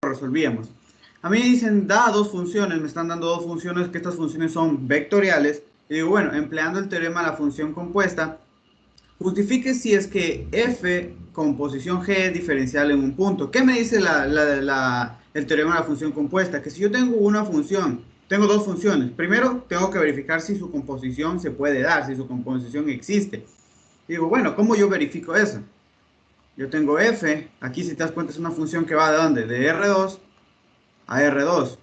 resolvíamos. A mí me dicen, da dos funciones, me están dando dos funciones, que estas funciones son vectoriales. Y digo, bueno, empleando el teorema de la función compuesta, justifique si es que f con posición g es diferencial en un punto. ¿Qué me dice el teorema de la función compuesta? Que si yo tengo una función, tengo dos funciones. Primero, tengo que verificar si su composición se puede dar, si su composición existe. Digo, bueno, ¿cómo yo verifico eso? Yo tengo f, aquí si te das cuenta es una función que va de ¿dónde? De R2 a R2.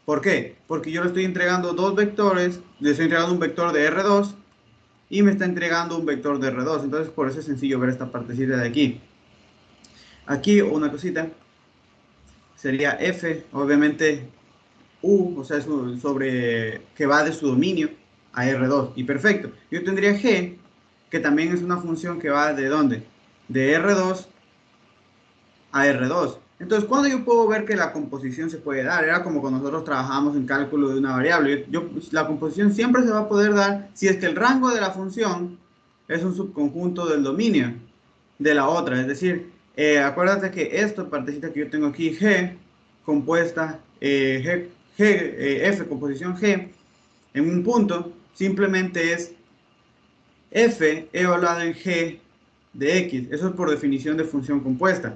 ¿Por qué? Porque yo le estoy entregando dos vectores, le estoy entregando un vector de R2 y me está entregando un vector de R2. Entonces por eso es sencillo ver esta partecita de aquí. Aquí una cosita sería f, obviamente u, o sea, sobre que va de su dominio a R2. Y perfecto. Yo tendría g, que también es una función que va de ¿dónde? De R2 a R2. Entonces, ¿cuándo yo puedo ver que la composición se puede dar? Era como cuando nosotros trabajábamos en cálculo de una variable. La composición siempre se va a poder dar si es que el rango de la función es un subconjunto del dominio de la otra. Es decir, acuérdate que esta partecita que yo tengo aquí, G, compuesta, F, composición G, en un punto, simplemente es F evaluado en G de X. Eso es por definición de función compuesta.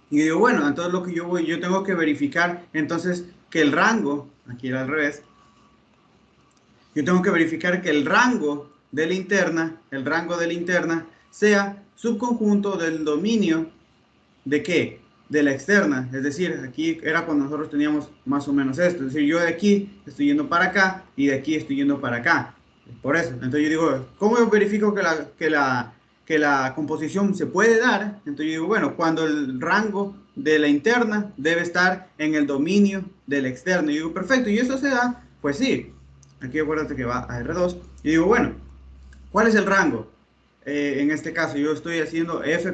Y digo, bueno, entonces lo que yo tengo que verificar, entonces, que el rango, aquí era al revés, yo tengo que verificar que el rango de la interna, sea subconjunto del dominio de ¿qué? De la externa. Es decir, aquí era cuando nosotros teníamos más o menos esto. Es decir, yo de aquí estoy yendo para acá y de aquí estoy yendo para acá. Por eso. Entonces yo digo, ¿cómo yo verifico que la composición se puede dar? Entonces yo digo, bueno, cuando el rango de la interna debe estar en el dominio de la externa. Y digo, perfecto, ¿y eso se da? Pues sí. Aquí acuérdate que va a R2. Y digo, bueno, ¿cuál es el rango? En este caso yo estoy haciendo F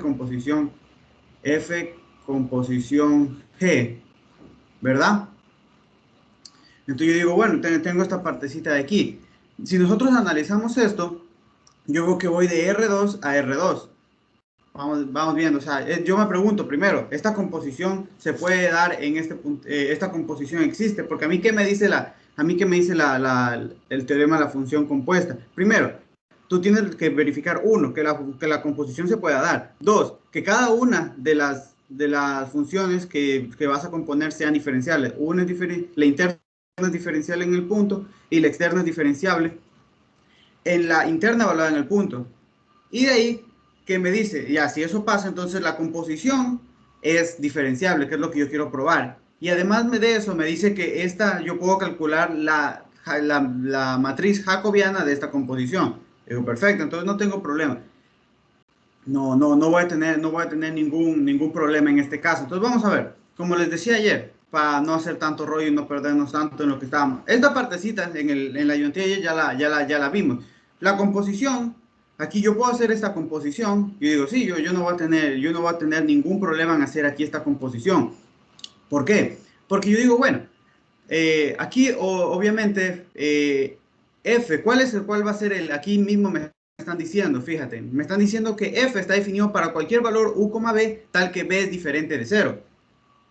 composición G, ¿verdad? Entonces yo digo, bueno, tengo esta partecita de aquí. Si nosotros analizamos esto, yo veo que voy de R2 a R2. Vamos viendo, o sea, yo me pregunto primero, ¿esta composición se puede dar en este punto? ¿Esta composición existe? Porque a mí, ¿qué me dice el teorema de la función compuesta? Primero, tú tienes que verificar, uno, que la composición se pueda dar. Dos, que cada una de las funciones que vas a componer sean diferenciales. Una es la interna es diferencial en el punto y la externa es diferenciable en la interna evaluada en el punto. Y de ahí que me dice, ya, si eso pasa, entonces la composición es diferenciable, que es lo que yo quiero probar. Y además de eso, me dice que yo puedo calcular la matriz jacobiana de esta composición. Digo, perfecto, entonces no tengo problema. No voy a tener ningún problema en este caso. Entonces vamos a ver, como les decía ayer, para no hacer tanto rollo y no perdernos tanto en lo que estábamos. Esta partecita en la ayuntía ya la vimos. La composición, aquí yo puedo hacer esta composición. Yo digo, sí, yo no voy a tener ningún problema en hacer aquí esta composición. ¿Por qué? Porque yo digo, bueno, aquí obviamente F, ¿cuál va a ser aquí mismo me están diciendo? Fíjate, me están diciendo que F está definido para cualquier valor U, B, tal que B es diferente de 0.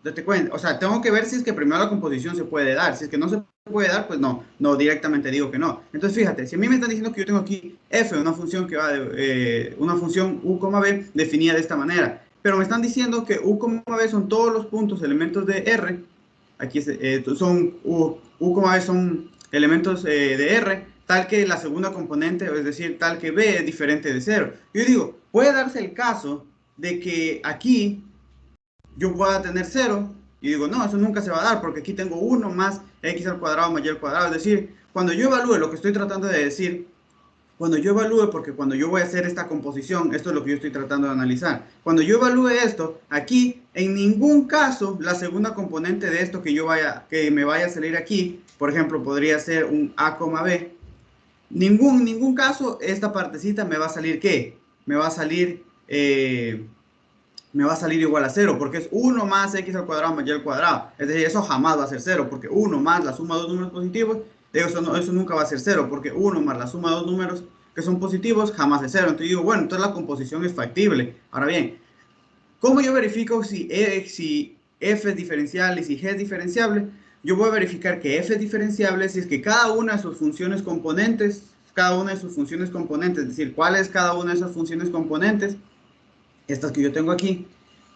Date cuenta, o sea, tengo que ver si es que primero la composición se puede dar. Si es que no se puede dar, pues no directamente digo que no. Entonces, fíjate, si a mí me están diciendo que yo tengo aquí F, una función que va de, una función U, B, definida de esta manera, pero me están diciendo que U, B son todos los puntos, elementos de R, aquí son B son elementos de R, tal que la segunda componente, es decir, tal que B es diferente de 0. Yo digo, puede darse el caso de que aquí yo pueda tener 0 y digo, no, eso nunca se va a dar porque aquí tengo 1 más x al cuadrado más y al cuadrado. Es decir, cuando yo evalúe lo que estoy tratando de decir, porque cuando yo voy a hacer esta composición, esto es lo que yo estoy tratando de analizar. Cuando yo evalúe esto, aquí, en ningún caso, la segunda componente de esto que me vaya a salir aquí, por ejemplo, podría ser un A, B. Ningún caso, esta partecita me va a salir, ¿qué? Me va a salir igual a 0, porque es 1 más x al cuadrado más y al cuadrado. Es decir, eso jamás va a ser 0, porque 1 más la suma de dos números positivos, eso nunca va a ser 0, porque 1 más la suma de dos números que son positivos jamás es 0. Entonces digo, bueno, entonces la composición es factible. Ahora bien, ¿cómo yo verifico si f es diferenciable y si g es diferenciable, yo voy a verificar que f es diferenciable si es que cada una de sus funciones componentes, es decir, cuál es cada una de esas funciones componentes, estas que yo tengo aquí.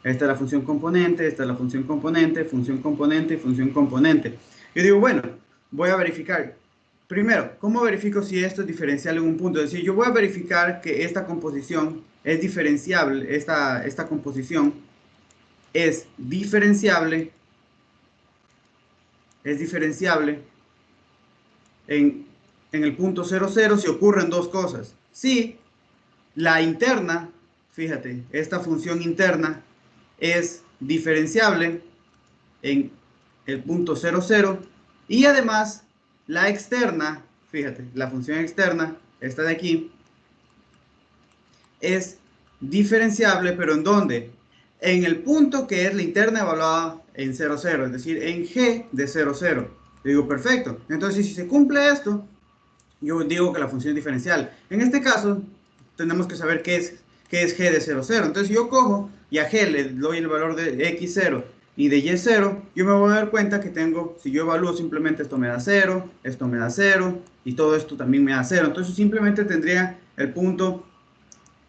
Esta es la función componente, esta es la función componente, función componente y función componente. Yo digo, bueno, voy a verificar. Primero, ¿cómo verifico si esto es diferenciable en un punto? Es decir, yo voy a verificar que esta composición es diferenciable, esta composición es diferenciable en, el punto 0, 0 si ocurren dos cosas. Si la interna, fíjate, esta función interna es diferenciable en el punto 0, 0 y además la externa, fíjate, la función externa, esta de aquí, es diferenciable, pero ¿en dónde? En el punto que es la interna evaluada en 0, 0, es decir, en g de 0, 0. Yo digo, perfecto. Entonces, si se cumple esto, yo digo que la función es diferencial. En este caso, tenemos que saber qué es g de 0, 0. Entonces, yo cojo y a g le doy el valor de x0 y de y0, yo me voy a dar cuenta que tengo, si yo evalúo simplemente esto me da 0, esto me da 0, y todo esto también me da 0. Entonces, simplemente tendría el punto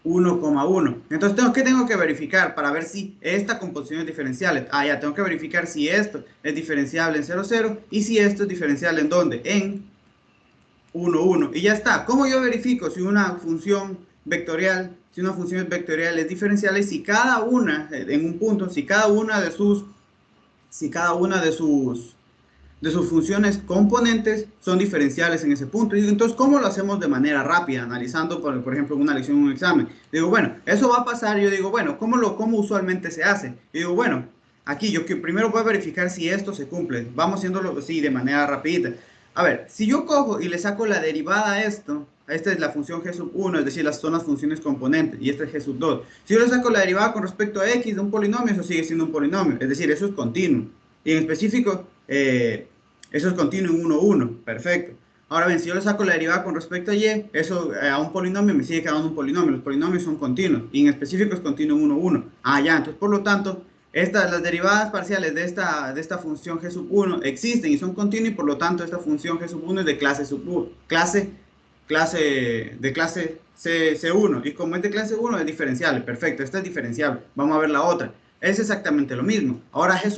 1,1. Entonces, ¿qué tengo que verificar para ver si esta composición es diferenciable? Ah, ya, tengo que verificar si esto es diferenciable en 0, 0 y si esto es diferenciable en ¿dónde? En 1, 1. Y ya está. ¿Cómo yo verifico si una función vectorial, es diferencial? Y si cada una, en un punto, si cada una de sus funciones componentes son diferenciales en ese punto. Y entonces, ¿cómo lo hacemos de manera rápida? Analizando, por ejemplo, una lección, un examen. Digo, bueno, eso va a pasar. Yo digo, bueno, ¿cómo usualmente se hace? Y digo, bueno, aquí yo primero voy a verificar si esto se cumple. Vamos haciéndolo así de manera rapidita. A ver, si yo cojo y le saco la derivada a esto, esta es la función g sub 1, es decir, son las funciones componentes, y esta es g sub 2. Si yo le saco la derivada con respecto a x de un polinomio, eso sigue siendo un polinomio, es decir, eso es continuo. Y en específico, eso es continuo en 1, 1, perfecto. Ahora bien, si yo le saco la derivada con respecto a y, eso a un polinomio me sigue quedando un polinomio. Los polinomios son continuos, y en específico es continuo en 1, 1. Ah, ya, entonces por lo tanto, las derivadas parciales de esta función g sub 1 existen y son continuas, y por lo tanto esta función g sub 1 es de clase sub 1, de clase C1, y como es de clase 1 es diferenciable. Perfecto, esta es diferenciable. Vamos a ver la otra. Es exactamente lo mismo. Ahora a g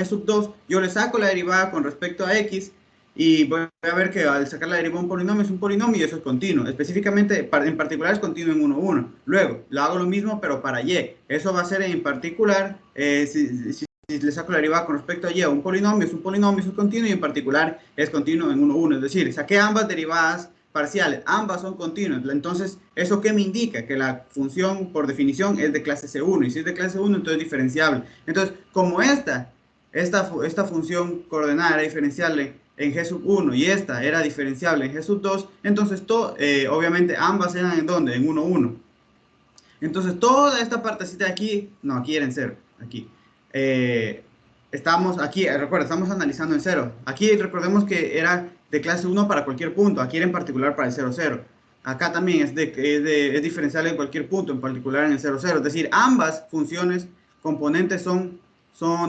sub 2 yo le saco la derivada con respecto a x, y voy a ver que al sacar la derivada de un polinomio es un polinomio y eso es continuo. Específicamente, en particular es continuo en 1, 1. Luego, lo hago lo mismo pero para y. Eso va a ser en particular, si le saco la derivada con respecto a y, un polinomio, es continuo, y en particular es continuo en 1, 1. Es decir, saqué ambas derivadas parciales, ambas son continuas. Entonces, ¿eso qué me indica? Que la función, por definición, es de clase C1, y si es de clase 1, entonces es diferenciable. Entonces, como esta función coordenada era diferenciable en g sub 1 y esta era diferenciable en g sub 2, entonces obviamente ambas eran ¿en dónde? En 1, 1. Entonces, toda esta partecita de aquí, no, aquí era en 0, aquí. Estamos aquí, recuerda, estamos analizando en 0. Aquí recordemos que era de clase 1 para cualquier punto, aquí era en particular para el 0, 0. Acá también es diferencial en cualquier punto, en particular en el 0, 0. Es decir, ambas funciones componentes son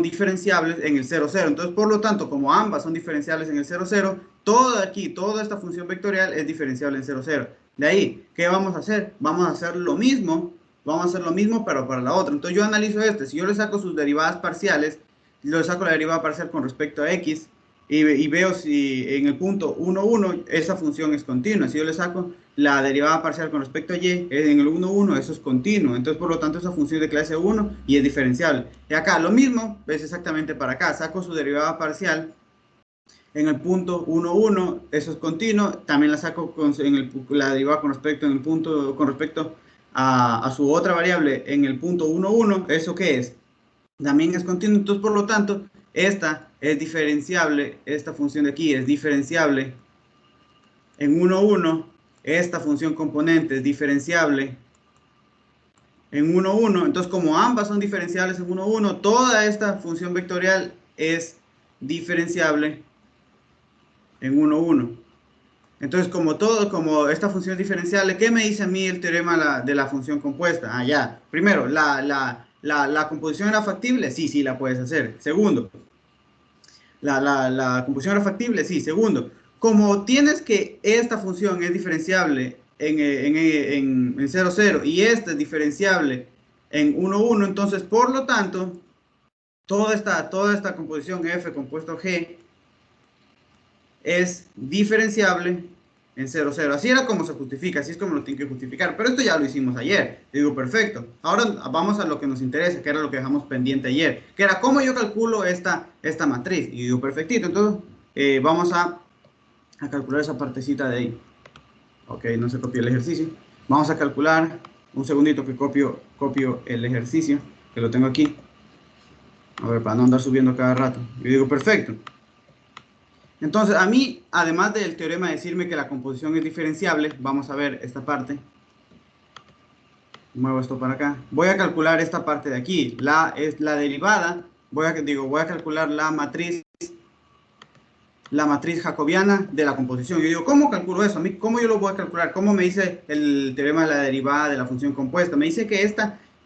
diferenciables en el 0, 0. Entonces, por lo tanto, como ambas son diferenciables en el 0, 0, toda esta función vectorial es diferenciable en 0, 0. De ahí, ¿qué vamos a hacer? Vamos a hacer lo mismo, pero para la otra. Entonces, yo analizo si yo le saco sus derivadas parciales, le saco la derivada parcial con respecto a x, y veo si en el punto 1, 1 esa función es continua. Si yo le saco la derivada parcial con respecto a y, en el 1, 1 eso es continuo. Entonces, por lo tanto, esa función es de clase 1 y es diferenciable. Y acá lo mismo, es exactamente para acá. Saco su derivada parcial en el punto 1, 1, eso es continuo. También la saco la derivada con respecto a su otra variable en el punto 1, 1. ¿Eso qué es? También es continuo. Entonces, por lo tanto, esta es diferenciable, esta función de aquí es diferenciable en 1, 1. Esta función componente es diferenciable en 1, 1. Entonces, como ambas son diferenciables en 1, 1, toda esta función vectorial es diferenciable en 1, 1. Entonces, como esta función es diferenciable, ¿qué me dice a mí el teorema de la función compuesta? Ah, ya. Primero, la ¿la composición era factible? Sí, sí, la puedes hacer. Segundo, ¿la composición era factible? Sí. Segundo, como tienes que esta función es diferenciable en 0, 0 y esta es diferenciable en 1, 1, entonces, por lo tanto, toda esta composición F compuesto G es diferenciable en 0, 0. Así era como se justifica, así es como lo tiene que justificar. Pero esto ya lo hicimos ayer. Digo, perfecto. Ahora vamos a lo que nos interesa, que era lo que dejamos pendiente ayer, que era cómo yo calculo esta matriz. Y digo, perfectito. Entonces, vamos a calcular esa partecita de ahí. Ok, no se copió el ejercicio. Vamos a calcular, un segundito que copio el ejercicio, que lo tengo aquí. A ver, para no andar subiendo cada rato. Yo digo, perfecto. Entonces, a mí, además del teorema de decirme que la composición es diferenciable, vamos a ver esta parte. Muevo esto para acá. Voy a calcular esta parte de aquí. Es la derivada. Voy a calcular la matriz jacobiana de la composición. Yo digo, ¿cómo calculo eso? ¿Cómo yo lo voy a calcular? ¿Cómo me dice el teorema de la derivada de la función compuesta? Me dice que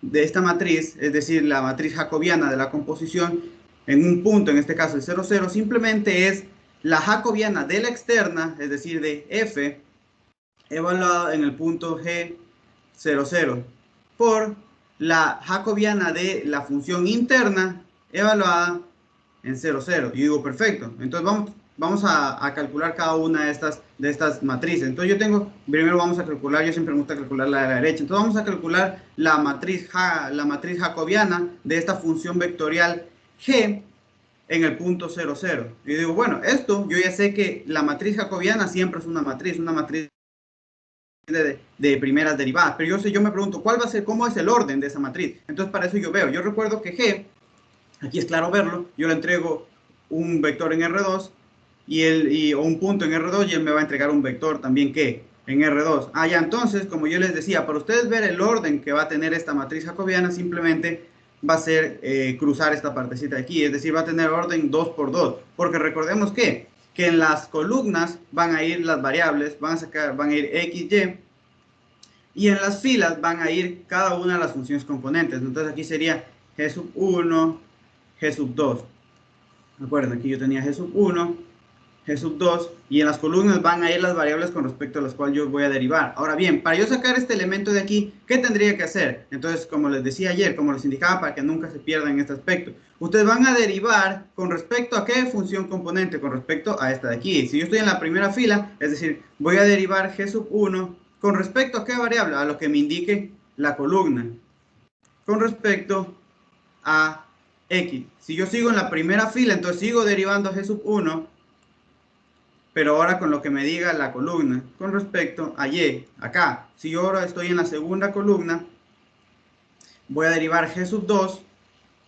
de esta matriz, es decir, la matriz jacobiana de la composición, en un punto, en este caso el 0, 0, simplemente es la jacobiana de la externa, es decir, de F, evaluada en el punto G, 0, 0, por la jacobiana de la función interna, evaluada en 0, 0. Y digo, perfecto. Entonces vamos a calcular cada una de estas matrices. Entonces primero vamos a calcular, yo siempre me gusta calcular la de la derecha. Entonces vamos a calcular la matriz jacobiana de esta función vectorial G en el punto 0, 0. Y digo, bueno, esto yo ya sé que la matriz jacobiana siempre es una matriz de primeras derivadas. Pero yo me pregunto, ¿cómo es el orden de esa matriz? Entonces para eso yo recuerdo que G, aquí es claro verlo, yo le entrego un vector en R2 o un punto en R2 y él me va a entregar un vector también que en R2. Ya, entonces, como yo les decía, para ustedes ver el orden que va a tener esta matriz jacobiana, simplemente va a ser cruzar esta partecita de aquí, es decir, va a tener orden 2 por 2, porque recordemos que en las columnas van a ir las variables, van a ir X, y en las filas van a ir cada una de las funciones componentes. Entonces aquí sería G sub 1, G sub 2. Recuerden, aquí yo tenía G sub 1, G sub 2, y en las columnas van a ir las variables con respecto a las cuales yo voy a derivar. Ahora bien, para yo sacar este elemento de aquí, ¿qué tendría que hacer? Entonces, como les decía ayer, como les indicaba, para que nunca se pierdan en este aspecto, ustedes van a derivar con respecto a qué función componente, con respecto a esta de aquí. Si yo estoy en la primera fila, es decir, voy a derivar G sub 1 con respecto a qué variable, a lo que me indique la columna, con respecto a X. Si yo sigo en la primera fila, entonces sigo derivando G sub 1, pero ahora con lo que me diga la columna, con respecto a Y, acá. Si yo ahora estoy en la segunda columna, voy a derivar G sub 2,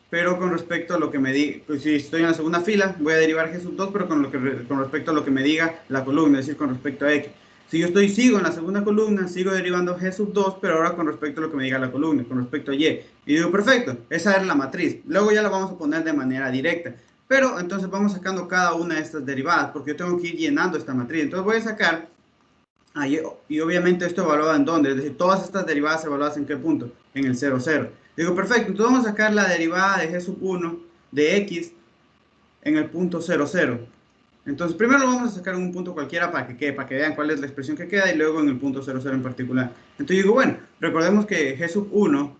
pero con respecto a lo que me diga, pues si estoy en la segunda fila, voy a derivar G sub 2, pero con respecto a lo que me diga la columna, es decir, con respecto a X. Si yo sigo en la segunda columna, sigo derivando G sub 2, pero ahora con respecto a lo que me diga la columna, con respecto a Y. Y digo, perfecto, esa es la matriz. Luego ya la vamos a poner de manera directa. Pero entonces vamos sacando cada una de estas derivadas, porque yo tengo que ir llenando esta matriz. Entonces voy a sacar, y obviamente esto evaluado en dónde, es decir, todas estas derivadas evaluadas en qué punto, en el 0, 0. Digo, perfecto, entonces vamos a sacar la derivada de G sub 1 de X en el punto 0, 0. Entonces, primero lo vamos a sacar en un punto cualquiera para que vean cuál es la expresión que queda, y luego en el punto 0, 0 en particular. Entonces digo, bueno, recordemos que G sub 1,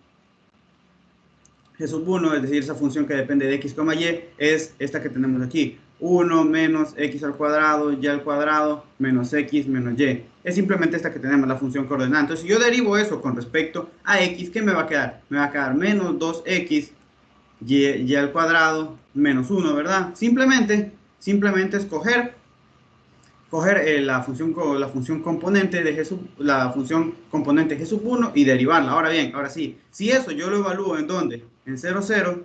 es decir, esa función que depende de x, y, es esta que tenemos aquí. 1 menos x al cuadrado, y al cuadrado, menos x menos y. Es simplemente esta que tenemos, la función coordenada. Entonces, si yo derivo eso con respecto a x, ¿qué me va a quedar? Me va a quedar menos 2x, y al cuadrado, menos 1, ¿verdad? Simplemente escoger la función componente de G sub, la función componente G sub 1 y derivarla. Ahora bien, ahora sí, si eso yo lo evalúo en ¿dónde? En 0, 0.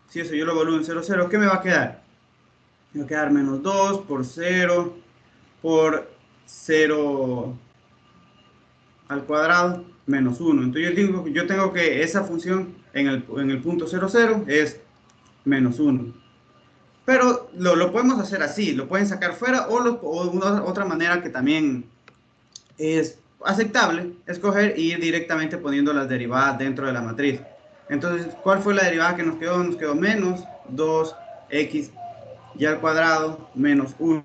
Si eso yo lo evalúo en 0, 0, ¿qué me va a quedar? Me va a quedar menos 2 por 0 por 0 al cuadrado menos 1. Entonces yo tengo que esa función en el punto 0, 0 es menos 1. Pero lo podemos hacer así, lo pueden sacar fuera, otra manera que también es aceptable, escoger e ir directamente poniendo las derivadas dentro de la matriz. Entonces, ¿cuál fue la derivada que nos quedó? Nos quedó menos 2x y al cuadrado menos 1.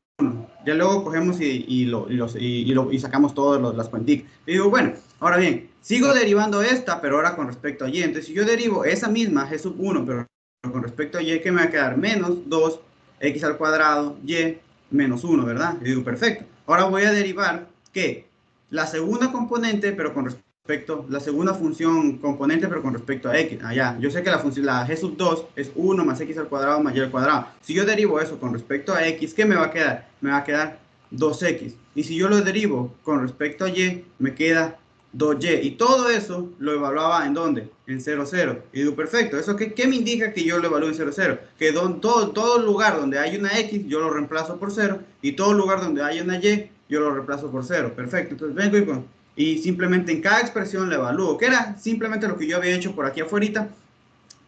Ya luego cogemos y sacamos todas las cuenticas. Y digo, bueno, ahora bien, sigo derivando esta, pero ahora con respecto a y. Entonces, si yo derivo esa misma g sub 1, pero con respecto a y, ¿qué me va a quedar? Menos 2x al cuadrado y menos 1, ¿verdad? Y digo, perfecto. Ahora voy a derivar, ¿qué? La segunda componente, pero con respecto, la segunda función componente, pero con respecto a x. Allá, yo sé que la función, la g sub 2 es 1 más x al cuadrado más y al cuadrado. Si yo derivo eso con respecto a x, ¿qué me va a quedar? Me va a quedar 2x. Y si yo lo derivo con respecto a y, me queda 2y. Y todo eso lo evaluaba ¿en dónde? En 0, 0. Y digo, perfecto. ¿Eso qué me indica que yo lo evalúo en 0, 0? Que todo lugar donde hay una x, yo lo reemplazo por 0. Y todo lugar donde hay una y, yo lo reemplazo por 0. Perfecto. Entonces vengo y simplemente en cada expresión la evalúo. Que era simplemente lo que yo había hecho por aquí afuera.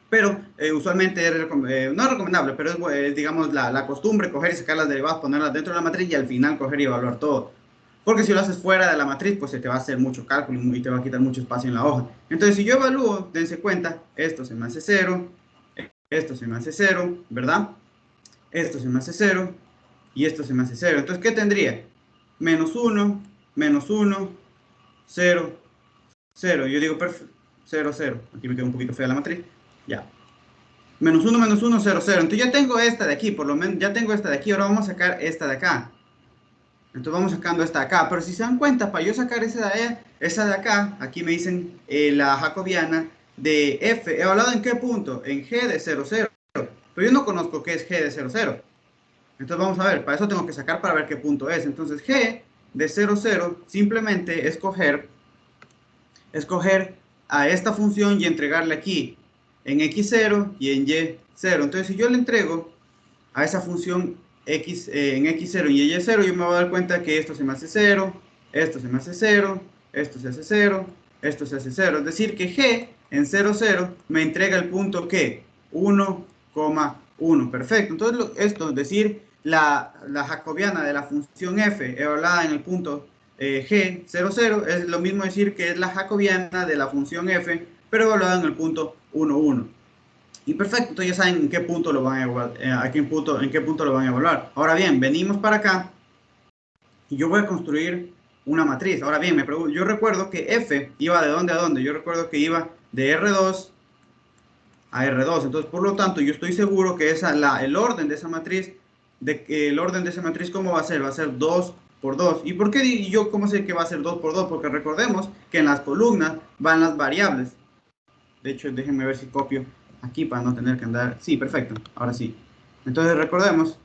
Pero usualmente no es recomendable, pero es digamos, la costumbre, coger y sacar las derivadas, ponerlas dentro de la matriz y al final coger y evaluar todo. Porque si lo haces fuera de la matriz, pues se te va a hacer mucho cálculo y te va a quitar mucho espacio en la hoja. Entonces, si yo evalúo, dense cuenta, esto se me hace 0, esto se me hace 0, ¿verdad? Esto se me hace 0 y esto se me hace 0. Entonces, ¿qué tendría? Menos 1, menos 1, 0, 0. Yo digo, perfecto, 0, 0. Aquí me queda un poquito fea la matriz. Ya. Menos 1, 0, 0. Entonces ya tengo esta de aquí, por lo menos ya tengo esta de aquí. Ahora vamos a sacar esta de acá. Entonces vamos sacando esta de acá. Pero si se dan cuenta, para yo sacar esa de acá, aquí me dicen la jacobiana de f. ¿He hablado en qué punto? En g de 0, 0. Pero yo no conozco qué es g de 0, 0. Entonces vamos a ver, para eso tengo que sacar para ver qué punto es. Entonces g de 0, 0 simplemente es escoger a esta función y entregarle aquí en x0 y en y0. Entonces, si yo le entrego a esa función x en x0 y y0, yo me voy a dar cuenta que esto se me hace 0, esto se me hace 0, esto se hace 0, esto se hace 0. Es decir, que g en 0, 0 me entrega el punto que 1,1. Perfecto. Entonces, esto es decir, la jacobiana de la función f evaluada en el punto g, 0, 0, es lo mismo decir que es la jacobiana de la función f, pero evaluada en el punto 1, 1. Y perfecto, entonces ya saben en qué punto lo van a evaluar, en qué punto lo van a evaluar. Ahora bien, venimos para acá y yo voy a construir una matriz. Ahora bien, yo recuerdo que f iba de dónde a dónde. Yo recuerdo que iba de R2 a R2. Entonces, por lo tanto, yo estoy seguro que el orden de esa matriz, ¿cómo va a ser? Va a ser 2 por 2. ¿Y por qué yo cómo sé que va a ser 2 por 2? Porque recordemos que en las columnas van las variables. De hecho, déjenme ver si copio aquí para no tener que andar. Sí, perfecto. Ahora sí. Entonces, recordemos,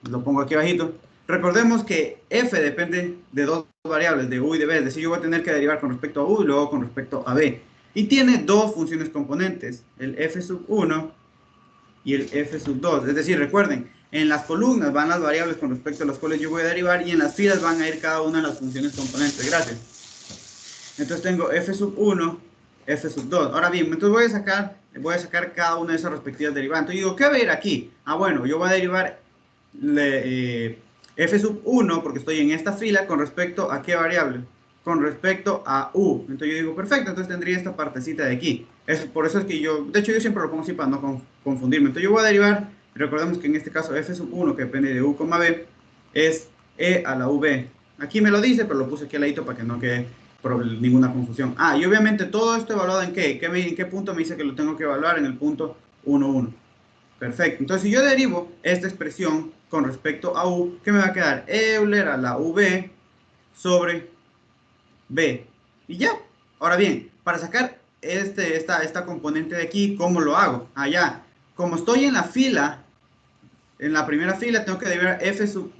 lo pongo aquí abajito. Recordemos que f depende de dos variables, de u y de b. Es decir, yo voy a tener que derivar con respecto a u y luego con respecto a b. Y tiene dos funciones componentes, el f sub 1 y el f sub 2. Es decir, recuerden, en las columnas van las variables con respecto a las cuales yo voy a derivar y en las filas van a ir cada una de las funciones componentes. Gracias. Entonces tengo f sub 1, f sub 2. Ahora bien, entonces voy a sacar cada una de esas respectivas derivantes. Y digo, ¿qué voy a ir aquí? Ah, bueno, yo voy a derivar f sub 1 porque estoy en esta fila con respecto a qué variable, con respecto a u. Entonces yo digo, perfecto, entonces tendría esta partecita de aquí. Por eso es que de hecho yo siempre lo pongo así para no confundirme. Entonces yo voy a derivar, recordemos que en este caso f sub 1 que depende de u, b, es e a la v. Aquí me lo dice, pero lo puse aquí al ladito para que no quede ninguna confusión. Ah, y obviamente todo esto evaluado en qué, en qué punto me dice que lo tengo que evaluar en el punto 1, 1. Perfecto. Entonces, si yo derivo esta expresión con respecto a u, ¿qué me va a quedar? Euler a la v sobre b. Y ya. Ahora bien, para sacar esta componente de aquí, ¿cómo lo hago? Allá. Como estoy en la fila, en la primera fila tengo que derivar f sub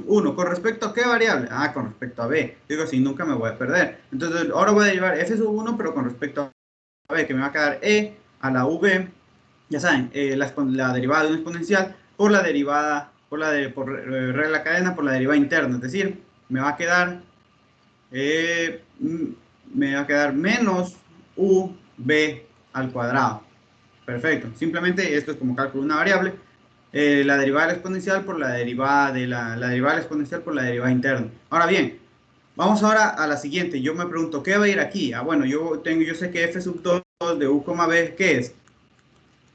1. ¿Con respecto a qué variable? Ah, con respecto a b. Digo, así nunca me voy a perder. Entonces, ahora voy a derivar f sub 1, pero con respecto a b, que me va a quedar e a la v. Ya saben, la derivada de una exponencial por la derivada, por regla de la cadena, por la derivada interna. Es decir, me va a quedar menos uv al cuadrado. Perfecto. Simplemente esto es como cálculo de una variable. La derivada de la exponencial por la derivada de la derivada de la exponencial por la derivada interna. Ahora bien, vamos ahora a la siguiente. Yo me pregunto, ¿qué va a ir aquí? Ah, bueno, yo sé que f sub 2 de u, b, ¿qué es?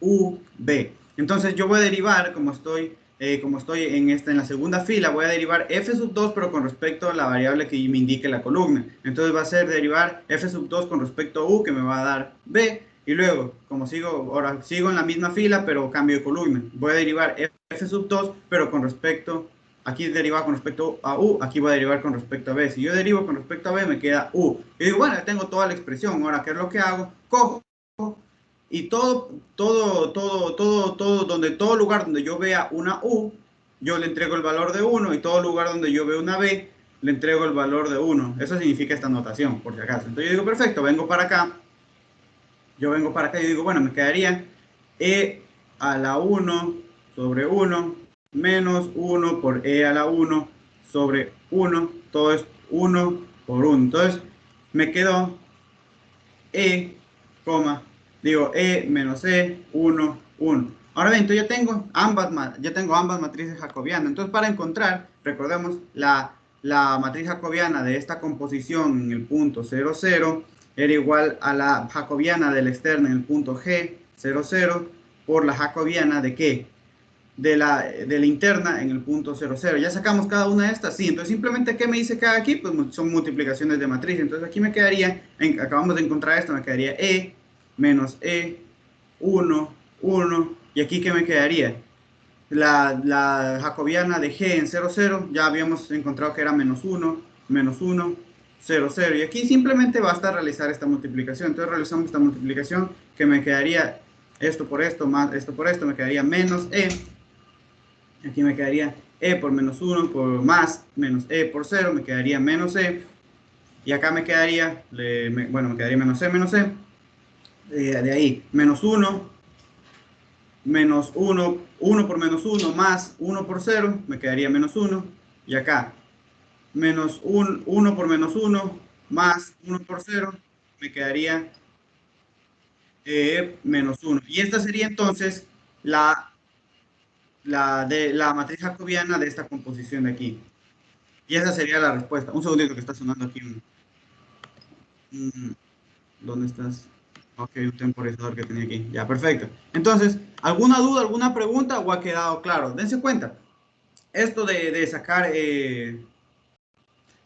UB. Entonces yo voy a derivar, como estoy en la segunda fila, voy a derivar f sub 2, pero con respecto a la variable que me indique la columna. Entonces va a ser derivar f sub 2 con respecto a u, que me va a dar b, y luego, como ahora sigo en la misma fila, pero cambio de columna. Voy a derivar f sub 2, pero con respecto, aquí derivar con respecto a u, aquí voy a derivar con respecto a b. Si yo derivo con respecto a b, me queda u. Y digo, bueno, ya tengo toda la expresión. Ahora, ¿qué es lo que hago? Cojo y donde todo lugar donde yo vea una U, yo le entrego el valor de 1, y todo lugar donde yo vea una B, le entrego el valor de 1. Eso significa esta notación, por si acaso. Entonces yo digo, perfecto, vengo para acá, y digo, bueno, me quedaría E a la 1 sobre 1 menos 1 por E a la 1 sobre 1, todo es 1 por 1. Entonces me quedó E, E menos E, 1, 1. Ahora bien, yo ya tengo ambas matrices jacobianas. Entonces, para encontrar, recordemos, la matriz jacobiana de esta composición en el punto 0, 0 era igual a la jacobiana de la externa en el punto G, 0, 0, por la jacobiana ¿de qué? De la interna en el punto 0, 0. Ya sacamos cada una de estas, sí. Entonces, simplemente, ¿qué me dice cada aquí? Pues son multiplicaciones de matriz. Entonces, aquí me quedaría, acabamos de encontrar esto, me quedaría E menos E, 1, 1. Y aquí, ¿qué me quedaría? La jacobiana de G en 0, 0, ya habíamos encontrado que era menos 1, 0, 0. Y aquí simplemente basta realizar esta multiplicación. Entonces, realizamos esta multiplicación, que me quedaría esto por esto, más esto por esto, me quedaría menos E. Aquí me quedaría E por menos 1 por más menos E por 0, me quedaría menos E. Y acá me quedaría, me quedaría menos E. De ahí, menos 1, 1 por menos 1 más 1 por 0, me quedaría menos 1. Y acá, menos 1 por menos 1 más 1 por 0, me quedaría menos 1. Y esta sería entonces la matriz jacobiana de esta composición de aquí. Y esa sería la respuesta. Un segundito que está sonando aquí ¿dónde estás? Ok, un temporizador que tenía aquí. Ya, perfecto. Entonces, ¿alguna duda, alguna pregunta o ha quedado claro? Dense cuenta. Esto de sacar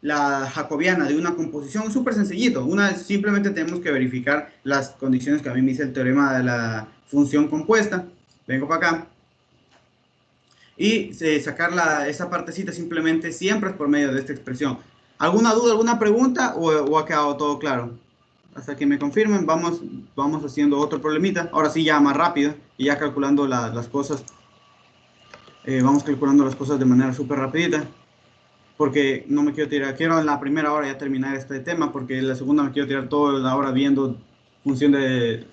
la jacobiana de una composición es súper sencillito. Simplemente tenemos que verificar las condiciones que a mí me dice el teorema de la función compuesta. Vengo para acá. Y sacar esa partecita simplemente siempre es por medio de esta expresión. ¿Alguna duda, alguna pregunta o ha quedado todo claro? Hasta que me confirmen, vamos haciendo otro problemita. Ahora sí, ya más rápido y ya calculando las cosas. Vamos calculando las cosas de manera súper rapidita. Porque no me quiero tirar, quiero en la primera hora ya terminar este tema, porque en la segunda me quiero tirar toda la hora viendo función de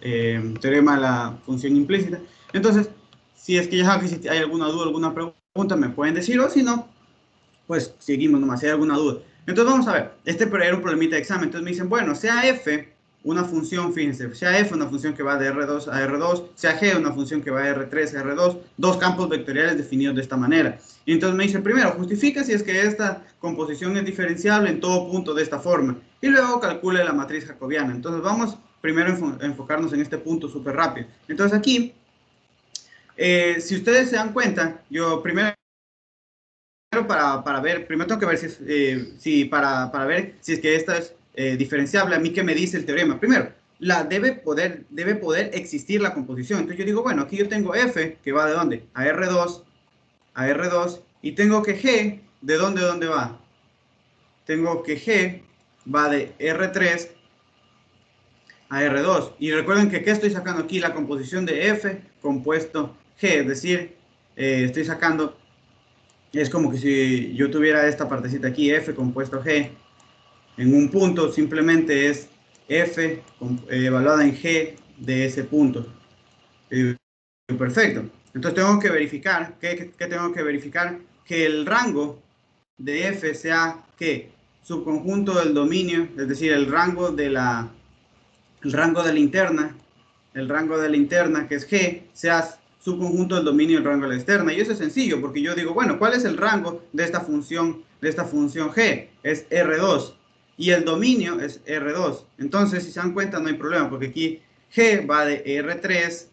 teorema de la función implícita. Entonces, si es que ya si hay alguna duda, alguna pregunta, me pueden decir, o si no, pues seguimos nomás, si hay alguna duda. Entonces vamos a ver, este era un problemita de examen. Entonces me dicen, bueno, sea f una función, fíjense, sea f una función que va de R2 a R2, sea g una función que va de R3 a R2, dos campos vectoriales definidos de esta manera. Y entonces me dice, primero, justifica si es que esta composición es diferenciable en todo punto de esta forma. Y luego calcule la matriz jacobiana. Entonces vamos primero a enfocarnos en este punto súper rápido. Entonces aquí, si ustedes se dan cuenta, yo primero para ver, primero tengo que ver para ver si es que esta es diferenciable. A mí, ¿qué me dice el teorema? Primero, debe poder existir la composición. Entonces yo digo, bueno, aquí yo tengo F, que va de dónde? A R2, y tengo que G, ¿de dónde va? Tengo que G va de R3 a R2. Y recuerden que, ¿qué estoy sacando aquí? La composición de F compuesto G, es decir, estoy sacando. Es como que si yo tuviera esta partecita aquí, F compuesto G, en un punto, simplemente es F evaluada en G de ese punto. Perfecto. Entonces tengo que verificar, ¿qué tengo que verificar? Que el rango de F sea, ¿qué? Subconjunto del dominio, es decir, el rango de la interna, que es G, sea subconjunto del dominio del rango de la externa. Y eso es sencillo, porque yo digo, bueno, ¿cuál es el rango de esta función G? Es R2. Y el dominio es R2. Entonces, si se dan cuenta, no hay problema, porque aquí G va de R3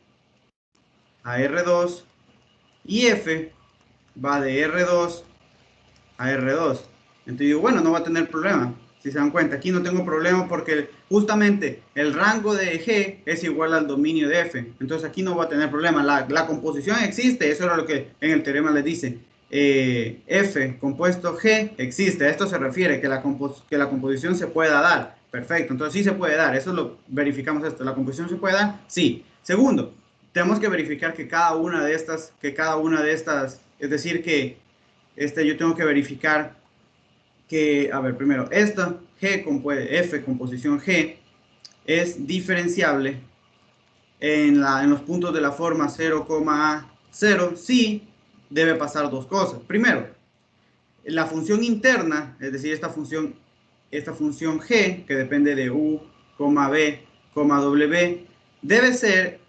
a R2 y F va de R2 a R2. Entonces digo, bueno, no va a tener problema. Si se dan cuenta, aquí no tengo problema porque justamente el rango de G es igual al dominio de F. Entonces aquí no va a tener problema. La composición existe, eso era lo que en el teorema les dice. F compuesto G existe. A esto se refiere, que la composición se pueda dar. Perfecto, entonces sí se puede dar. Eso lo verificamos esto. ¿La composición se puede dar? Sí. Segundo, tenemos que verificar que cada una de estas, es decir, que yo tengo que verificar que, a ver, primero, esta F composición G es diferenciable en los puntos de la forma 0,0 si debe pasar dos cosas. Primero, la función interna, es decir, esta función G, que depende de U, B, W, debe ser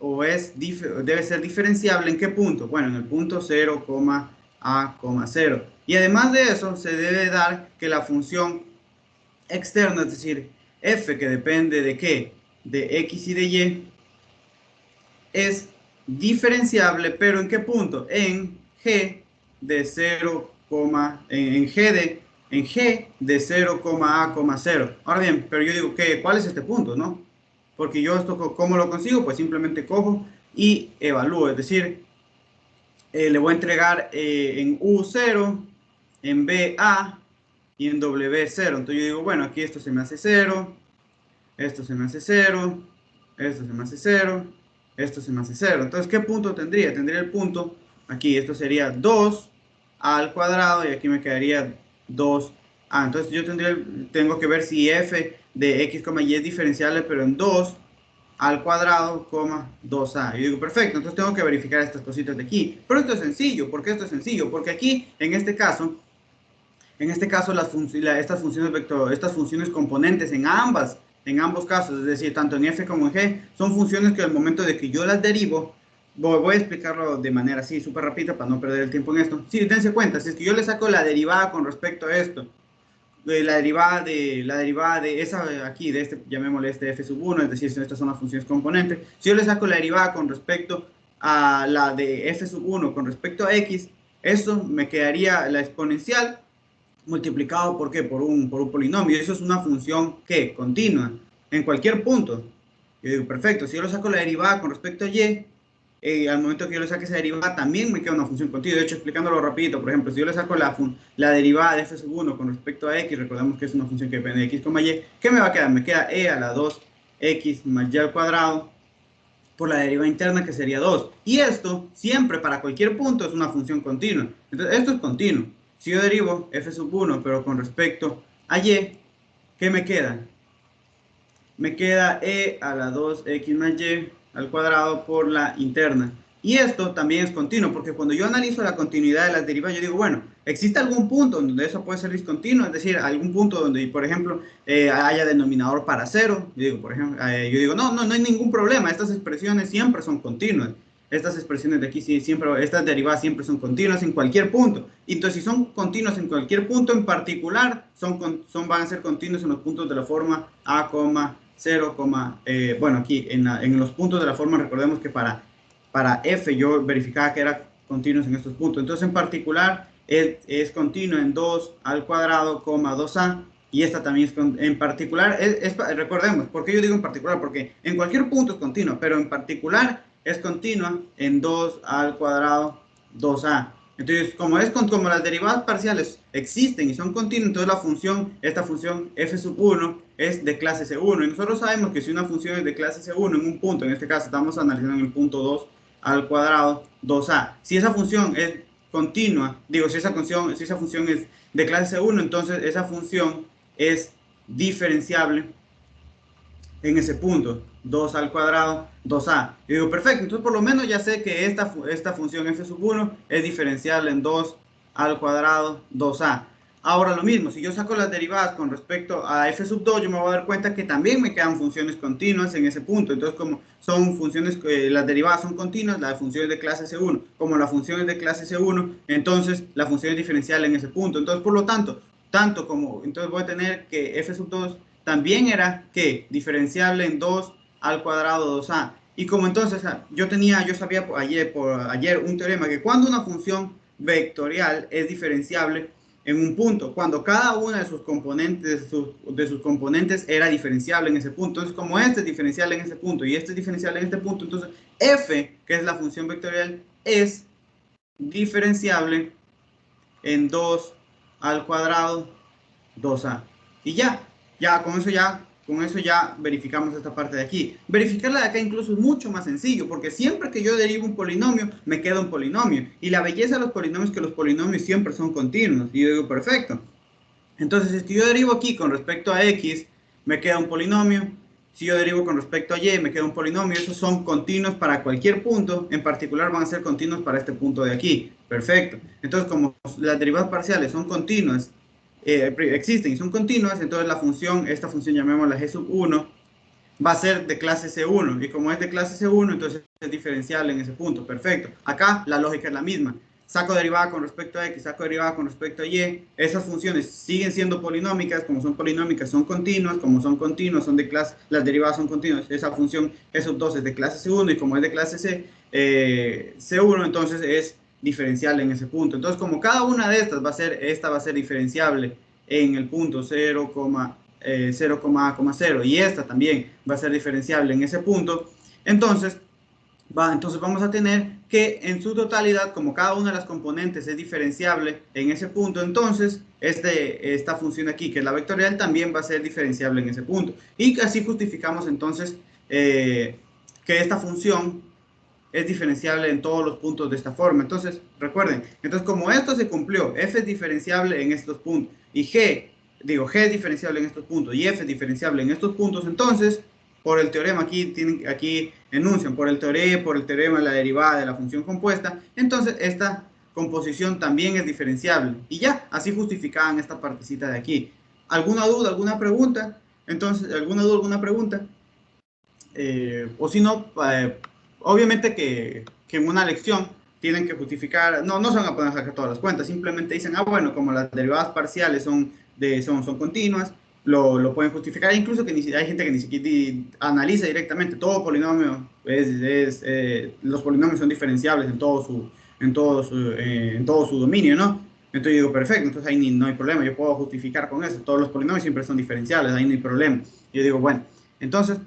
debe ser diferenciable ¿en qué punto? Bueno, en el punto 0, A, 0. Y además de eso, se debe dar que la función externa, es decir, f, que depende de qué, de x y de y, es diferenciable, pero ¿en qué punto? En g de 0, en g de 0, A, 0. Ahora bien, pero yo digo, ¿cuál es este punto, no? Porque yo esto, ¿cómo lo consigo? Pues simplemente cojo y evalúo, es decir, le voy a entregar en U0, en BA y en W0. Entonces yo digo, bueno, aquí esto se me hace 0, esto se me hace 0, esto se me hace 0, esto se me hace 0. Entonces, ¿qué punto tendría? Tendría el punto, aquí esto sería 2 al cuadrado y aquí me quedaría 2A. Entonces yo tengo que ver si f de x, y es diferenciable, pero en 2 al cuadrado, 2A. Yo digo, perfecto, entonces tengo que verificar estas cositas de aquí. Pero esto es sencillo. ¿Por qué esto es sencillo? Porque aquí, en este caso, estas funciones componentes en ambos casos, es decir, tanto en f como en g, son funciones que al momento de que yo las derivo, voy a explicarlo de manera así, súper rápida para no perder el tiempo en esto. Sí, dense cuenta, si es que yo le saco la derivada con respecto a esto, la derivada de esa aquí, de este, llamémosle este f sub 1, es decir, estas son las funciones componentes. Si yo le saco la derivada con respecto a la de f sub 1 con respecto a x, eso me quedaría la exponencial multiplicado por qué, por un polinomio. Eso es una función que continua en cualquier punto. Yo digo, perfecto, si yo lo saco la derivada con respecto a y, al momento que yo le saque esa derivada también me queda una función continua. De hecho, explicándolo rapidito, por ejemplo, si yo le saco la derivada de f sub 1 con respecto a x, recordemos que es una función que depende de x, y, ¿qué me va a quedar? Me queda e a la 2x más y al cuadrado por la derivada interna, que sería 2. Y esto siempre para cualquier punto es una función continua. Entonces, esto es continuo. Si yo derivo f sub 1, pero con respecto a y, ¿qué me queda? Me queda e a la 2x más y al cuadrado por la interna. Y esto también es continuo, porque cuando yo analizo la continuidad de las derivadas, yo digo, bueno, ¿existe algún punto donde eso puede ser discontinuo? Es decir, algún punto donde, por ejemplo, haya denominador para 0. Yo digo, por ejemplo, no hay ningún problema. Estas expresiones siempre son continuas. Estas expresiones de aquí, estas derivadas siempre son continuas en cualquier punto. Entonces, si son continuas en cualquier punto en particular, van a ser continuos en los puntos de la forma A, 0, bueno, aquí en los puntos de la forma, recordemos que para f yo verificaba que era continuos en estos puntos. Entonces, en particular, es continuo en 2 al cuadrado, 2a, y esta también es en particular, recordemos, ¿por qué yo digo en particular? Porque en cualquier punto es continuo, pero en particular es continua en 2 al cuadrado, 2a. Entonces, como las derivadas parciales existen y son continuas, entonces esta función f sub 1 es de clase C1. Y nosotros sabemos que si una función es de clase C1 en un punto, en este caso estamos analizando en el punto 2 al cuadrado, 2a. Si esa función es continua, si esa función es de clase C1, entonces esa función es diferenciable en ese punto, 2 al cuadrado, 2a. Y digo, perfecto, entonces por lo menos ya sé que esta función f sub 1 es diferenciable en 2 al cuadrado, 2a. Ahora lo mismo, si yo saco las derivadas con respecto a f sub 2, yo me voy a dar cuenta que también me quedan funciones continuas en ese punto. Entonces, como son funciones, las derivadas son continuas, la función es de clase C1, como la función es de clase C1, entonces la función es diferencial en ese punto. Entonces, por lo tanto, entonces voy a tener que f sub 2 también era que diferenciable en 2 al cuadrado 2a. Y como entonces yo sabía por ayer un teorema que cuando una función vectorial es diferenciable en un punto, cuando cada una de sus componentes era diferenciable en ese punto. Entonces, como este es diferenciable en ese punto y este es diferenciable en este punto, entonces f, que es la función vectorial, es diferenciable en 2 al cuadrado 2a. Y con eso ya verificamos esta parte de aquí. Verificarla de acá incluso es mucho más sencillo, porque siempre que yo derivo un polinomio, me queda un polinomio. Y la belleza de los polinomios es que los polinomios siempre son continuos. Y yo digo, perfecto. Entonces, si yo derivo aquí con respecto a x, me queda un polinomio. Si yo derivo con respecto a y, me queda un polinomio. Esos son continuos para cualquier punto. En particular van a ser continuos para este punto de aquí. Perfecto. Entonces, como las derivadas parciales son continuas, existen y son continuas, entonces esta función llamémosla g sub 1, va a ser de clase C1. Y como es de clase C1, entonces es diferenciable en ese punto. Perfecto. Acá la lógica es la misma. Saco derivada con respecto a x, saco derivada con respecto a y. Esas funciones siguen siendo polinómicas. Como son polinómicas, son continuas. Como son continuas, son de clase, las derivadas son continuas. Esa función, esos dos es de clase C1. Y como es de clase C1, entonces es diferenciable en ese punto. Entonces, como cada una de estas esta va a ser diferenciable en el punto 0,A,0 y esta también va a ser diferenciable en ese punto, entonces vamos a tener que en su totalidad, como cada una de las componentes es diferenciable en ese punto, entonces esta función aquí, que es la vectorial, también va a ser diferenciable en ese punto. Y así justificamos entonces que esta función es diferenciable en todos los puntos de esta forma. Entonces, recuerden, entonces como esto se cumplió, f es diferenciable en estos puntos y g es diferenciable en estos puntos y f es diferenciable en estos puntos, entonces, por el teorema, aquí enuncian, por el teorema de la derivada de la función compuesta, entonces esta composición también es diferenciable. Y ya, así justificaban esta partecita de aquí. ¿Alguna duda, alguna pregunta? Entonces, ¿alguna duda, alguna pregunta? O si no, obviamente que en una lección tienen que justificar, no se van a poder sacar todas las cuentas, simplemente dicen, bueno, como las derivadas parciales son continuas, lo pueden justificar, incluso que hay gente que ni siquiera analiza directamente, todo polinomio los polinomios son diferenciables en todo su dominio, ¿no? Entonces yo digo, perfecto, entonces ahí no hay problema, yo puedo justificar con eso, todos los polinomios siempre son diferenciables, ahí no hay problema. Yo digo, bueno, entonces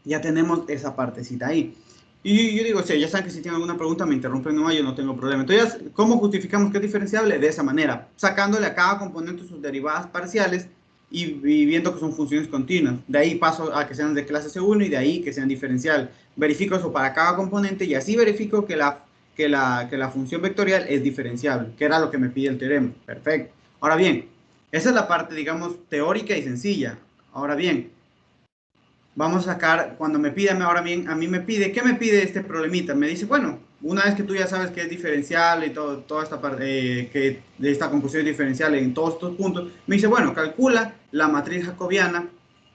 ya tenemos esa partecita ahí. Y yo digo, ya saben que si tienen alguna pregunta me interrumpen, no, yo no tengo problema. Entonces, ¿cómo justificamos que es diferenciable? De esa manera, sacándole a cada componente sus derivadas parciales y viendo que son funciones continuas. De ahí paso a que sean de clase C1 y de ahí que sean diferenciales. Verifico eso para cada componente y así verifico que la función vectorial es diferenciable, que era lo que me pide el teorema. Perfecto. Ahora bien, esa es la parte, digamos, teórica y sencilla. Ahora bien, vamos a sacar, cuando me pide, ahora bien, a mí me pide, ¿qué me pide este problemita? Me dice, bueno, una vez que tú ya sabes que es diferencial y toda esta parte, que esta composición es diferencial en todos estos puntos, me dice, bueno, calcula la matriz jacobiana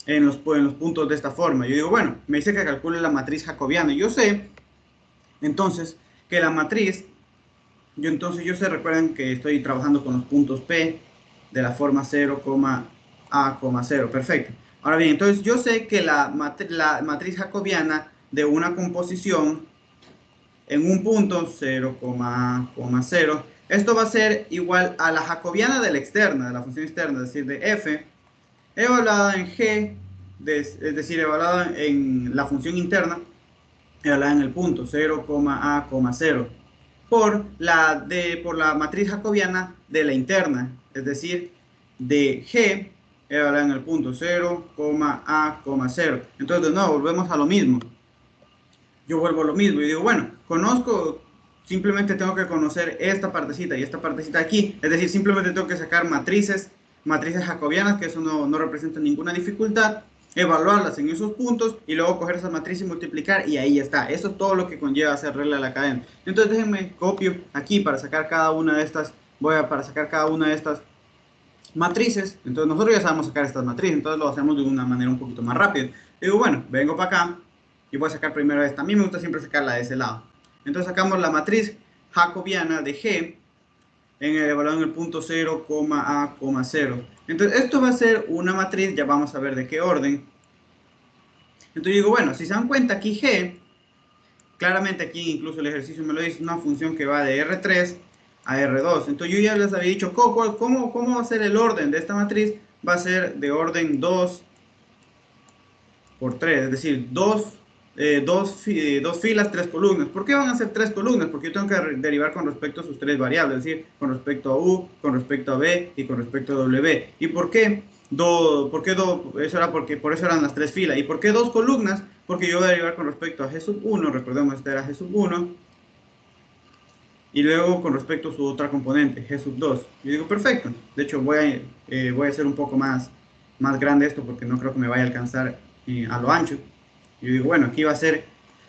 en los puntos de esta forma. Yo digo, bueno, me dice que calcule la matriz jacobiana. Yo sé, entonces, que la matriz, yo sé, recuerden que estoy trabajando con los puntos P de la forma 0,A,0, perfecto. Ahora bien, entonces yo sé que la matriz jacobiana de una composición en un punto 0,0, esto va a ser igual a la jacobiana de la externa, de la función externa, es decir, de f, evaluada en g, es decir, evaluada en la función interna, evaluada en el punto 0,A,0, por la matriz jacobiana de la interna, es decir, de g evaluada en el punto 0,A,0. Entonces, de nuevo, volvemos a lo mismo. Yo vuelvo a lo mismo y digo, bueno, simplemente tengo que conocer esta partecita y esta partecita aquí. Es decir, simplemente tengo que sacar matrices jacobianas, que eso no representa ninguna dificultad, evaluarlas en esos puntos y luego coger esas matrices y multiplicar y ahí está. Eso es todo lo que conlleva hacer regla de la cadena. Entonces déjenme copio aquí para sacar cada una de estas, para sacar cada una de estas matrices. Entonces nosotros ya sabemos sacar estas matrices, entonces lo hacemos de una manera un poquito más rápida. Digo, bueno, vengo para acá y voy a sacar primero esta. A mí me gusta siempre sacarla de ese lado. Entonces sacamos la matriz jacobiana de G evaluado en el punto 0,A,0. Entonces esto va a ser una matriz, ya vamos a ver de qué orden. Entonces digo, bueno, si se dan cuenta aquí G, claramente aquí incluso el ejercicio me lo dice, una función que va de R3 a R2. Entonces yo ya les había dicho, ¿cómo va a ser el orden de esta matriz? Va a ser de orden 2 por 3, es decir, dos filas, tres columnas. ¿Por qué van a ser tres columnas? Porque yo tengo que derivar con respecto a sus tres variables, es decir, con respecto a U, con respecto a B y con respecto a W. ¿Y por qué? Eso era porque por eso eran las tres filas. ¿Y por qué dos columnas? Porque yo voy a derivar con respecto a G sub 1, recordemos, este era G sub 1, y luego con respecto a su otra componente, G sub 2. Yo digo, perfecto. De hecho, voy a hacer un poco más grande esto porque no creo que me vaya a alcanzar a lo ancho. Yo digo, bueno, aquí va a ser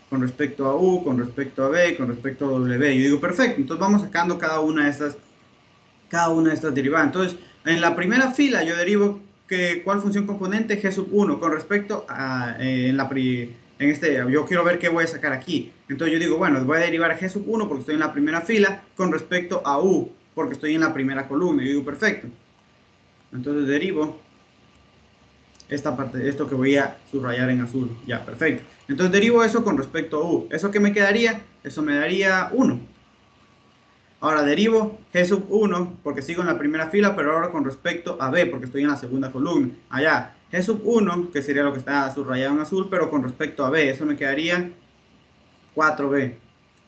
con respecto a U, con respecto a B, con respecto a W. Yo digo, perfecto. Entonces vamos sacando cada una de estas derivadas. Entonces, en la primera fila yo derivo cuál función componente G sub 1 con respecto a yo quiero ver qué voy a sacar aquí. Entonces yo digo, bueno, voy a derivar G sub 1 porque estoy en la primera fila con respecto a U porque estoy en la primera columna. Yo digo, perfecto. Entonces derivo esta parte, esto que voy a subrayar en azul. Ya, perfecto. Entonces derivo eso con respecto a U. ¿Eso qué me quedaría? Eso me daría 1. Ahora derivo G sub 1 porque sigo en la primera fila, pero ahora con respecto a B porque estoy en la segunda columna. Allá, G sub 1, que sería lo que está subrayado en azul, pero con respecto a B, eso me quedaría 4B.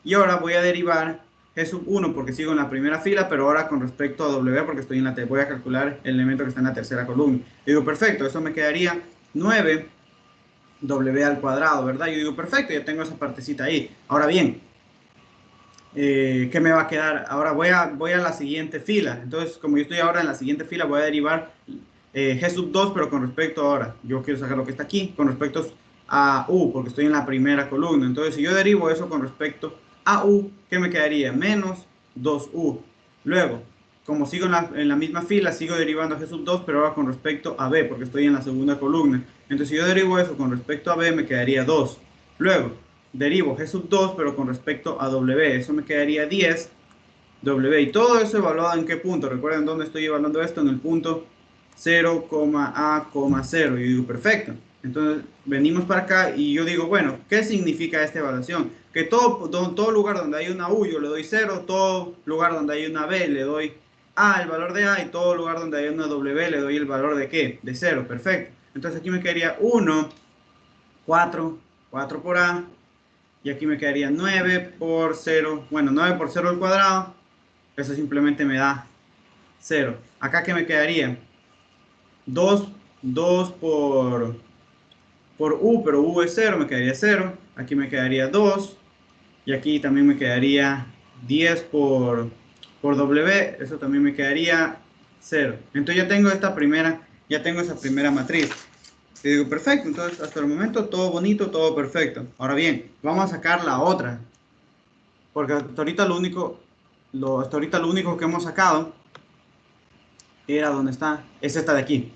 Y ahora voy a derivar G sub 1 porque sigo en la primera fila, pero ahora con respecto a W porque estoy voy a calcular el elemento que está en la tercera columna. Yo digo, perfecto, eso me quedaría 9W al cuadrado, ¿verdad? Yo digo, perfecto, ya tengo esa partecita ahí. Ahora bien, ¿qué me va a quedar? Ahora voy a la siguiente fila. Entonces, como yo estoy ahora en la siguiente fila, voy a derivar G sub 2, pero con respecto ahora, yo quiero sacar lo que está aquí, con respecto a U, porque estoy en la primera columna. Entonces, si yo derivo eso con respecto a U, ¿qué me quedaría? Menos 2U. Luego, como sigo en la misma fila, sigo derivando G sub 2, pero ahora con respecto a B, porque estoy en la segunda columna. Entonces, si yo derivo eso con respecto a B, me quedaría 2. Luego, derivo G sub 2, pero con respecto a W. Eso me quedaría 10 W. Y todo eso evaluado en qué punto. Recuerden dónde estoy evaluando esto, en el punto 0,A,0. Yo digo, perfecto. Entonces venimos para acá y yo digo, bueno, ¿qué significa esta evaluación? Que todo lugar donde hay una U yo le doy 0, todo lugar donde hay una B le doy A, el valor de A, y todo lugar donde hay una W le doy el valor de ¿qué? De 0, perfecto. Entonces aquí me quedaría 1, 4 por A, y aquí me quedaría 9 por 0, bueno, 9 por 0 al cuadrado, eso simplemente me da 0. Acá que me quedaría 2 por U, pero U es 0, me quedaría 0. Aquí me quedaría 2. Y aquí también me quedaría 10 por W, eso también me quedaría 0. Entonces ya tengo esa primera matriz. Y digo, perfecto, entonces hasta el momento todo bonito, todo perfecto. Ahora bien, vamos a sacar la otra. Porque hasta ahorita lo único que hemos sacado era donde está, es esta de aquí.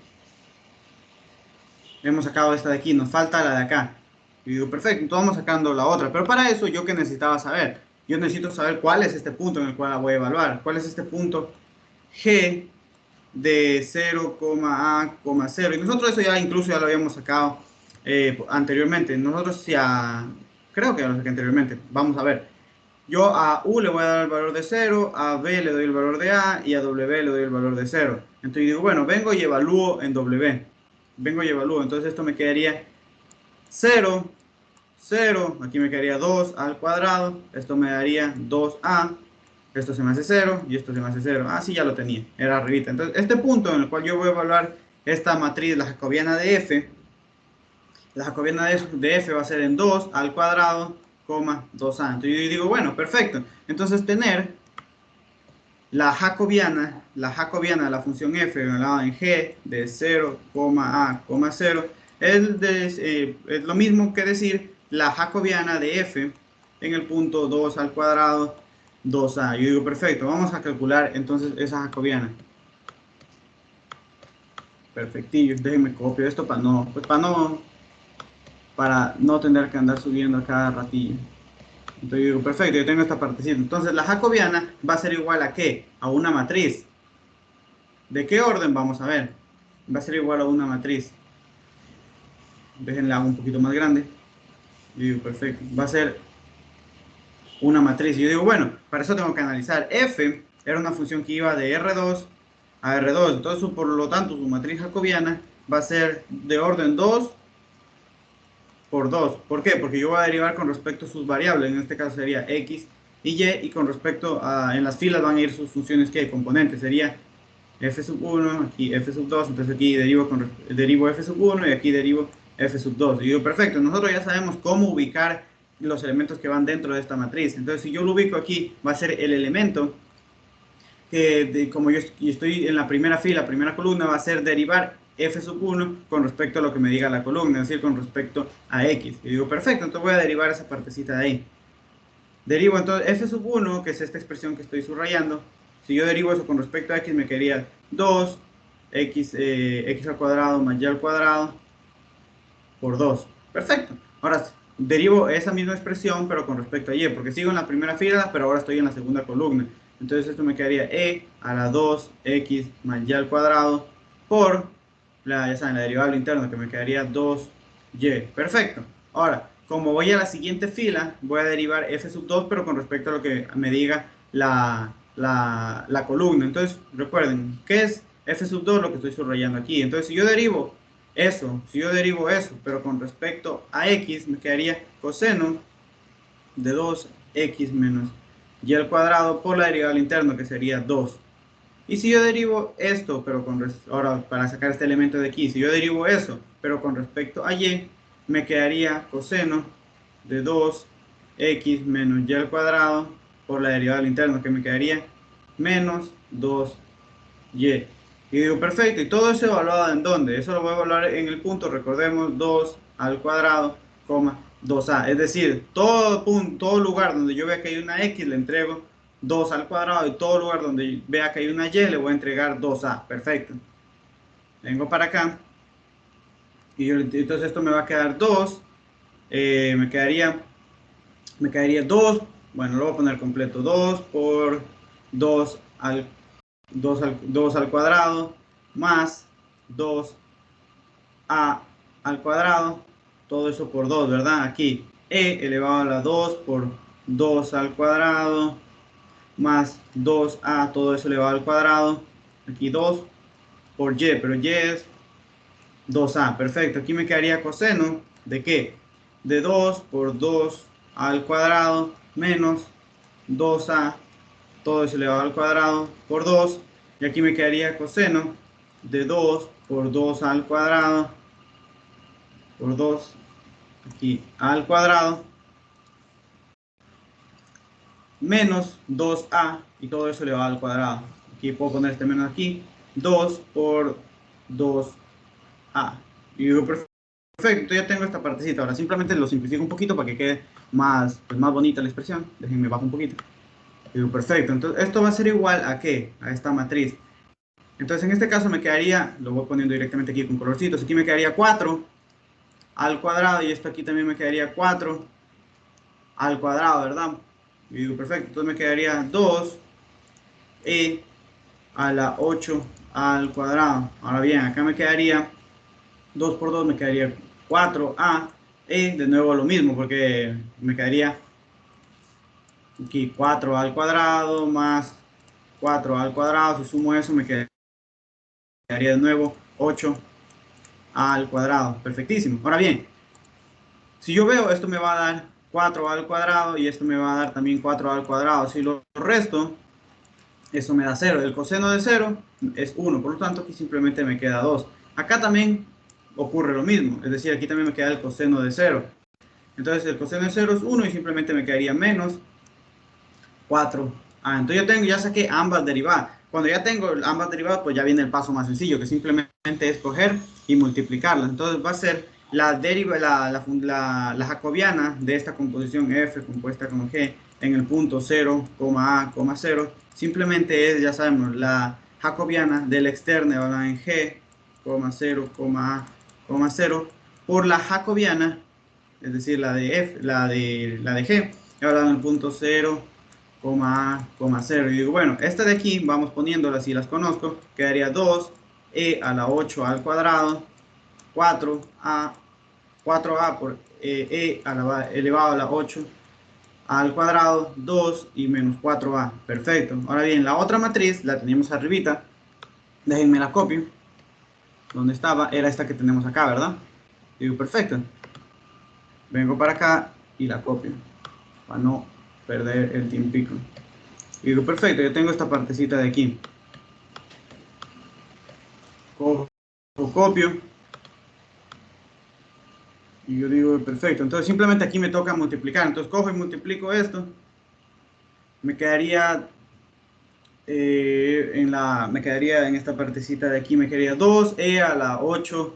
Hemos sacado esta de aquí, nos falta la de acá. Y digo, perfecto, entonces vamos sacando la otra. Pero para eso, ¿yo qué necesitaba saber? Yo necesito saber cuál es este punto en el cual la voy a evaluar. ¿Cuál es este punto G de 0,A,0? Y nosotros eso ya incluso ya lo habíamos sacado anteriormente. Nosotros ya, creo que ya lo saqué anteriormente. Vamos a ver. Yo a U le voy a dar el valor de 0, a B le doy el valor de A y a W le doy el valor de 0. Entonces digo, bueno, vengo y evalúo en W. Vengo y evalúo. Entonces esto me quedaría 0, 0. Aquí me quedaría 2 al cuadrado. Esto me daría 2A. Esto se me hace 0 y esto se me hace 0. Ah, sí, ya lo tenía. Era arribita. Entonces este punto en el cual yo voy a evaluar esta matriz, la jacobiana de F, la jacobiana de F va a ser en 2 al cuadrado, 2A. Entonces yo digo, bueno, perfecto. Entonces tener la jacobiana de la función F evaluada en G de 0,A,0 es lo mismo que decir la jacobiana de F en el punto 2 al cuadrado, 2A. Yo digo, perfecto, vamos a calcular entonces esa jacobiana. Perfectillo, déjenme copio esto para no tener que andar subiendo a cada ratillo. Entonces yo digo, perfecto, yo tengo esta partecita. Entonces la jacobiana va a ser igual a ¿qué? A una matriz. ¿De qué orden? Vamos a ver. Va a ser igual a una matriz. Déjenla un poquito más grande. Yo digo, perfecto. Va a ser una matriz. Y yo digo, bueno, para eso tengo que analizar. F era una función que iba de R2 a R2. Entonces, por lo tanto, su matriz jacobiana va a ser de orden 2 por 2. ¿Por qué? Porque yo voy a derivar con respecto a sus variables. En este caso sería X y Y. Y con respecto a, en las filas van a ir sus funciones que componentes. Sería f sub 1, aquí f sub 2, entonces aquí derivo f sub 1 y aquí derivo f sub 2. Y digo, perfecto, nosotros ya sabemos cómo ubicar los elementos que van dentro de esta matriz. Entonces, si yo lo ubico aquí, va a ser el elemento que, como yo estoy en la primera fila, primera columna, va a ser derivar f sub 1 con respecto a lo que me diga la columna, es decir, con respecto a x. Y digo, perfecto, entonces voy a derivar esa partecita de ahí. Derivo entonces f sub 1, que es esta expresión que estoy subrayando. Si yo derivo eso con respecto a x, me quedaría 2 x, x al cuadrado más y al cuadrado por 2. Perfecto. Ahora derivo esa misma expresión, pero con respecto a y, porque sigo en la primera fila, pero ahora estoy en la segunda columna. Entonces esto me quedaría e a la 2x más y al cuadrado por ya saben, la derivable interna, que me quedaría 2y. Perfecto. Ahora, como voy a la siguiente fila, voy a derivar f sub 2, pero con respecto a lo que me diga la columna. Entonces, recuerden, ¿qué es f sub 2? Lo que estoy subrayando aquí. Entonces, si yo derivo eso, pero con respecto a x, me quedaría coseno de 2x menos y al cuadrado por la derivable interna, que sería 2. Y si yo derivo esto, pero ahora para sacar este elemento de aquí, si yo derivo eso, pero con respecto a y, me quedaría coseno de 2x menos y al cuadrado por la derivada interna, que me quedaría menos 2y. Y digo, perfecto, ¿y todo eso evaluado en dónde? Eso lo voy a evaluar en el punto, recordemos, 2 al cuadrado, 2a. Es decir, todo lugar donde yo vea que hay una x, le entrego 2 al cuadrado, y todo lugar donde vea que hay una y, le voy a entregar 2a. Perfecto. Vengo para acá, y entonces esto me va a quedar 2, me quedaría 2, bueno, lo voy a poner completo, 2 por 2 al 2 al cuadrado más 2a al cuadrado, todo eso por 2, ¿verdad? Aquí e elevado a la 2 por 2 al cuadrado más 2a, todo eso elevado al cuadrado, aquí 2 por y, pero y es 2a, perfecto. Aquí me quedaría coseno de ¿qué? De 2 por 2 al cuadrado menos 2a, todo eso elevado al cuadrado por 2, y aquí me quedaría coseno de 2 por 2 al cuadrado por 2 aquí al cuadrado menos 2a, y todo eso elevado al cuadrado. Aquí puedo poner este menos aquí, 2 por 2a. Y digo, perfecto, ya tengo esta partecita. Ahora simplemente lo simplifico un poquito para que quede más, pues, más bonita la expresión. Déjenme bajo un poquito. Digo, perfecto, entonces esto va a ser igual a ¿qué? A esta matriz. Entonces en este caso me quedaría, lo voy poniendo directamente aquí con colorcitos, aquí me quedaría 4 al cuadrado, y esto aquí también me quedaría 4 al cuadrado, ¿verdad? Y digo, perfecto, entonces me quedaría 2 a la 8 al cuadrado. Ahora bien, acá me quedaría 2 por 2, me quedaría 4a, de nuevo lo mismo, porque me quedaría aquí 4 al cuadrado más 4 al cuadrado, si sumo eso me quedaría de nuevo 8 al cuadrado. Perfectísimo. Ahora bien, si yo veo, esto me va a dar 4 al cuadrado y esto me va a dar también 4 al cuadrado. Si lo resto, eso me da 0. El coseno de 0 es 1, por lo tanto aquí simplemente me queda 2. Acá también ocurre lo mismo, es decir, aquí también me queda el coseno de 0. Entonces el coseno de 0 es 1 y simplemente me quedaría menos 4. Entonces ya saqué ambas derivadas. Cuando ya tengo ambas derivadas, pues ya viene el paso más sencillo, que simplemente es coger y multiplicarlas. Entonces va a ser la jacobiana de esta composición f compuesta con g en el punto 0, a, 0. Simplemente es, ya sabemos, la jacobiana de la externa en g, 0, a, 0 por la jacobiana, es decir, la de f, la de g, ahora en el punto 0, a, 0. Y digo, bueno, esta de aquí, vamos poniéndolas, si las conozco, quedaría 2 a la 8 al cuadrado, 4a 4a por elevado a la 8 al cuadrado, 2 y menos 4a. Perfecto. Ahora bien, la otra matriz la tenemos arribita. Déjenme la copio. ¿Dónde estaba? Era esta que tenemos acá, ¿verdad? Digo, perfecto. Vengo para acá y la copio. Para no perder el tiempico. Digo, perfecto, yo tengo esta partecita de aquí. Cojo, copio. Y yo digo, perfecto. Entonces simplemente aquí me toca multiplicar. Entonces cojo y multiplico esto. Me quedaría me quedaría en esta partecita de aquí, me quedaría 2e a la 8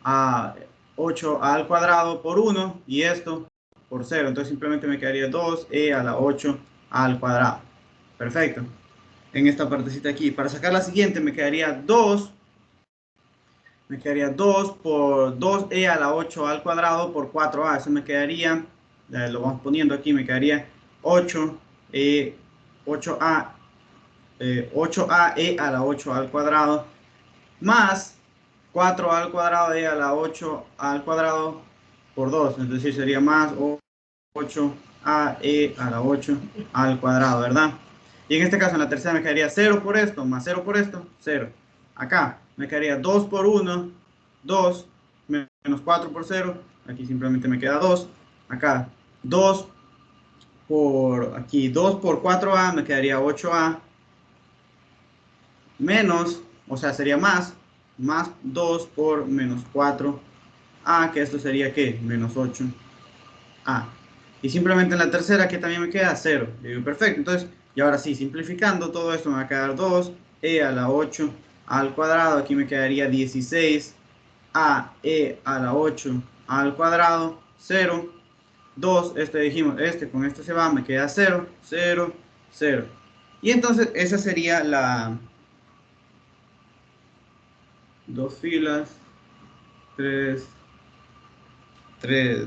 a 8 al cuadrado por 1 y esto por 0. Entonces simplemente me quedaría 2e a la 8 al cuadrado. Perfecto. En esta partecita aquí. Para sacar la siguiente me quedaría 2. Me quedaría 2 por 2e a la 8 al cuadrado por 4a. Eso me quedaría, lo vamos poniendo aquí, me quedaría 8, 8a 8e a la 8 al cuadrado más 4 al cuadrado e a la 8 al cuadrado por 2, es decir, sería más 8e a la 8 al cuadrado, ¿verdad? Y en este caso, en la tercera me quedaría 0 por esto, más 0 por esto, 0. Acá me quedaría 2 por 1, 2, menos 4 por 0, aquí simplemente me queda 2. Acá 2 por, aquí 2 por 4a, me quedaría 8a, menos, o sea, sería más 2 por menos 4a, que esto sería, ¿qué? Menos 8a. Y simplemente en la tercera, que también me queda 0. Digo, perfecto, entonces, y ahora sí, simplificando todo esto, me va a quedar 2e a la 8 al cuadrado, aquí me quedaría 16a a la 8 al cuadrado, 0, 2, este dijimos, este con este se va, me queda 0, 0, 0. Y entonces esa sería la, dos filas,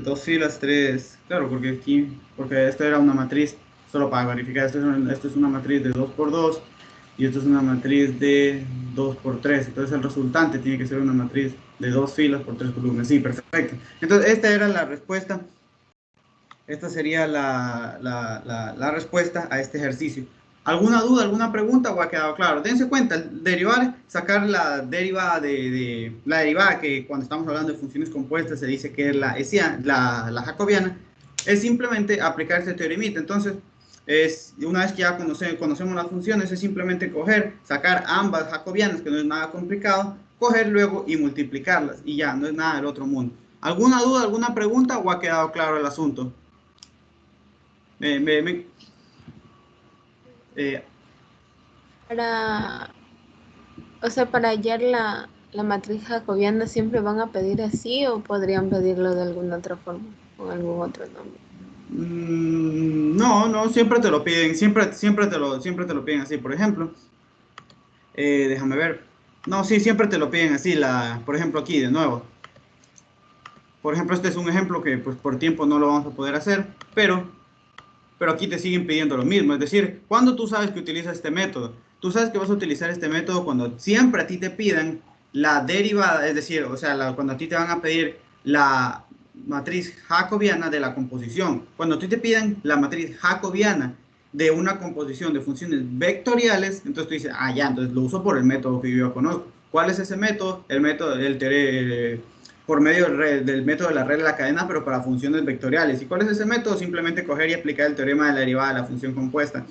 dos filas, tres, claro, porque aquí, porque esto era una matriz, solo para verificar, esto es una matriz de 2 por 2 y esto es una matriz de 2 por 3, entonces el resultante tiene que ser una matriz de 2 filas por 3 columnas, sí, perfecto. Entonces esta era la respuesta, esta sería la respuesta a este ejercicio. ¿Alguna duda, alguna pregunta o ha quedado claro? Dense cuenta, derivar, sacar la derivada la derivada que cuando estamos hablando de funciones compuestas se dice que es la jacobiana, es simplemente aplicar este teoremita. Entonces, una vez que ya conocemos las funciones, es simplemente coger, sacar ambas jacobianas, que no es nada complicado, coger luego y multiplicarlas y ya, no es nada del otro mundo. ¿Alguna duda, alguna pregunta o ha quedado claro el asunto? Me, me, me, eh, Para, o sea, para hallar la matriz jacobiana, ¿siempre van a pedir así o podrían pedirlo de alguna otra forma, con algún otro nombre? no, no, siempre te lo piden, siempre te lo piden así. Por ejemplo, déjame ver. No, sí, siempre te lo piden así. Por ejemplo, aquí de nuevo. Por ejemplo, este es un ejemplo que pues por tiempo no lo vamos a poder hacer, pero aquí te siguen pidiendo lo mismo. Es decir, cuando tú sabes que utilizas este método, tú sabes que vas a utilizar este método cuando siempre a ti te pidan la derivada, es decir, o sea, cuando a ti te van a pedir la matriz jacobiana de la composición. Cuando a ti te piden la matriz jacobiana de una composición de funciones vectoriales, entonces tú dices, ah, ya, entonces lo uso por el método que yo conozco. ¿Cuál es ese método? El método, por medio del método de la regla de la cadena, pero para funciones vectoriales. ¿Y cuál es ese método? Simplemente coger y aplicar el teorema de la derivada de la función compuesta.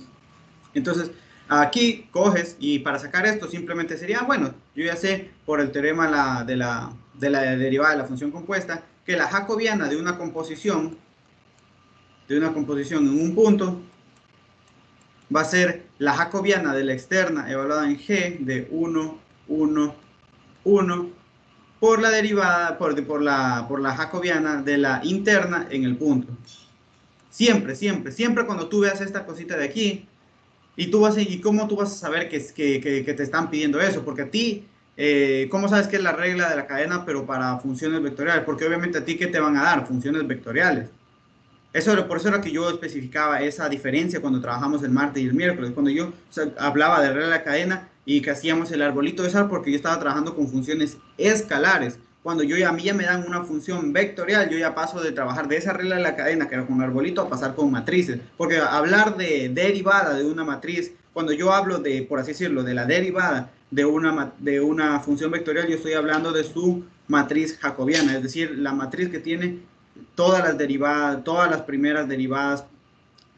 Entonces, aquí coges y para sacar esto simplemente sería, bueno, yo ya sé por el teorema de la derivada de la función compuesta que la jacobiana de una composición en un punto va a ser la jacobiana de la externa evaluada en g de 1, 1, 1 por la derivada, por la jacobiana de la interna en el punto. Siempre, siempre, siempre cuando tú veas esta cosita de aquí, y cómo tú vas a saber que te están pidiendo eso, porque a ti, ¿cómo sabes que es la regla de la cadena, pero para funciones vectoriales? Porque obviamente a ti, ¿qué te van a dar? Funciones vectoriales. Por eso era que yo especificaba esa diferencia cuando trabajamos el martes y el miércoles, cuando yo, o sea, hablaba de regla de la cadena y que hacíamos el arbolito de SAR, porque yo estaba trabajando con funciones escalares. cuando a mí ya me dan una función vectorial, yo ya paso de trabajar de esa regla de la cadena, que era con arbolito, a pasar con matrices. Porque hablar de derivada de una matriz, cuando yo hablo de, por así decirlo, de la derivada de una función vectorial, yo estoy hablando de su matriz jacobiana, es decir, la matriz que tiene todas las derivadas, todas las primeras derivadas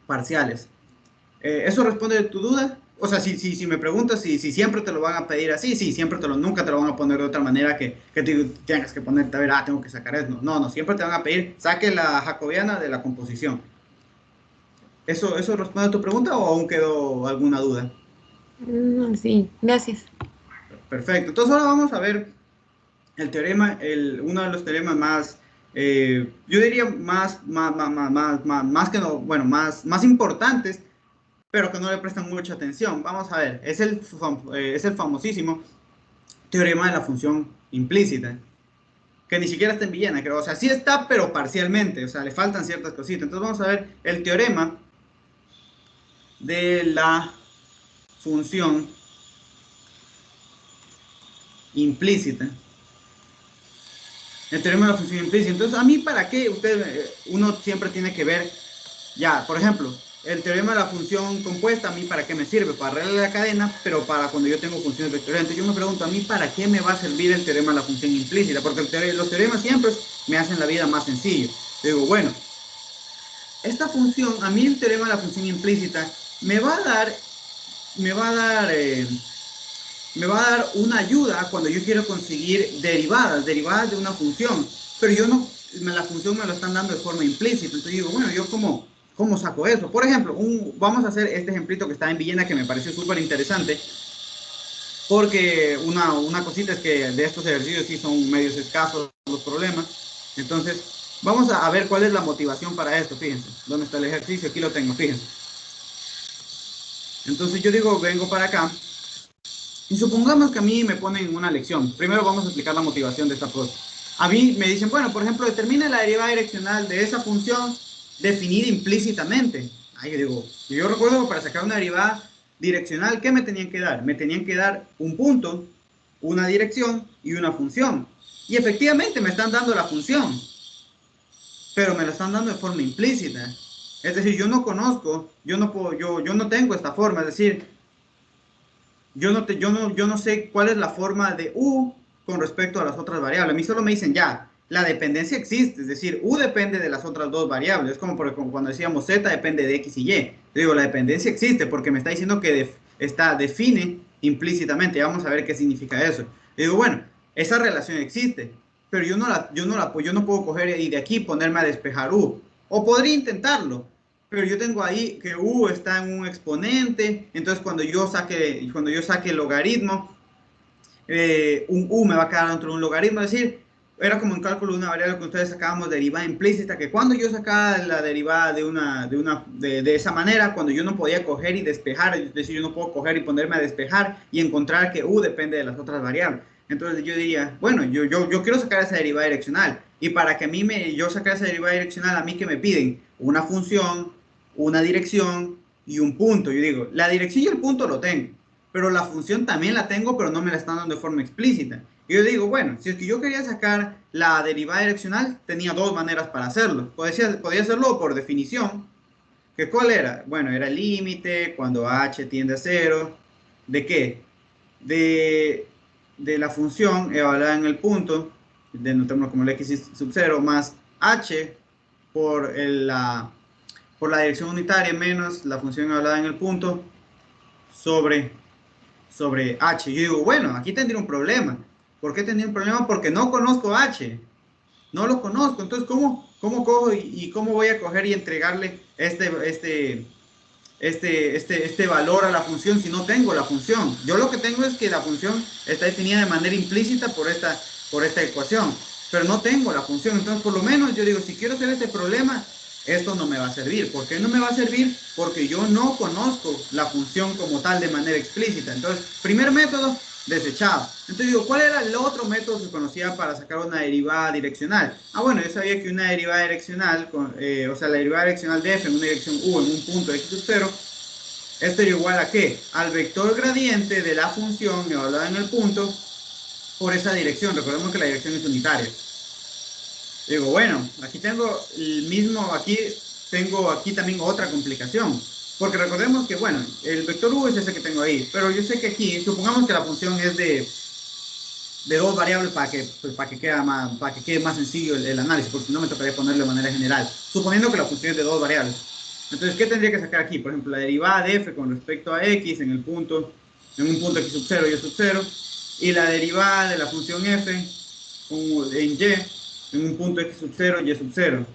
parciales. ¿Eso responde a tu duda? O sea, si me preguntas si siempre te lo van a pedir así, sí, siempre nunca te lo van a poner de otra manera que tengas que ponerte a ver, tengo que sacar eso. No, siempre te van a pedir, saque la jacobiana de la composición. ¿Eso responde a tu pregunta o aún quedó alguna duda? Sí, gracias. Perfecto. Entonces ahora vamos a ver el teorema, uno de los teoremas más, yo diría más importantes, pero que no le prestan mucha atención. Vamos a ver, es el famosísimo teorema de la función implícita, que ni siquiera está en Villena, creo. O sea, sí está, pero parcialmente, o sea, le faltan ciertas cositas. Entonces vamos a ver el teorema de la función implícita. El teorema de la función implícita. Entonces, ¿a mí para qué? Uno siempre tiene que ver, ya, por ejemplo, el teorema de la función compuesta, ¿a mí para qué me sirve? Para arreglar la cadena, pero para cuando yo tengo funciones vectoriales. Entonces yo me pregunto, ¿a mí para qué me va a servir el teorema de la función implícita? Porque los teoremas siempre me hacen la vida más sencilla. Digo, bueno, esta función, a mí el teorema de la función implícita me va a dar una ayuda cuando yo quiero conseguir derivadas de una función, pero yo no, la función me lo están dando de forma implícita. Entonces digo, bueno, yo cómo saco eso. Por ejemplo, vamos a hacer este ejemplito que está en Villena que me pareció súper interesante, porque una cosita es que de estos ejercicios sí son medios escasos los problemas. Entonces, vamos a ver cuál es la motivación para esto. Fíjense, ¿dónde está el ejercicio? Aquí lo tengo, fíjense. Entonces yo digo, vengo para acá. Y supongamos que a mí me ponen una lección. Primero vamos a explicar la motivación de esta cosa. A mí me dicen, bueno, por ejemplo, determine la derivada direccional de esa función definida implícitamente. Ahí yo digo, yo recuerdo que para sacar una derivada direccional, ¿qué me tenían que dar? Me tenían que dar un punto, una dirección y una función. Y efectivamente me están dando la función, pero me la están dando de forma implícita. Es decir, yo no conozco, yo no tengo esta forma, es decir, yo no sé cuál es la forma de U con respecto a las otras variables. A mí solo me dicen ya, la dependencia existe, es decir, U depende de las otras dos variables. Es como cuando decíamos Z depende de X y Y. Yo digo, la dependencia existe porque me está diciendo que define implícitamente. Vamos a ver qué significa eso. Yo digo, bueno, esa relación existe, pero yo no puedo coger y de aquí ponerme a despejar U. O podría intentarlo, pero yo tengo ahí que U está en un exponente, entonces cuando yo saque el logaritmo, un U me va a quedar dentro de un logaritmo, es decir, era como en cálculo de una variable que ustedes sacábamos derivada implícita, que cuando yo sacaba la derivada de esa manera, cuando yo no podía coger y despejar, es decir, yo no puedo coger y ponerme a despejar y encontrar que U depende de las otras variables. Entonces yo diría, bueno, yo quiero sacar esa derivada direccional, y para que yo sacar esa derivada direccional, a mí que me piden una función, una dirección y un punto. Yo digo, la dirección y el punto lo tengo, pero la función también la tengo, pero no me la están dando de forma explícita. Y yo digo, bueno, si es que yo quería sacar la derivada direccional, tenía dos maneras para hacerlo. Podía hacerlo por definición, que ¿cuál era? Bueno, era el límite cuando h tiende a 0. ¿De qué? De la función evaluada en el punto, denotémoslo como el x sub 0, más h por la dirección unitaria menos la función evaluada en el punto sobre h. Yo digo, bueno, aquí tendría un problema. ¿Por qué tendría un problema? Porque no conozco h. No lo conozco. Entonces, ¿cómo cojo y cómo voy a coger y entregarle este valor a la función si no tengo la función? Yo lo que tengo es que la función está definida de manera implícita por esta ecuación, pero no tengo la función. Entonces, por lo menos yo digo, si quiero hacer este problema, esto no me va a servir. ¿Por qué no me va a servir? Porque yo no conozco la función como tal de manera explícita. Entonces, primer método, desechado. Entonces digo, ¿cuál era el otro método que conocía para sacar una derivada direccional? Bueno, yo sabía que una derivada direccional, o sea, la derivada direccional de f en una dirección u en un punto de x sub 0, esto era igual a ¿qué? Al vector gradiente de la función evaluada en el punto por esa dirección. Recordemos que la dirección es unitaria. Digo, bueno, aquí tengo el mismo, tengo aquí también otra complicación. Porque recordemos que, bueno, el vector u es ese que tengo ahí. Pero yo sé que aquí, supongamos que la función es de dos variables para que quede más sencillo el análisis, porque si no me tocaría ponerlo de manera general. Suponiendo que la función es de dos variables. Entonces, ¿qué tendría que sacar aquí? Por ejemplo, la derivada de f con respecto a x en un punto x sub 0 y sub 0, y la derivada de la función f en y en un punto x sub 0 y sub 0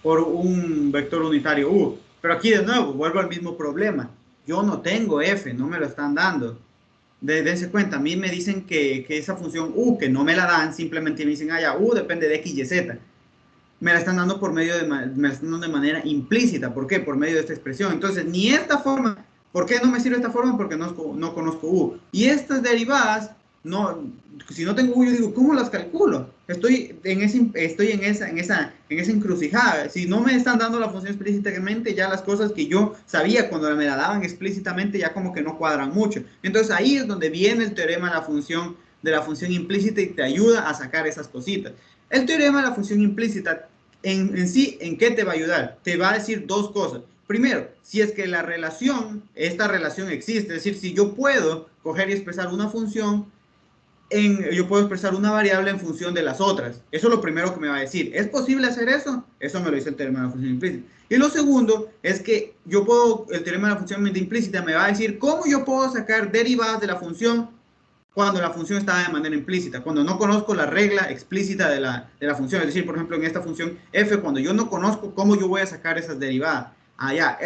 por un vector unitario u. Pero aquí de nuevo, vuelvo al mismo problema. Yo no tengo f, no me lo están dando. Dense cuenta, a mí me dicen que esa función u, que no me la dan, simplemente me dicen, ah, ya, u depende de x y z. Me la están dando me la están dando de manera implícita. ¿Por qué? Por medio de esta expresión. Entonces, ni esta forma, ¿por qué no me sirve esta forma? Porque no conozco u. Y estas derivadas, no, si no tengo u, yo digo, ¿cómo las calculo? Estoy en esa encrucijada. Si no me están dando la función explícitamente, ya las cosas que yo sabía cuando me la daban explícitamente ya como que no cuadran mucho. Entonces ahí es donde viene el teorema de la función implícita y te ayuda a sacar esas cositas. El teorema de la función implícita en sí, ¿en qué te va a ayudar? Te va a decir dos cosas. Primero, si es que esta relación existe, es decir, si yo puedo coger y expresar una función, yo puedo expresar una variable en función de las otras. Eso es lo primero que me va a decir. ¿Es posible hacer eso? Eso me lo dice el teorema de la función implícita. Y lo segundo es que el teorema de la función implícita me va a decir cómo yo puedo sacar derivadas de la función cuando la función está de manera implícita, cuando no conozco la regla explícita de la función. Es decir, por ejemplo, en esta función f, cuando yo no conozco cómo yo voy a sacar esas derivadas. Ya,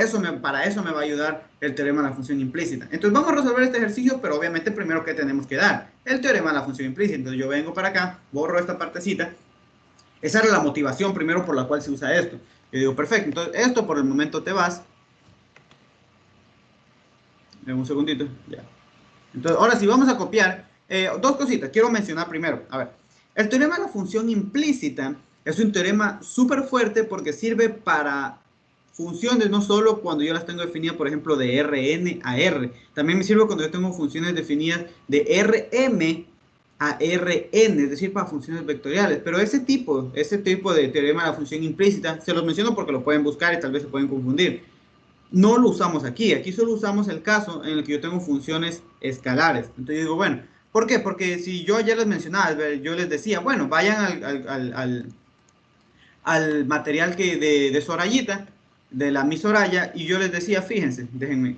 para eso me va a ayudar el teorema de la función implícita. Entonces vamos a resolver este ejercicio, pero obviamente primero, ¿qué tenemos que dar? El teorema de la función implícita. Entonces yo vengo para acá, borro esta partecita. Esa era la motivación primero por la cual se usa esto. Yo digo, perfecto, entonces esto por el momento te vas. Un segundito, ya. Entonces, ahora sí, vamos a copiar dos cositas. Quiero mencionar primero, a ver, el teorema de la función implícita es un teorema súper fuerte porque sirve para funciones, no solo cuando yo las tengo definidas, por ejemplo, de Rn a R. También me sirve cuando yo tengo funciones definidas de Rm a Rn, es decir, para funciones vectoriales. Pero ese tipo de teorema de la función implícita, se los menciono porque lo pueden buscar y tal vez se pueden confundir. No lo usamos aquí. Aquí solo usamos el caso en el que yo tengo funciones escalares. Entonces yo digo, bueno, ¿por qué? Porque si yo ya les mencionaba, yo les decía, bueno, vayan al material de Sorayita, de la mi Soraya, y yo les decía, fíjense, déjenme,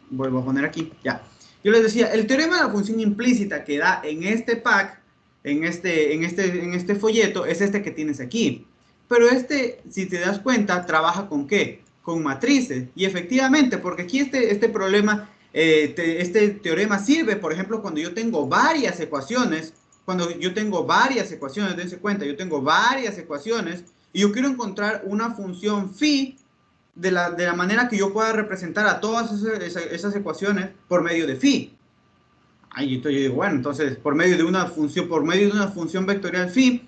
vuelvo a poner aquí, ya. Yo les decía, el teorema de la función implícita que da en este pack, en este folleto, es este que tienes aquí. Pero si te das cuenta, trabaja con ¿qué? Con matrices. Y efectivamente, porque aquí este problema, este teorema sirve, por ejemplo, cuando yo tengo varias ecuaciones, dense cuenta, yo tengo varias ecuaciones y yo quiero encontrar una función phi de la manera que yo pueda representar a todas esas ecuaciones por medio de phi. Ahí yo digo, bueno, entonces por medio de una función vectorial phi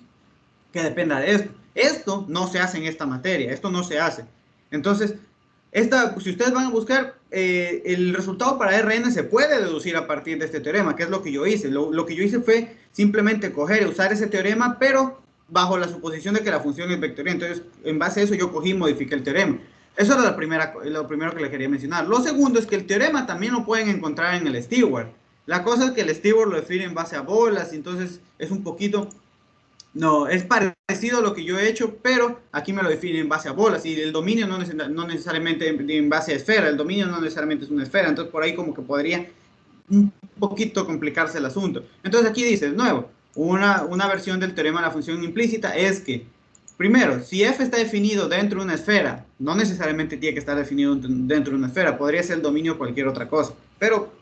que dependa de esto. Esto no se hace en esta materia, esto no se hace. Entonces, si ustedes van a buscar, el resultado para Rn se puede deducir a partir de este teorema, que es lo que yo hice. Lo que yo hice fue simplemente coger y usar ese teorema, pero bajo la suposición de que la función es vectorial. Entonces, en base a eso, yo cogí y modifiqué el teorema. Eso era lo primero que le quería mencionar. Lo segundo es que el teorema también lo pueden encontrar en el Stewart. La cosa es que el Stewart lo define en base a bolas, entonces es un poquito... No, es parecido a lo que yo he hecho, pero aquí me lo define en base a bolas y el dominio no necesariamente en base a esfera, el dominio no necesariamente es una esfera, entonces por ahí como que podría un poquito complicarse el asunto. Entonces aquí dice, de nuevo, una versión del teorema de la función implícita es que, primero, si f está definido dentro de una esfera, no necesariamente tiene que estar definido dentro de una esfera, podría ser el dominio o cualquier otra cosa, pero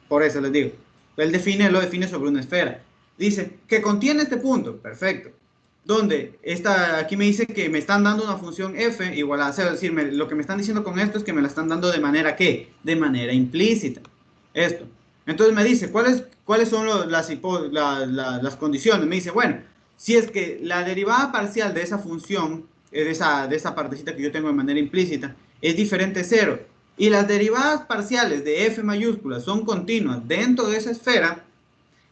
por eso les digo, él lo define sobre una esfera. Dice que contiene este punto, perfecto. Donde aquí me dice que me están dando una función f igual a 0, es decir, lo que me están diciendo con esto es que me la están dando de manera ¿qué? De manera implícita. Esto. Entonces me dice, ¿cuáles son las condiciones? Me dice, bueno, si es que la derivada parcial de esa función, de esa partecita que yo tengo de manera implícita, es diferente a 0, y las derivadas parciales de f mayúscula son continuas dentro de esa esfera,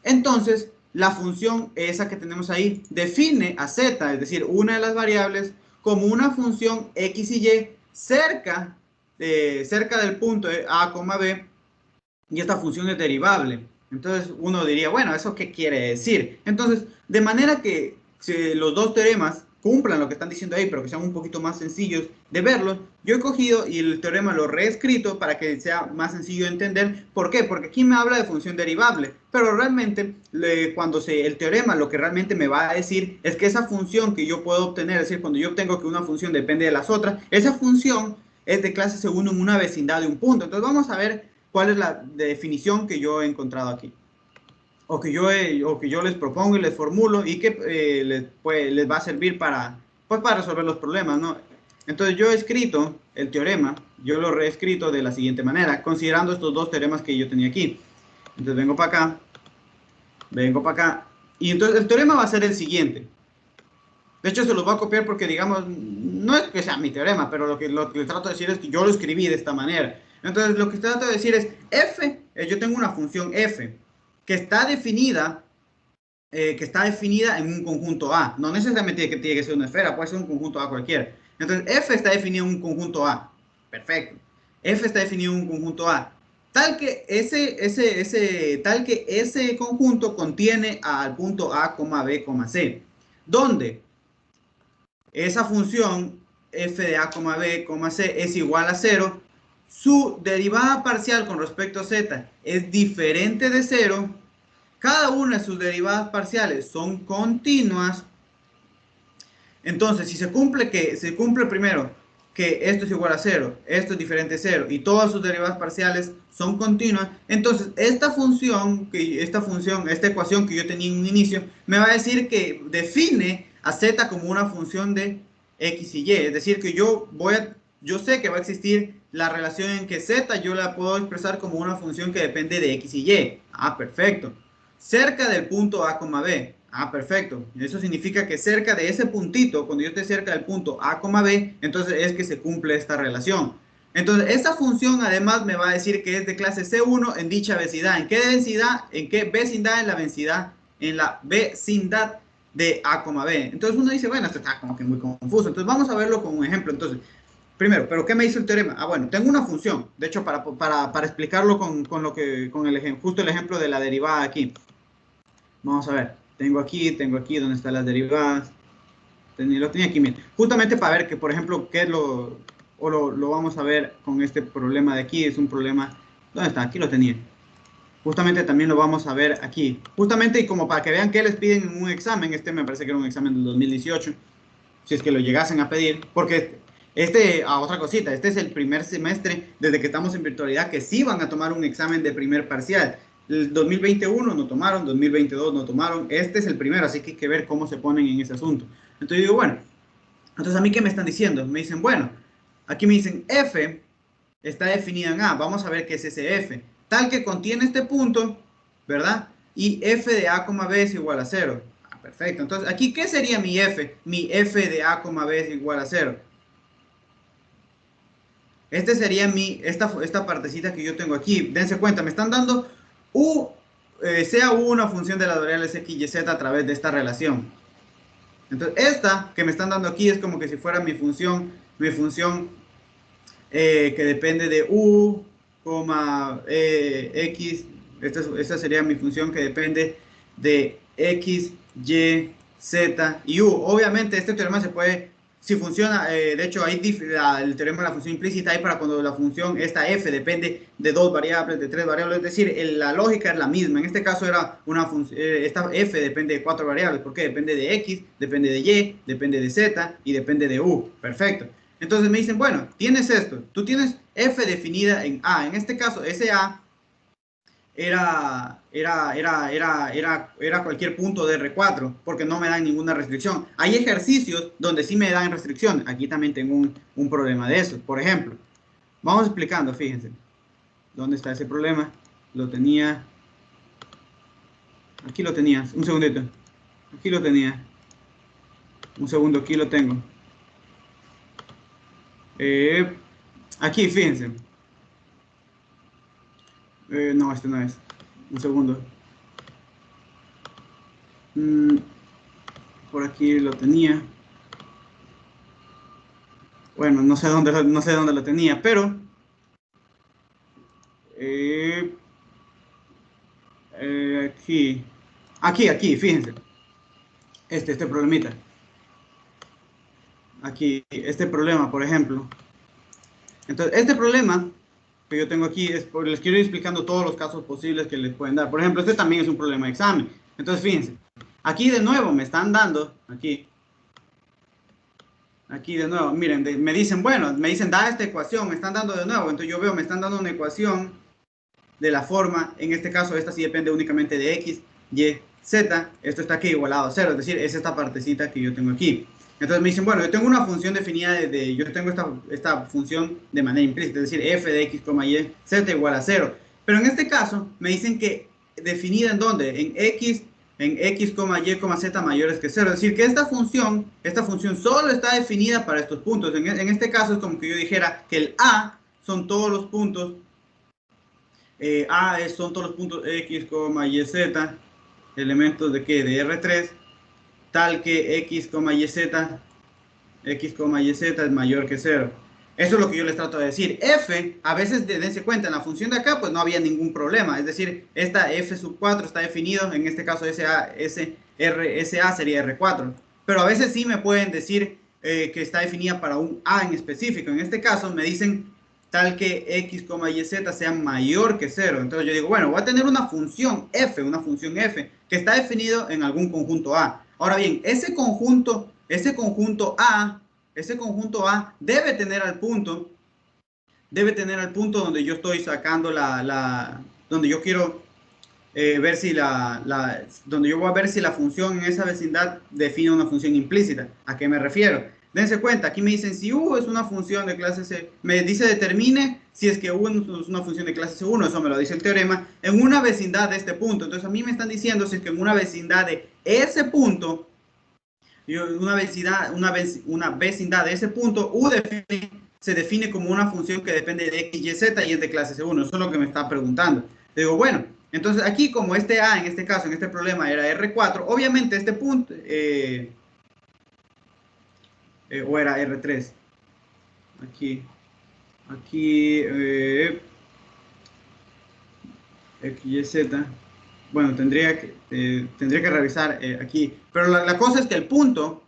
entonces la función esa que tenemos ahí define a z, es decir, una de las variables, como una función x y y cerca del punto a, b, y esta función es derivable. Entonces uno diría, bueno, ¿eso qué quiere decir? Entonces, de manera que si los dos teoremas cumplan lo que están diciendo ahí, pero que sean un poquito más sencillos de verlos, yo he cogido y el teorema lo he reescrito para que sea más sencillo de entender. ¿Por qué? Porque aquí me habla de función derivable, pero realmente cuando el teorema lo que realmente me va a decir es que esa función que yo puedo obtener, es decir, cuando yo obtengo que una función depende de las otras, esa función es de clase segundo en una vecindad de un punto. Entonces vamos a ver cuál es la definición que yo he encontrado aquí, o que yo les propongo y les formulo, y que les va a servir para resolver los problemas, ¿no? Entonces yo he escrito el teorema, yo lo he reescrito de la siguiente manera, considerando estos dos teoremas que yo tenía aquí. Entonces vengo para acá, y entonces el teorema va a ser el siguiente. De hecho, se los voy a copiar porque, digamos, no es que sea mi teorema, pero lo que trato de decir es que yo lo escribí de esta manera. Entonces, lo que trato de decir es, yo tengo una función f que está definida en un conjunto A. No necesariamente tiene que ser una esfera, puede ser un conjunto A cualquiera. Entonces, f está definido en un conjunto A. Perfecto. F está definido en un conjunto A. Tal que ese conjunto contiene al punto A, B, C. ¿Dónde? Esa función f de a, b, c es igual a 0, su derivada parcial con respecto a z es diferente de 0, cada una de sus derivadas parciales son continuas. Entonces, si se cumple primero que esto es igual a 0, esto es diferente de 0 y todas sus derivadas parciales son continuas, entonces esta ecuación que yo tenía en un inicio me va a decir que define a z como una función de x y y, es decir, que yo sé que va a existir la relación en que z yo la puedo expresar como una función que depende de x y y. Ah, perfecto. Cerca del punto a, b. Ah, perfecto. Eso significa que cerca de ese puntito, cuando yo esté cerca del punto a, b, entonces es que se cumple esta relación. Entonces, esta función además me va a decir que es de clase C1 en dicha vecindad. ¿En qué vecindad? ¿En qué vecindad? En la vecindad de A, B. Entonces uno dice, bueno, esto está como que muy confuso. Entonces vamos a verlo con un ejemplo. Entonces, primero, ¿pero qué me dice el teorema? Ah, bueno, tengo una función. De hecho, para explicarlo justo el ejemplo de la derivada aquí. Vamos a ver. Tengo aquí donde están las derivadas. Lo tenía aquí, miren. Justamente para ver que, por ejemplo, lo vamos a ver con este problema de aquí. Es un problema. ¿Dónde está? Aquí lo tenía. Justamente también lo vamos a ver aquí. Justamente y como para que vean que les piden en un examen. Este me parece que era un examen del 2018. Si es que lo llegasen a pedir. Porque otra cosita, este es el primer semestre desde que estamos en virtualidad que sí van a tomar un examen de primer parcial. El 2021 no tomaron, 2022 no tomaron, este es el primero, así que hay que ver cómo se ponen en ese asunto. Entonces digo, bueno, entonces a mí ¿qué me están diciendo? Me dicen, bueno, aquí me dicen f está definida en A, vamos a ver qué es ese f, tal que contiene este punto, ¿verdad? Y f de a, b es igual a 0. Ah, perfecto, entonces aquí ¿qué sería mi f? Mi f de a, b es igual a 0. Este sería esta partecita que yo tengo aquí. Dense cuenta, me están dando sea u una función de las variables x y z a través de esta relación. Entonces, esta que me están dando aquí es como que si fuera mi función que depende de u, x. Esta sería mi función que depende de x, y, z y u. Obviamente, este teorema se puede, si funciona, de hecho, hay el teorema de la función implícita hay para cuando la función, esta f, depende de dos variables, de tres variables, es decir, la lógica es la misma. En este caso era esta f depende de cuatro variables, porque depende de x, depende de y, depende de z y depende de u. Perfecto. Entonces me dicen, bueno, tienes esto, tú tienes f definida en A, en este caso ese A era cualquier punto de R4, porque no me dan ninguna restricción. Hay ejercicios donde sí me dan restricción, aquí también tengo un problema de eso. Por ejemplo, vamos explicando, fíjense, ¿dónde está ese problema? Lo tenía, aquí lo tenía, un segundito, aquí lo tenía, un segundo, aquí lo tengo. Aquí, fíjense. No, este no es. Un segundo. Por aquí lo tenía. Bueno, no sé dónde lo tenía, pero aquí, fíjense. Este problemita. Aquí, este problema, por ejemplo. Entonces, este problema que yo tengo aquí les quiero ir explicando todos los casos posibles que les pueden dar. Por ejemplo, este también es un problema de examen. Entonces, fíjense, aquí de nuevo me están dando, aquí de nuevo, miren, me dicen, bueno, me dicen, da esta ecuación, me están dando de nuevo. Entonces yo veo, me están dando una ecuación de la forma, en este caso, esta sí depende únicamente de x, y, z. Esto está aquí igualado a 0, es decir, es esta partecita que yo tengo aquí. Entonces me dicen, bueno, yo tengo una función definida yo tengo esta función de manera implícita, es decir, f de x, y, z igual a 0. Pero en este caso me dicen que definida en dónde, en x, y, z mayores que 0. Es decir, que esta función solo está definida para estos puntos. En este caso es como que yo dijera que el a son todos los puntos, son todos los puntos x, y, z, elementos de ¿qué? De R3, tal que x, y, z, es mayor que 0. Eso es lo que yo les trato de decir. F, a veces dense cuenta, en la función de acá, pues no había ningún problema. Es decir, esta f sub 4 está definido, en este caso SA sería R4. Pero a veces sí me pueden decir que está definida para un A en específico. En este caso me dicen tal que x, y, z sea mayor que 0. Entonces yo digo, bueno, voy a tener una función f, que está definido en algún conjunto A. Ahora bien, ese conjunto A debe tener al punto donde yo estoy sacando donde yo quiero ver si donde yo voy a ver si la función en esa vecindad define una función implícita. ¿A qué me refiero? Dense cuenta, aquí me dicen si U es una función de clase C, me dice determine si es que U es una función de clase C1, eso me lo dice el teorema, en una vecindad de este punto. Entonces a mí me están diciendo si es que en una vecindad de ese punto, una vecindad de ese punto, U se define como una función que depende de x, y, z y es de clase C1. Eso es lo que me está preguntando. Digo, bueno, entonces aquí como este A, en este caso, en este problema era R4, obviamente este punto, o era R3. Aquí, x, y, z. Bueno, tendría que revisar aquí. Pero la cosa es que el punto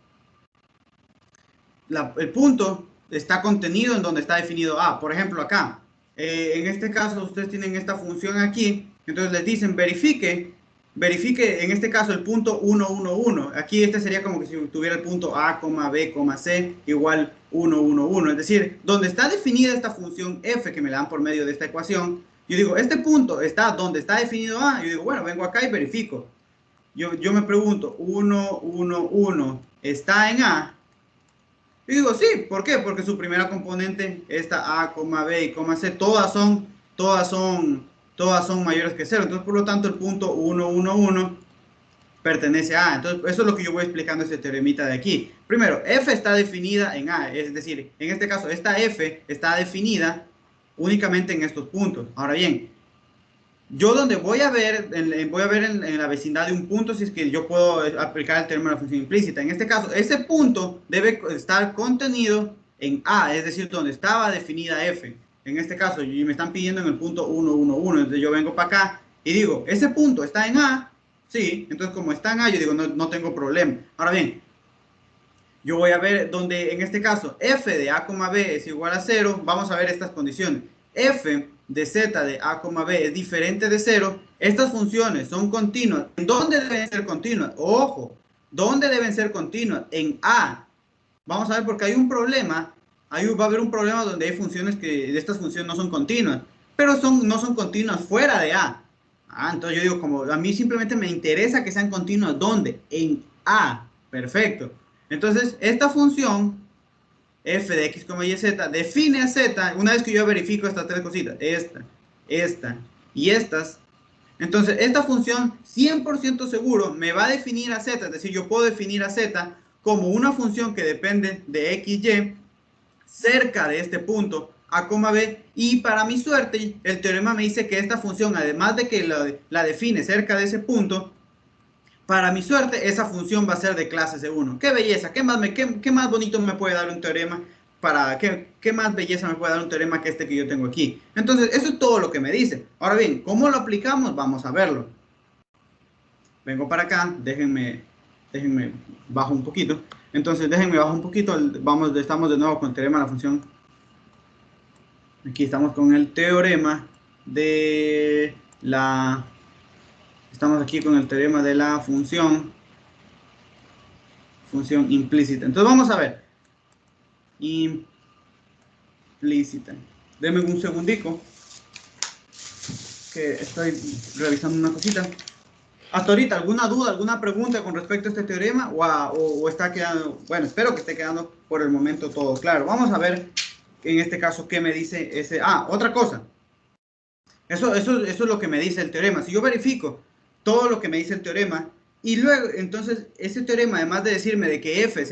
está contenido en donde está definido A. Por ejemplo, acá. En este caso, ustedes tienen esta función aquí. Entonces les dicen verifique en este caso el punto 1, 1, 1. Aquí este sería como que si tuviera el punto A, B, C igual 1, 1, 1. Es decir, donde está definida esta función f que me la dan por medio de esta ecuación, yo digo, este punto está donde está definido A. Yo digo, bueno, vengo acá y verifico. Yo me pregunto, 1, 1, 1, ¿está en A? Y digo, sí, ¿por qué? Porque su primera componente, esta A, B y C, todas son mayores que 0. Entonces, por lo tanto, el punto 1, 1, 1 pertenece a A. Entonces, eso es lo que yo voy explicando este teoremita de aquí. Primero, f está definida en A. Es decir, en este caso, esta f está definida únicamente en estos puntos. Ahora bien, yo donde voy a ver en la vecindad de un punto si es que yo puedo aplicar el término de la función implícita. En este caso, ese punto debe estar contenido en A, es decir, donde estaba definida f. En este caso, me están pidiendo en el punto 1, 1, 1. Entonces yo vengo para acá y digo, ese punto está en A. Sí, entonces como está en A, yo digo, no tengo problema. Ahora bien, yo voy a ver donde, en este caso, f de A, B es igual a 0. Vamos a ver estas condiciones. F de z de A, B es diferente de 0. Estas funciones son continuas. ¿En dónde deben ser continuas? Ojo, ¿dónde deben ser continuas? En A. Vamos a ver porque hay un problema. Ahí va a haber un problema donde hay funciones que estas funciones no son continuas, pero no son continuas fuera de A. Entonces yo digo, como a mí simplemente me interesa que sean continuas. ¿Dónde? En A. Perfecto. Entonces, esta función f de x, y, z define a z. Una vez que yo verifico estas tres cositas, esta y estas, entonces esta función 100% seguro me va a definir a z. Es decir, yo puedo definir a z como una función que depende de x, y cerca de este punto A, B, y para mi suerte el teorema me dice que esta función, además de que la define cerca de ese punto, Para mi suerte, esa función va a ser de clase C1. ¡Qué belleza! ¿Qué más bonito me puede dar un teorema? ¿Qué más belleza me puede dar un teorema que este que yo tengo aquí? Entonces, eso es todo lo que me dice. Ahora bien, ¿cómo lo aplicamos? Vamos a verlo. Vengo para acá, déjenme bajo un poquito. Entonces, déjenme bajo un poquito. Estamos de nuevo con el teorema de la función. Aquí estamos con el teorema de la... Estamos aquí con el teorema de la función implícita. Entonces vamos a ver. Implícita. Denme un segundico, que estoy revisando una cosita. Hasta ahorita, ¿alguna duda, alguna pregunta con respecto a este teorema? ¿O está quedando? Bueno, espero que esté quedando por el momento todo claro. Vamos a ver en este caso qué me dice ese... Otra cosa. Eso es lo que me dice el teorema. Si yo verifico todo lo que me dice el teorema, y luego, entonces, ese teorema, además de decirme de que f,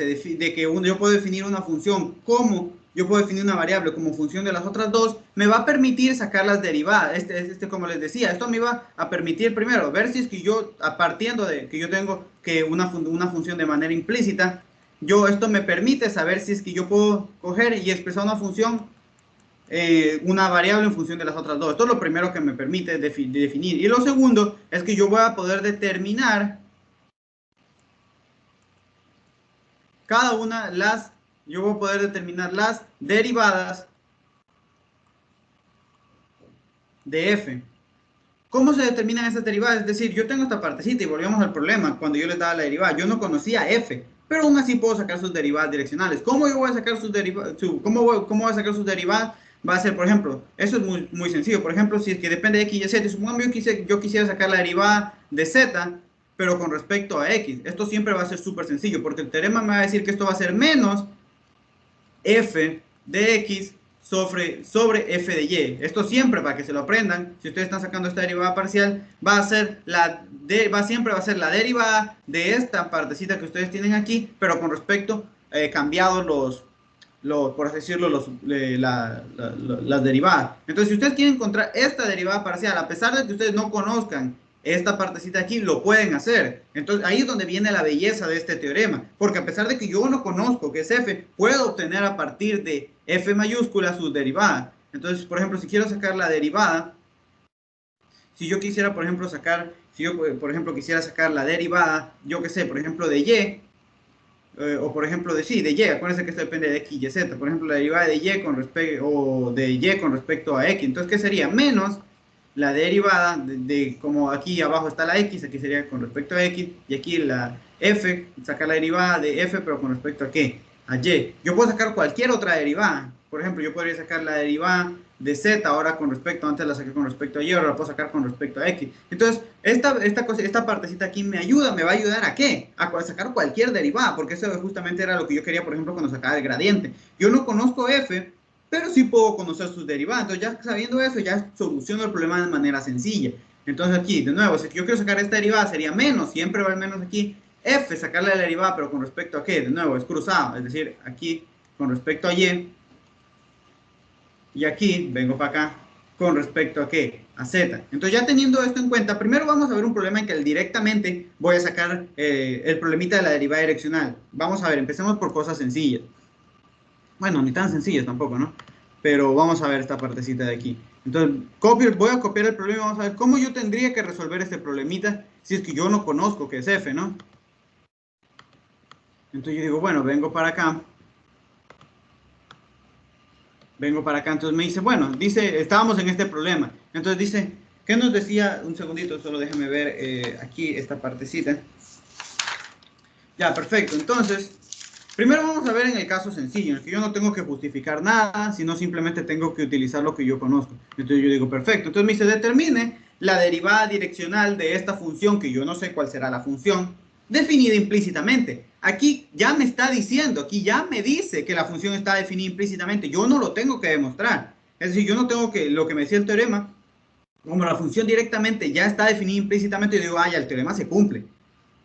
yo puedo definir una función como, yo puedo definir una variable como función de las otras dos, me va a permitir sacar las derivadas. Como les decía, esto me va a permitir primero ver si es que yo, partiendo de que yo tengo que una función de manera implícita, esto me permite saber si es que yo puedo coger y expresar una función, una variable en función de las otras dos. Esto es lo primero que me permite definir. Y lo segundo es que yo voy a poder determinar yo voy a poder determinar las derivadas de f. ¿Cómo se determinan esas derivadas? Es decir, yo tengo esta partecita y volvemos al problema. Cuando yo les daba la derivada, yo no conocía f, pero aún así puedo sacar sus derivadas direccionales. ¿Cómo yo voy a sacar sus derivadas? ¿Cómo voy a sacar sus derivadas? Va a ser, por ejemplo, eso es muy, muy sencillo. Por ejemplo, si es que depende de x y z, supongamos yo quisiera sacar la derivada de z, pero con respecto a x. Esto siempre va a ser súper sencillo, porque el teorema me va a decir que esto va a ser menos f de x sobre f de y. Esto siempre, para que se lo aprendan, si ustedes están sacando esta derivada parcial, siempre va a ser la derivada de esta partecita que ustedes tienen aquí, pero con respecto, cambiados por así decirlo, las derivadas. Entonces, si ustedes quieren encontrar esta derivada parcial, a pesar de que ustedes no conozcan esta partecita aquí, lo pueden hacer. Entonces, ahí es donde viene la belleza de este teorema, porque a pesar de que yo no conozco qué es f, puedo obtener a partir de f mayúscula sus derivadas. Entonces, por ejemplo, si quiero sacar la derivada, si yo quisiera, por ejemplo, quisiera sacar la derivada, yo qué sé, por ejemplo, de y, o por ejemplo de y, acuérdense que esto depende de x y z, por ejemplo la derivada de y con respecto a x, entonces ¿qué sería? Menos la derivada como aquí abajo está la x, aquí sería con respecto a x, y aquí la f, sacar la derivada de f, pero con respecto a ¿qué? A y. Yo puedo sacar cualquier otra derivada, por ejemplo, yo podría sacar la derivada de z ahora antes la saqué con respecto a y, ahora la puedo sacar con respecto a x. Entonces, esta partecita aquí me va a ayudar ¿a qué? A sacar cualquier derivada, porque eso justamente era lo que yo quería, por ejemplo, cuando sacaba el gradiente. Yo no conozco f, pero sí puedo conocer sus derivadas. Entonces, ya sabiendo eso, ya soluciono el problema de manera sencilla. Entonces, aquí, de nuevo, si yo quiero sacar esta derivada, sería menos, siempre va el menos aquí, f, sacarle la derivada, pero con respecto a qué, de nuevo, es cruzado, es decir, aquí, con respecto a y aquí, vengo para acá, con respecto a qué, a z. Entonces, ya teniendo esto en cuenta, primero vamos a ver un problema en que directamente voy a sacar el problemita de la derivada direccional. Vamos a ver, empecemos por cosas sencillas. Bueno, ni tan sencillas tampoco, ¿no? Pero vamos a ver esta partecita de aquí. Entonces, voy a copiar el problema y vamos a ver cómo yo tendría que resolver este problemita si es que yo no conozco qué es f, ¿no? Entonces yo digo, bueno, vengo para acá, entonces me dice, bueno, estábamos en este problema. Entonces dice, ¿qué nos decía? Un segundito, solo déjame ver aquí esta partecita. Ya, perfecto. Entonces, primero vamos a ver en el caso sencillo, en el que yo no tengo que justificar nada, sino simplemente tengo que utilizar lo que yo conozco. Entonces yo digo, perfecto. Entonces me dice, determine la derivada direccional de esta función, que yo no sé cuál será la función, definida implícitamente. Aquí ya me está diciendo, aquí ya me dice que la función está definida implícitamente. Yo no lo tengo que demostrar. Es decir, yo no tengo que, lo que me decía el teorema, como la función directamente ya está definida implícitamente, yo digo, ya el teorema se cumple.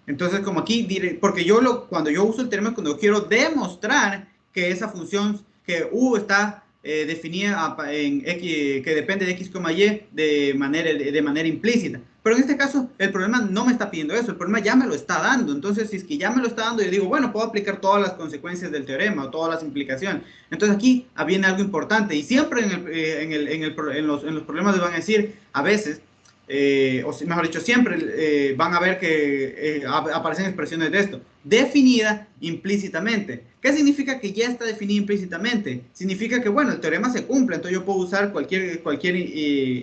Entonces, como aquí, porque cuando yo uso el teorema, cuando yo quiero demostrar que esa función, que u está definida en x, que depende de x, y de manera implícita. Pero en este caso, el problema no me está pidiendo eso, el problema ya me lo está dando. Entonces, si es que ya me lo está dando, yo digo, bueno, puedo aplicar todas las consecuencias del teorema o todas las implicaciones. Entonces, aquí viene algo importante. Y siempre en los problemas les van a decir, a veces, o mejor dicho, siempre van a ver que aparecen expresiones de esto. Definida implícitamente. ¿Qué significa que ya está definida implícitamente? Significa que, bueno, el teorema se cumple, entonces yo puedo usar cualquier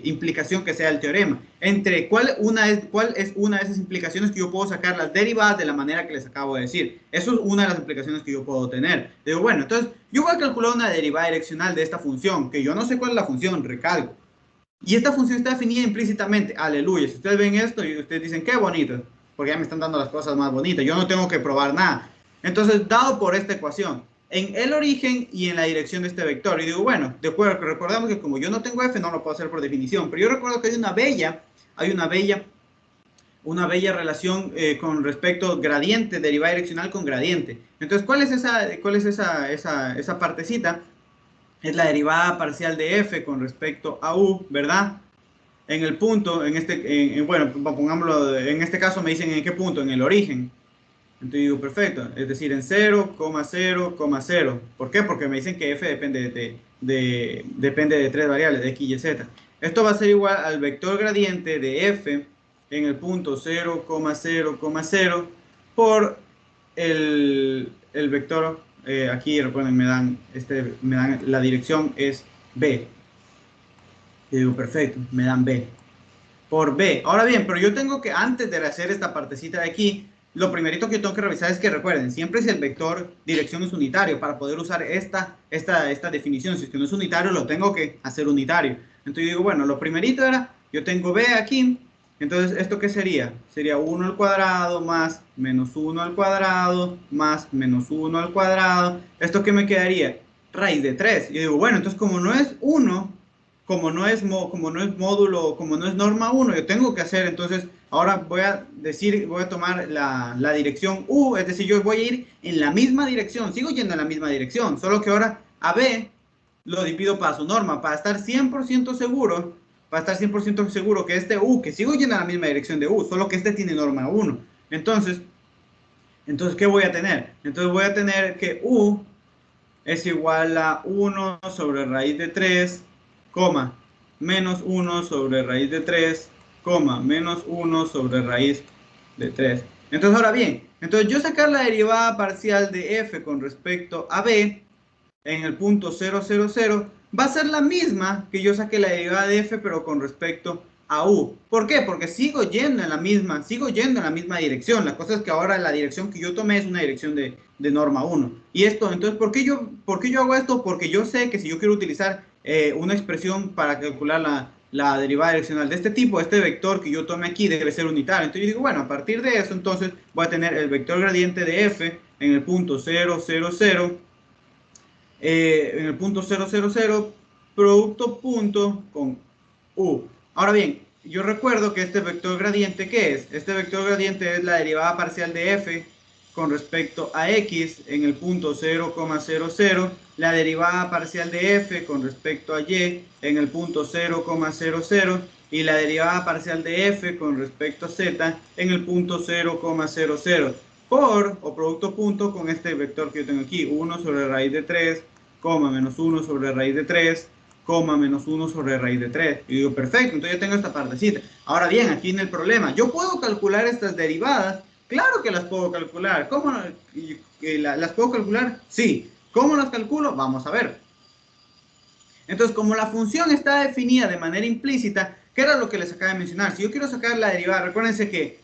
implicación que sea el teorema. Entre cuál es una de esas implicaciones que yo puedo sacar las derivadas de la manera que les acabo de decir. Eso es una de las implicaciones que yo puedo tener. Digo, bueno, entonces yo voy a calcular una derivada direccional de esta función, que yo no sé cuál es la función, recalco. Y esta función está definida implícitamente. Aleluya. Si ustedes ven esto y ustedes dicen, qué bonito, porque ya me están dando las cosas más bonitas. Yo no tengo que probar nada. Entonces, dado por esta ecuación, en el origen y en la dirección de este vector. Y digo, bueno, de acuerdo, recordamos que como yo no tengo f, no lo puedo hacer por definición. Pero yo recuerdo que hay una bella relación con respecto a gradiente, derivada direccional con gradiente. Entonces, ¿cuál es esa partecita? Es la derivada parcial de f con respecto a u, ¿verdad? En el punto, bueno, pongámoslo, en este caso me dicen en qué punto, en el origen. Entonces digo, perfecto, es decir, en 0,0,0. ¿Por qué? Porque me dicen que f depende de tres variables, de x y z. Esto va a ser igual al vector gradiente de f en el punto 0,0,0 por el vector, aquí recuerden, me dan la dirección es b. Y digo, perfecto, me dan b por b. Ahora bien, pero yo tengo que, antes de hacer esta partecita de aquí, lo primerito que yo tengo que revisar es que recuerden, siempre si el vector dirección es unitario, para poder usar esta definición, si es que no es unitario, lo tengo que hacer unitario. Entonces yo digo, bueno, lo primerito era, yo tengo b aquí, entonces ¿esto qué sería? Sería 1 al cuadrado más menos 1 al cuadrado más menos 1 al cuadrado. ¿Esto qué me quedaría? Raíz de 3. Yo digo, bueno, entonces como no es 1, como no es módulo, como no es norma 1, yo tengo que hacer, entonces ahora voy a tomar la dirección u, es decir, yo voy a ir en la misma dirección, sigo yendo en la misma dirección, solo que ahora a b lo divido para su norma, para estar 100% seguro que este u, que sigo yendo en la misma dirección de u, solo que este tiene norma 1. Entonces, ¿qué voy a tener? Entonces voy a tener que u es igual a 1 sobre raíz de 3, menos 1 sobre raíz de 3, menos 1 sobre raíz de 3. Entonces, ahora bien, entonces yo sacar la derivada parcial de f con respecto a b en el punto 0, 0, 0 va a ser la misma que yo saqué la derivada de f pero con respecto a u. ¿Por qué? Porque sigo yendo en la misma dirección. La cosa es que ahora la dirección que yo tomé es una dirección de norma 1. Y esto, entonces, ¿por qué yo hago esto? Porque yo sé que si yo quiero utilizar una expresión para calcular la derivada direccional de este tipo, este vector que yo tome aquí debe ser unitario. Entonces yo digo, bueno, a partir de eso, entonces voy a tener el vector gradiente de f en el punto 0, 0, 0, en el punto 0, 0, 0, producto punto con u. Ahora bien, yo recuerdo que este vector gradiente, ¿qué es? Este vector gradiente es la derivada parcial de f con respecto a x en el punto 0,00, la derivada parcial de f con respecto a y en el punto 0,00 y la derivada parcial de f con respecto a z en el punto 0,00 por o producto punto con este vector que yo tengo aquí, 1 sobre raíz de 3, menos 1 sobre raíz de 3, menos 1 sobre raíz de 3. Y digo, perfecto, entonces yo tengo esta partecita. Ahora bien, aquí en el problema, ¿yo puedo calcular estas derivadas? Claro que las puedo calcular. ¿Cómo las puedo calcular? Sí. ¿Cómo las calculo? Vamos a ver. Entonces, como la función está definida de manera implícita, ¿qué era lo que les acabo de mencionar? Si yo quiero sacar la derivada, recuérdense que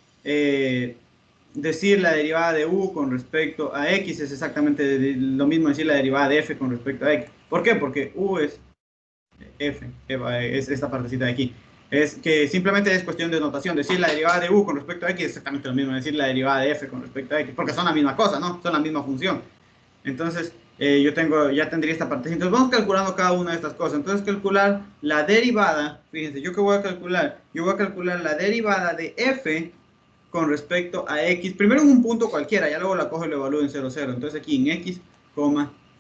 decir la derivada de u con respecto a x es exactamente lo mismo decir la derivada de f con respecto a x. ¿Por qué? Porque u es f, es esta partecita de aquí. Es que simplemente es cuestión de notación. Decir la derivada de u con respecto a x es exactamente lo mismo decir la derivada de f con respecto a x, porque son la misma cosa, ¿no? Son la misma función. Entonces, ya tendría esta partecita. Entonces, vamos calculando cada una de estas cosas. Entonces, calcular la derivada, fíjense, ¿yo qué voy a calcular? Yo voy a calcular la derivada de f con respecto a x, primero en un punto cualquiera, ya luego la cojo y lo evalúo en 0, 0. Entonces aquí en x,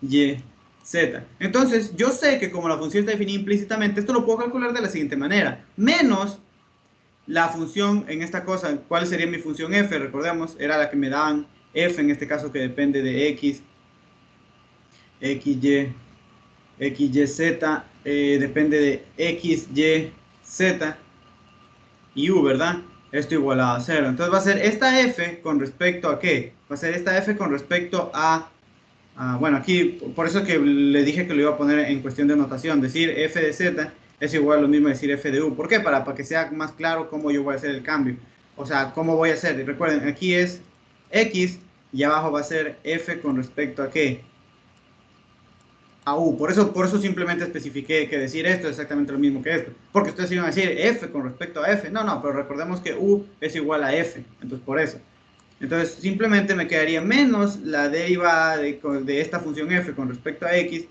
y, z. Entonces yo sé que como la función está definida implícitamente, esto lo puedo calcular de la siguiente manera. Menos la función en esta cosa, ¿cuál sería mi función f? Recordemos, era la que me daban f, en este caso que depende de x, y, y, z, depende de x, y, z y u, ¿verdad? Esto igualado a 0. Entonces va a ser esta f con respecto a ¿qué? Va a ser esta f con respecto a bueno, aquí, por eso que le dije que lo iba a poner en cuestión de notación. Decir f de z es igual a lo mismo decir f de u. ¿Por qué? Para que sea más claro cómo yo voy a hacer el cambio. O sea, cómo voy a hacer. Y recuerden, aquí es x y abajo va a ser f con respecto a ¿qué? A u. Por eso simplemente especifiqué que decir esto es exactamente lo mismo que esto. Porque ustedes iban a decir f con respecto a f. No, pero recordemos que u es igual a f. Entonces, por eso. Entonces, simplemente me quedaría menos la derivada de esta función f con respecto a x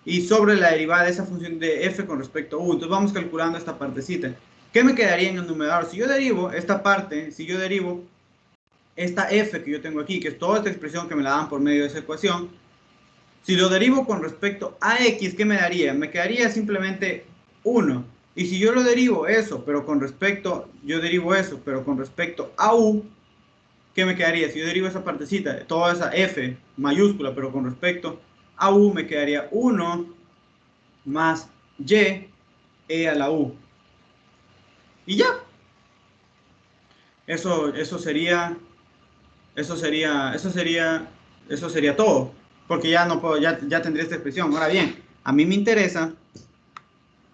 y sobre la derivada de esa función de f con respecto a u. Entonces, vamos calculando esta partecita. ¿Qué me quedaría en el numerador? Si yo derivo esta parte, si yo derivo esta f que yo tengo aquí, que es toda esta expresión que me la dan por medio de esa ecuación, si lo derivo con respecto a x, ¿qué me daría? Me quedaría simplemente 1. Y si yo lo derivo eso, pero con respecto, yo derivo eso, pero con respecto a u, ¿qué me quedaría? Si yo derivo esa partecita, toda esa f mayúscula, pero con respecto a u, me quedaría 1 más y e a la u. Y ya. Eso sería todo. Porque ya no puedo, ya tendría esta expresión. Ahora bien, a mí me interesa,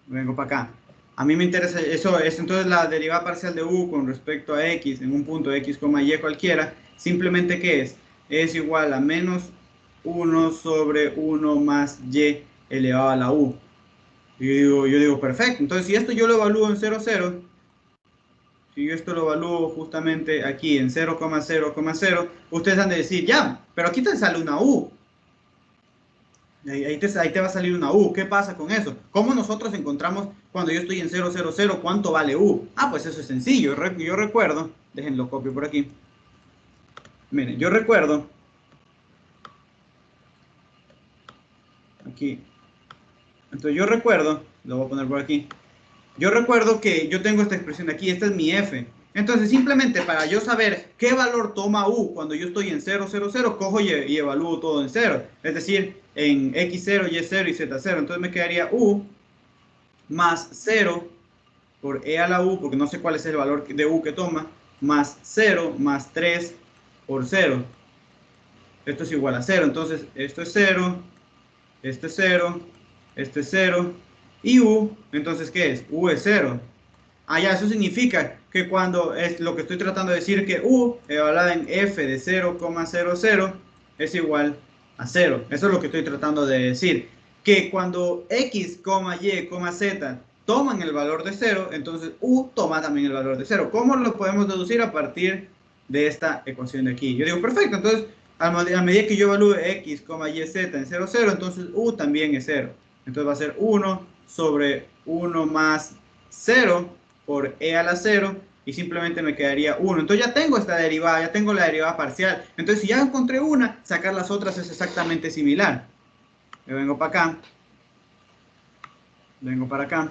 vengo para acá. A mí me interesa, eso es entonces la derivada parcial de u con respecto a x en un punto x, y cualquiera, simplemente ¿qué es? Es igual a menos 1 sobre 1 más y elevado a la u. Yo digo, perfecto. Entonces, si esto yo lo evalúo en 0, 0, si yo esto lo evalúo justamente aquí en 0,0,0, ustedes han de decir, ya, pero aquí te sale una u. Ahí te va a salir una U. ¿Qué pasa con eso? ¿Cómo nosotros encontramos cuando yo estoy en 0, 0, 0 cuánto vale U? Pues eso es sencillo. Yo recuerdo, déjenlo copio por aquí. Miren, yo recuerdo, aquí, entonces yo recuerdo, lo voy a poner por aquí. Yo recuerdo que yo tengo esta expresión de aquí, esta es mi F. Entonces, simplemente para yo saber qué valor toma U cuando yo estoy en 0, 0, 0, cojo y evalúo todo en 0. Es decir, en X0, Y0 y Z0. Entonces me quedaría U más 0 por e a la u, porque no sé cuál es el valor de u que toma, más 0 más 3 por 0. Esto es igual a 0. Entonces, esto es 0, esto es 0, esto es 0. Y u, entonces, ¿qué es? U es 0. Ya, eso significa que cuando es lo que estoy tratando de decir, que u evaluada en f de 0,00 es igual a 0. Eso es lo que estoy tratando de decir. Que cuando x, y, z toman el valor de 0, entonces u toma también el valor de 0. ¿Cómo lo podemos deducir? A partir de esta ecuación de aquí. Yo digo, perfecto, entonces a medida que yo evalúe x, y, z en 0, 0, entonces u también es 0. Entonces va a ser 1 sobre 1 más 0 por e a la 0 y simplemente me quedaría 1. Entonces ya tengo esta derivada, ya tengo la derivada parcial. Entonces si ya encontré una, sacar las otras es exactamente similar. Me vengo para acá. Vengo para acá.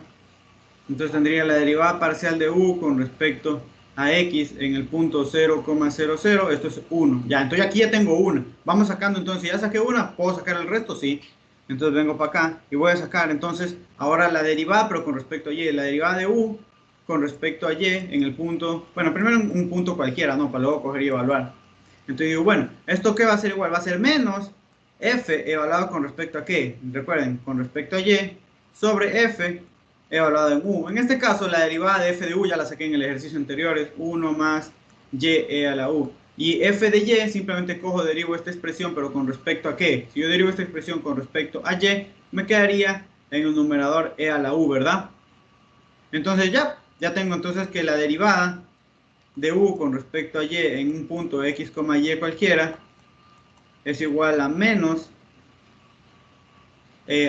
Entonces tendría la derivada parcial de u con respecto a x en el punto 0,00. Esto es 1. Ya, entonces aquí ya tengo una. Vamos sacando entonces. Si ya saqué una, ¿puedo sacar el resto? Sí. Entonces vengo para acá y voy a sacar entonces ahora la derivada, pero con respecto a y. La derivada de u con respecto a y en el punto, bueno, primero un punto cualquiera, ¿no? Para luego coger y evaluar. Entonces digo, bueno, ¿esto qué va a ser igual? Va a ser menos f evaluado con respecto a qué. Recuerden, con respecto a y sobre f evaluado en u. En este caso, la derivada de f de u ya la saqué en el ejercicio anterior, es 1 más y e a la u. Y f de y, simplemente cojo, derivo esta expresión, pero con respecto a qué. Si yo derivo esta expresión con respecto a y, me quedaría en el numerador e a la u, ¿verdad? Entonces ya tengo entonces que la derivada de u con respecto a y en un punto x, y cualquiera es igual a menos.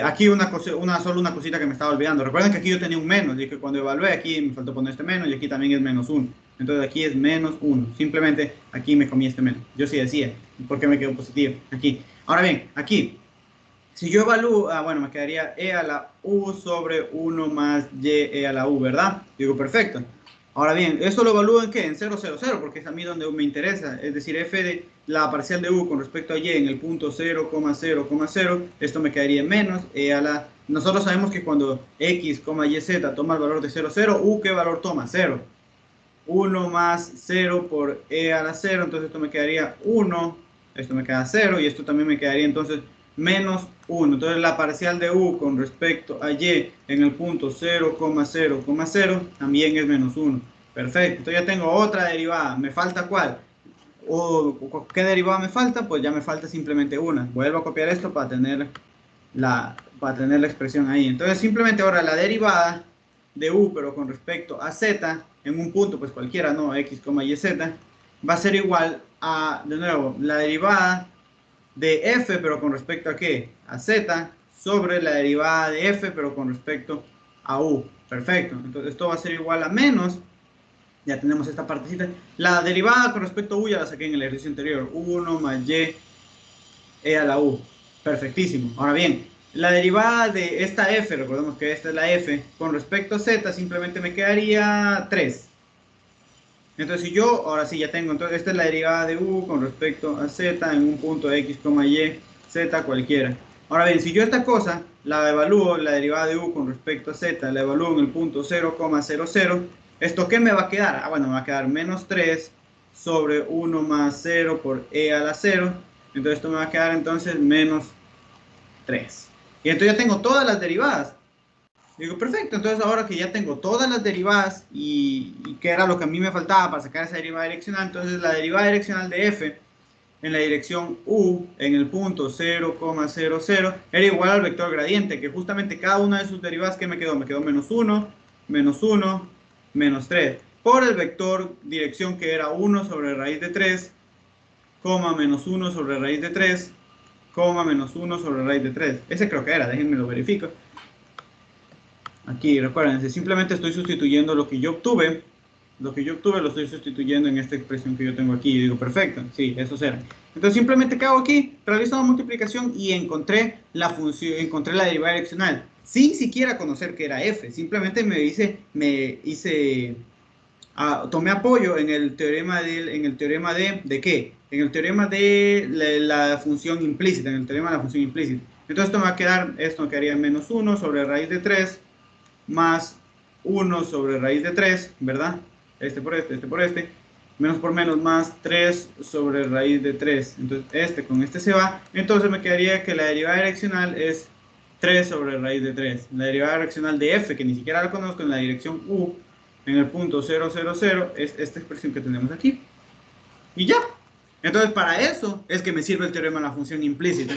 Aquí solo una cosita que me estaba olvidando. Recuerden que aquí yo tenía un menos y que cuando evalué aquí me faltó poner este menos y aquí también es menos 1. Entonces aquí es menos 1. Simplemente aquí me comí este menos. Yo sí decía, ¿por qué me quedó positivo? Aquí. Ahora bien, aquí, si yo evalúo, bueno, me quedaría e a la u sobre 1 más y e a la u, ¿verdad? Digo, perfecto. Ahora bien, ¿esto lo evalúo en qué? En 0, 0, 0, porque es a mí donde me interesa. Es decir, f de la parcial de u con respecto a y en el punto 0, 0, 0, esto me quedaría en menos e a la... Nosotros sabemos que cuando x, y, z toma el valor de 0, 0, u, ¿qué valor toma? 0. 1 más 0 por e a la 0, entonces esto me quedaría 1, esto me queda 0 y esto también me quedaría entonces menos 1. Entonces la parcial de u con respecto a y en el punto 0, 0, 0 también es menos 1. Perfecto, entonces ya tengo otra derivada. ¿Me falta cuál? ¿O qué derivada me falta? Pues ya me falta simplemente una. Vuelvo a copiar esto para tener la expresión ahí. Entonces simplemente ahora la derivada de u, pero con respecto a z, en un punto, pues cualquiera, ¿no? X, y, z, va a ser igual a, de nuevo, la derivada de f, pero con respecto a qué? A z, sobre la derivada de f, pero con respecto a u. Perfecto. Entonces esto va a ser igual a menos, ya tenemos esta partecita. La derivada con respecto a u ya la saqué en el ejercicio anterior. 1 más y e a la u. Perfectísimo. Ahora bien, la derivada de esta f, recordemos que esta es la f, con respecto a z simplemente me quedaría 3. Entonces si yo, ahora sí ya tengo, entonces esta es la derivada de u con respecto a z en un punto x, y, z cualquiera. Ahora bien, si yo esta cosa la evalúo, la derivada de u con respecto a z, la evalúo en el punto 0, 0, ¿esto qué me va a quedar? Ah, bueno, me va a quedar menos 3 sobre 1 más 0 por e a la 0. Entonces esto me va a quedar entonces menos 3. Y entonces ya tengo todas las derivadas. Digo, perfecto, entonces ahora que ya tengo todas las derivadas y que era lo que a mí me faltaba para sacar esa derivada direccional, entonces la derivada direccional de f en la dirección u en el punto 0, 0, era igual al vector gradiente, que justamente cada una de sus derivadas, ¿qué me quedó? Me quedó menos 1, menos 1, menos 3, por el vector dirección que era 1 sobre raíz de 3, menos 1 sobre raíz de 3, menos 1 sobre raíz de 3. Ese creo que era, déjenme lo verifico. Aquí, recuerden, simplemente estoy sustituyendo lo que yo obtuve. Lo que yo obtuve lo estoy sustituyendo en esta expresión que yo tengo aquí. Y digo, perfecto, sí, eso será. Entonces simplemente, ¿qué hago aquí? Realizo una multiplicación y encontré la función, encontré la derivada direccional. Sin siquiera conocer que era f. Simplemente tomé apoyo en el teorema ¿de qué? En el teorema de la función implícita, en el teorema de la función implícita. Entonces esto me va a quedar, esto me quedaría menos 1 sobre raíz de 3 más 1 sobre raíz de 3, ¿verdad? Este por este, menos por menos más 3 sobre raíz de 3. Entonces este con este se va, entonces me quedaría que la derivada direccional es 3 sobre raíz de 3. La derivada direccional de f, que ni siquiera la conozco, en la dirección u, en el punto 0, 0, 0, es esta expresión que tenemos aquí. Y ya. Entonces para eso es que me sirve el teorema de la función implícita.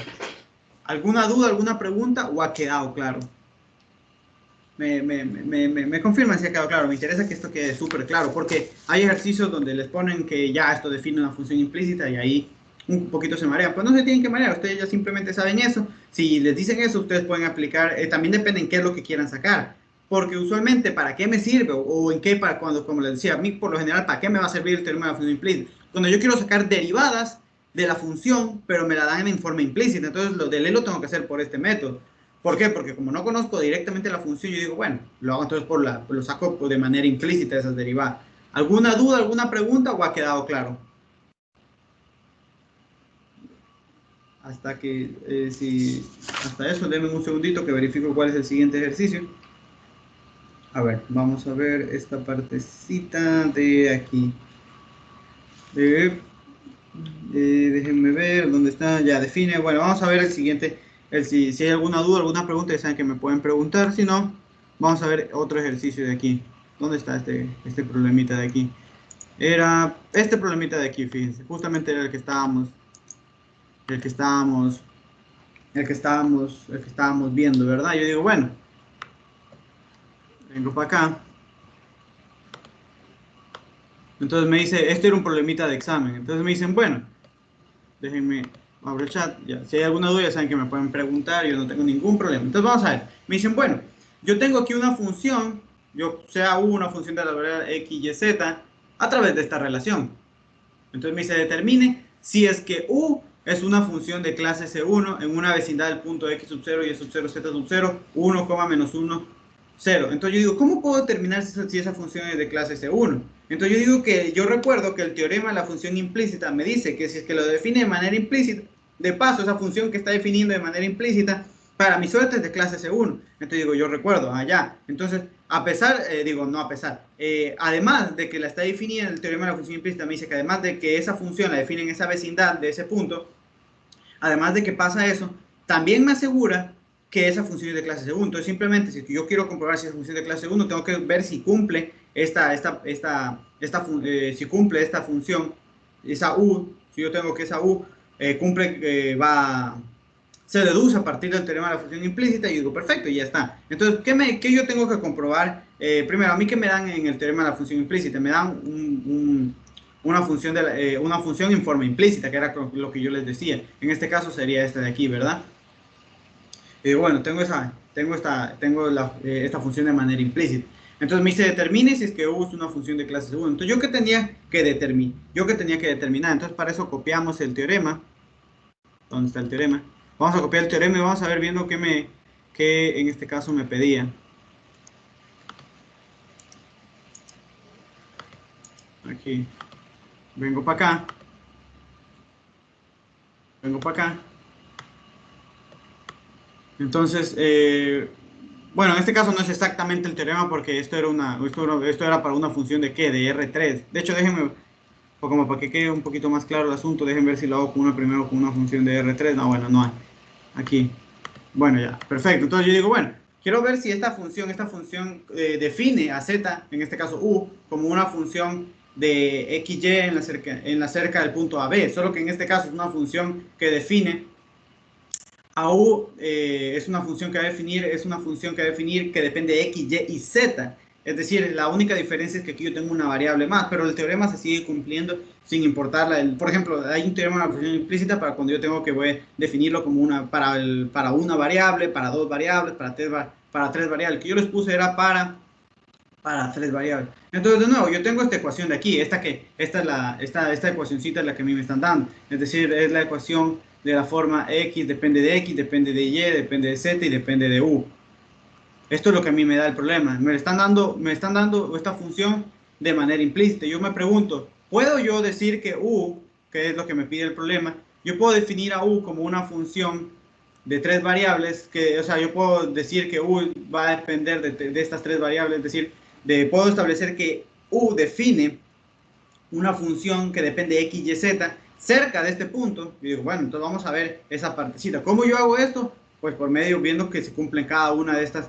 ¿Alguna duda, alguna pregunta o ha quedado claro? Me confirman si ha quedado claro. Me interesa que esto quede súper claro, porque hay ejercicios donde les ponen que ya esto define una función implícita y ahí un poquito se marean. Pues no se tienen que marear, ustedes ya simplemente saben eso. Si les dicen eso, ustedes pueden aplicar, también depende en qué es lo que quieran sacar. Porque usualmente, ¿para qué me sirve? O en qué, para cuando, como les decía, a mí por lo general, ¿para qué me va a servir el teorema de la función implícita? Cuando yo quiero sacar derivadas de la función, pero me la dan en forma implícita. Entonces, lo del lo tengo que hacer por este método. ¿Por qué? Porque como no conozco directamente la función, yo digo, bueno, lo hago entonces lo saco de manera implícita esas derivadas. ¿Alguna duda, alguna pregunta o ha quedado claro? Hasta que, hasta eso, denme un segundito que verifico cuál es el siguiente ejercicio. A ver, vamos a ver esta partecita de aquí. Déjenme ver dónde está, ya define. Bueno, vamos a ver el siguiente. Si hay alguna duda, alguna pregunta, ya saben que me pueden preguntar. Si no, vamos a ver otro ejercicio de aquí. ¿Dónde está este problemita de aquí? Era este problemita de aquí, fíjense. Justamente era el que estábamos viendo, ¿verdad? Yo digo, bueno, vengo para acá. Entonces me dice, este era un problemita de examen. Entonces me dicen, bueno, déjenme abrir el chat. Ya, si hay alguna duda, ya saben que me pueden preguntar, yo no tengo ningún problema. Entonces vamos a ver. Me dicen, bueno, yo tengo aquí una función, sea u una función de la variable x, y, z, a través de esta relación. Entonces me dice, determine si es que u es una función de clase C1 en una vecindad del punto x sub 0 y sub 0, z sub 0, 1, menos 1, 0. Entonces yo digo, ¿cómo puedo determinar si esa función es de clase C1? Entonces yo digo que yo recuerdo que el teorema de la función implícita me dice que si es que lo define de manera implícita, de paso, esa función que está definiendo de manera implícita, para mi suerte es de clase C1. Entonces digo, yo recuerdo, ya. Entonces, a pesar, no a pesar, además de que la está definiendo el teorema de la función implícita, me dice que además de que esa función la define en esa vecindad de ese punto, además de que pasa eso, también me asegura que esa función es de clase C1. Entonces, simplemente, si yo quiero comprobar si es función de clase 1, tengo que ver si cumple si cumple esta función, esa U, si yo tengo que esa U cumple, se deduce a partir del teorema de la función implícita, y digo, perfecto, y ya está. Entonces, ¿qué yo tengo que comprobar? Primero, a mí que me dan en el teorema de la función implícita, me dan una función en forma implícita, que era lo que yo les decía. En este caso sería esta de aquí, ¿verdad? Bueno, tengo esta función de manera implícita. Entonces me dice, determine si es que U es una función de clase 1. Entonces, ¿yo qué tenía que determinar? Entonces, para eso copiamos el teorema. ¿Dónde está el teorema? Vamos a copiar el teorema y vamos a ver viendo qué en este caso me pedía. Aquí. Vengo para acá. Entonces, bueno, en este caso no es exactamente el teorema porque esto era para una función de ¿qué? De R3. De hecho, déjenme, como para que quede un poquito más claro el asunto, déjenme ver si lo hago primero con una función de R3. No, bueno, no hay. Aquí. Bueno, ya, perfecto. Entonces yo digo, bueno, quiero ver si esta función define a z, en este caso u, como una función de xy en la cerca del punto AB. Solo que en este caso es una función que define a u, es una función que va a definir que depende de x, y y z. Es decir, la única diferencia es que aquí yo tengo una variable más, pero el teorema se sigue cumpliendo sin importarla. Por ejemplo, hay un teorema de la función implícita para cuando yo tengo que definirlo como para una variable, para dos variables, para tres variables. Que yo les puse era para tres variables. Entonces, de nuevo, yo tengo esta ecuación de aquí, esta ecuacióncita es la que a mí me están dando. Es decir, es la ecuación de la forma x, depende de y, depende de z y depende de u. Esto es lo que a mí me da el problema. Me están dando esta función de manera implícita. Yo me pregunto, ¿puedo yo decir que u, que es lo que me pide el problema, yo puedo definir a u como una función de tres variables, o sea, yo puedo decir que u va a depender de estas tres variables, es decir, puedo establecer que u define una función que depende de x, y, z cerca de este punto? Y digo, bueno, entonces vamos a ver esa partecita. ¿Cómo yo hago esto? Pues por medio, viendo que se cumplen cada una de estas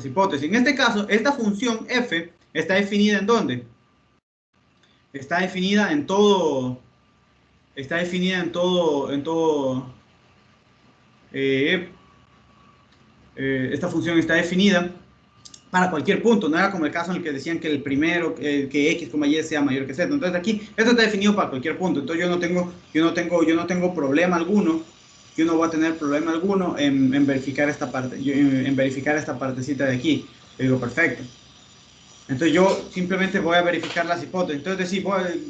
hipótesis. En este caso, esta función f está definida ¿en dónde? Está definida en todo, esta función está definida para cualquier punto, no era como el caso en el que decían que el primero, que x, y sea mayor que z. Entonces aquí, esto está definido para cualquier punto. Entonces yo no tengo problema alguno, yo no voy a tener problema alguno en verificar esta parte, en verificar esta partecita de aquí. Yo digo, perfecto. Entonces yo simplemente voy a verificar las hipótesis. Entonces sí,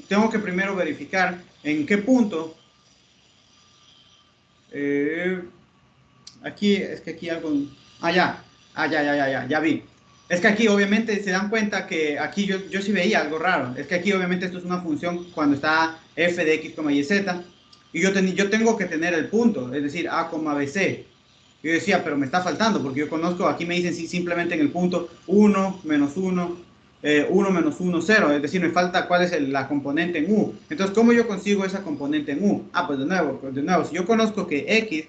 tengo que primero verificar en qué punto. Aquí, es que aquí algo. Ya vi. Es que aquí obviamente se dan cuenta que aquí yo sí veía algo raro. Es que aquí obviamente esto es una función cuando está f de x, y, z. Y yo tengo que tener el punto, es decir, a, bc. Yo decía, pero me está faltando, porque yo conozco, aquí me dicen simplemente en el punto 1, menos 1, 1 menos 1, 0. Es decir, me falta cuál es la componente en u. Entonces, ¿cómo yo consigo esa componente en u? Pues de nuevo, si yo conozco que x,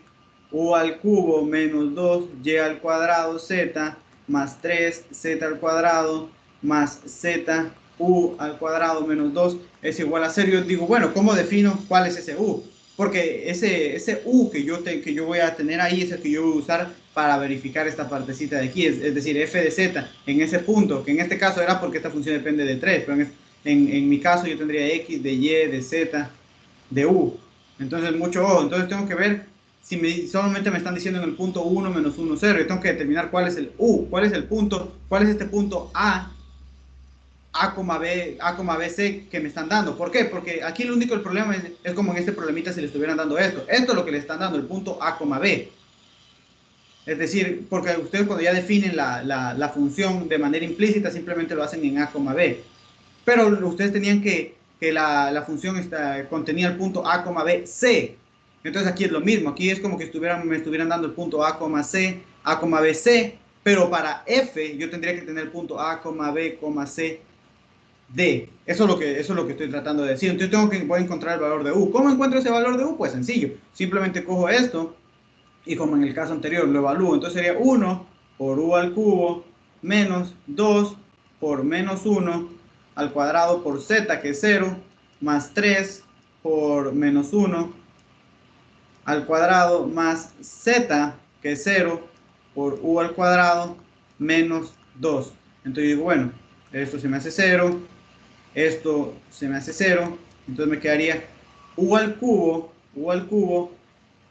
u al cubo menos 2, y al cuadrado, z, más 3, z al cuadrado, más z, u al cuadrado menos 2, es igual a 0. Yo digo, bueno, ¿cómo defino cuál es ese u? Porque ese u que yo voy a tener ahí es el que yo voy a usar para verificar esta partecita de aquí, es decir, f de z en ese punto, que en este caso era porque esta función depende de 3, pero en mi caso yo tendría x de y, de z, de u. Entonces, mucho ojo. Entonces tengo que ver si solamente me están diciendo en el punto 1 menos 1, 0. Yo tengo que determinar cuál es el u, cuál es el punto, cuál es este punto a, B, C que me están dando. ¿Por qué? Porque aquí el problema es como en este problemita si le estuvieran dando esto. Esto es lo que le están dando, el punto a, B. Es decir, porque ustedes cuando ya definen la función de manera implícita, simplemente lo hacen en A, B. Pero ustedes tenían que la función contenía el punto A, B, C. Entonces aquí es lo mismo. Aquí es como que me estuvieran dando el punto A, C, A, B, C. Pero para F yo tendría que tener el punto A, B, C, D. Eso es lo que estoy tratando de decir. Entonces voy a encontrar el valor de U. ¿Cómo encuentro ese valor de U? Pues sencillo. Simplemente cojo esto y como en el caso anterior lo evalúo. Entonces sería 1 por U al cubo menos 2 por menos 1 al cuadrado por Z, que es 0, más 3 por menos 1 al cuadrado más Z, que es 0, por U al cuadrado menos 2. Entonces digo, bueno, esto se me hace 0, esto se me hace 0, entonces me quedaría U al cubo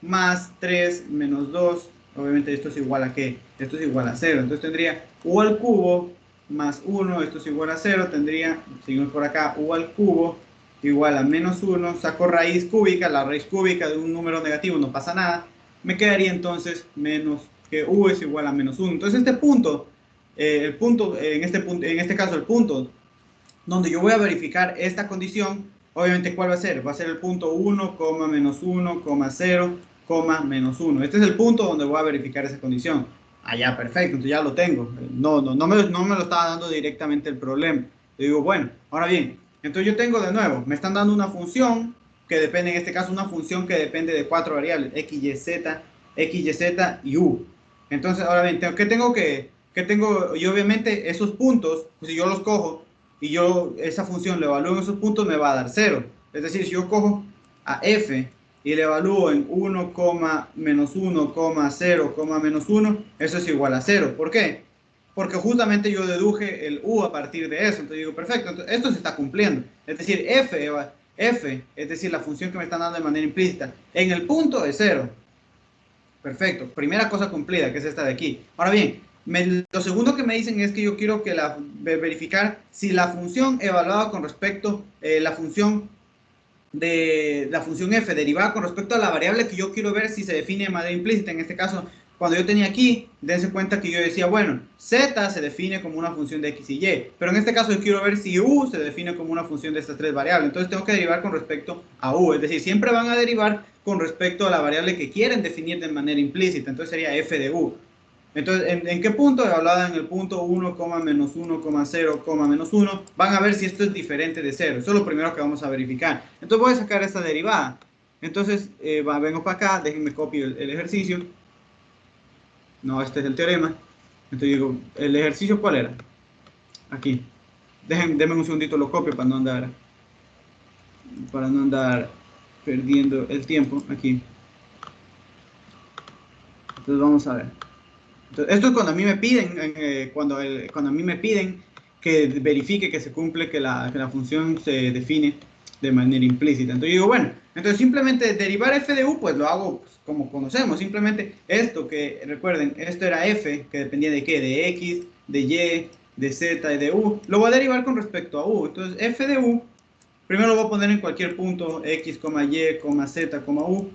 más 3 menos 2, obviamente esto es igual a ¿qué? Esto es igual a 0, entonces tendría U al cubo más 1, esto es igual a 0, tendría, seguimos por acá, U al cubo igual a menos 1, saco raíz cúbica, la raíz cúbica de un número negativo no pasa nada, me quedaría entonces menos que U es igual a menos 1. Entonces este punto, en este caso el punto donde yo voy a verificar esta condición, obviamente, ¿cuál va a ser? Va a ser el punto 1, menos 1, 0, menos 1. Este es el punto donde voy a verificar esa condición. Ah, ya, perfecto, entonces ya lo tengo. No me lo estaba dando directamente el problema. Yo digo, bueno, ahora bien, entonces yo tengo de nuevo, me están dando una función que depende, en este caso, una función que depende de 4 variables, x, y, z y u. Entonces, ahora bien, ¿qué tengo que tengo? Y obviamente esos puntos, pues si yo los cojo, y yo esa función le evalúo en esos puntos, me va a dar 0. Es decir, si yo cojo a f y le evalúo en 1, menos 1, 0, menos 1, eso es igual a 0. ¿Por qué? Porque justamente yo deduje el u a partir de eso. Entonces digo, perfecto, entonces, esto se está cumpliendo. Es decir, f, es decir, la función que me están dando de manera implícita, en el punto es 0. Perfecto, primera cosa cumplida, que es esta de aquí. Ahora bien, lo segundo que me dicen es que yo quiero que verificar si la función evaluada con respecto, la función f derivada con respecto a la variable que yo quiero ver si se define de manera implícita. En este caso, cuando yo tenía aquí, dense cuenta que yo decía, bueno, z se define como una función de x y y, pero en este caso yo quiero ver si u se define como una función de estas tres variables. Entonces tengo que derivar con respecto a u, es decir, siempre van a derivar con respecto a la variable que quieren definir de manera implícita. Entonces sería f de u. Entonces, ¿en qué punto? Evaluada en el punto 1, menos 1, 0, menos 1. Van a ver si esto es diferente de 0. Eso es lo primero que vamos a verificar. Entonces voy a sacar esta derivada. Entonces, vengo para acá, déjenme copio el ejercicio. No, este es el teorema. Entonces digo, ¿el ejercicio cuál era? Aquí. Denme un segundito, lo copio para no andar perdiendo el tiempo. Aquí. Entonces vamos a ver. Entonces, esto es cuando a mí me piden, cuando a mí me piden que verifique que se cumple, que la función se define de manera implícita. Entonces yo digo, bueno, entonces simplemente derivar f de u, pues lo hago pues, como conocemos. Simplemente esto que, recuerden, esto era f, que dependía de qué, de x, de y, de z y de u. Lo voy a derivar con respecto a u. Entonces f de u, primero lo voy a poner en cualquier punto, x, y, z, u.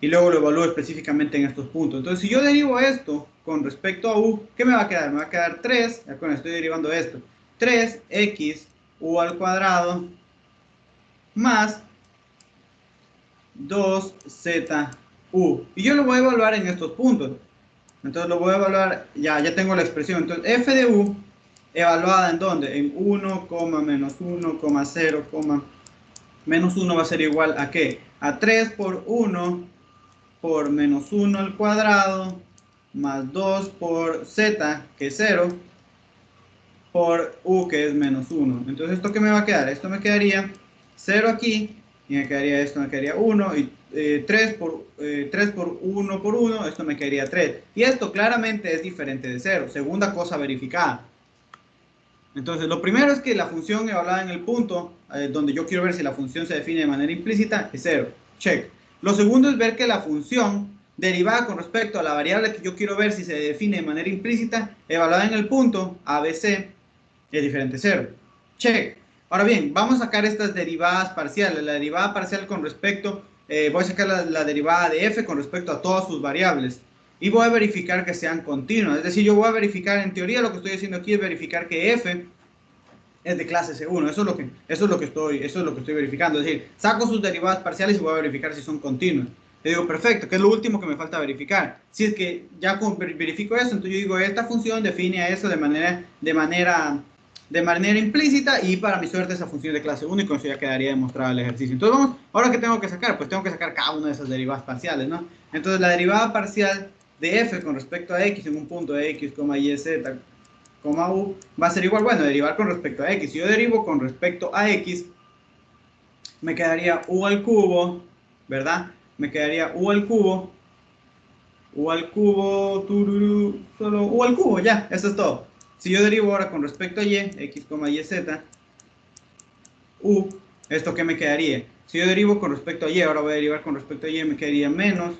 Y luego lo evalúo específicamente en estos puntos. Entonces, si yo derivo esto con respecto a u, ¿qué me va a quedar? Me va a quedar 3, bueno, estoy derivando esto, 3x u al cuadrado más 2zu. Y yo lo voy a evaluar en estos puntos. Entonces lo voy a evaluar, ya tengo la expresión. Entonces, f de u, evaluada en dónde? En 1, menos 1, 0, menos 1 va a ser igual a ¿qué? A 3 por 1 por menos 1 al cuadrado más 2 por z, que es 0, por u, que es menos 1. Entonces, ¿esto qué me va a quedar? Esto me quedaría 0 aquí, y me quedaría esto, me quedaría 1, y 3 por 1 por 1, esto me quedaría 3. Y esto claramente es diferente de 0. Segunda cosa verificada. Entonces, lo primero es que la función evaluada en el punto, donde yo quiero ver si la función se define de manera implícita, es 0. Check. Lo segundo es ver que la función derivada con respecto a la variable que yo quiero ver si se define de manera implícita, evaluada en el punto ABC, es diferente de 0. Check. Ahora bien, vamos a sacar estas derivadas parciales. La derivada parcial con respecto, voy a sacar la derivada de f con respecto a todas sus variables. y voy a verificar que sean continuas. Es decir, yo voy a verificar, en teoría lo que estoy haciendo aquí es verificar que f es de clase C1. Eso es lo que estoy verificando. Es decir, saco sus derivadas parciales y voy a verificar si son continuas. Le digo, perfecto, ¿qué es lo último que me falta verificar? Si es que ya verifico eso, entonces yo digo, esta función define a eso de manera implícita, y para mi suerte esa función es de clase 1, y con eso ya quedaría demostrado el ejercicio. Entonces vamos, ¿ahora qué tengo que sacar? Pues tengo que sacar cada una de esas derivadas parciales, ¿no? Entonces la derivada parcial de f con respecto a x en un punto de x, y, z, u, va a ser igual, bueno, derivar con respecto a x. Si yo derivo con respecto a x, me quedaría u al cubo, ¿verdad? Me quedaría u al cubo, tururú, solo u al cubo, ya, eso es todo. Si yo derivo ahora con respecto a y, x, y, z, u, ¿esto qué me quedaría? Si yo derivo con respecto a y, ahora voy a derivar con respecto a y, me quedaría menos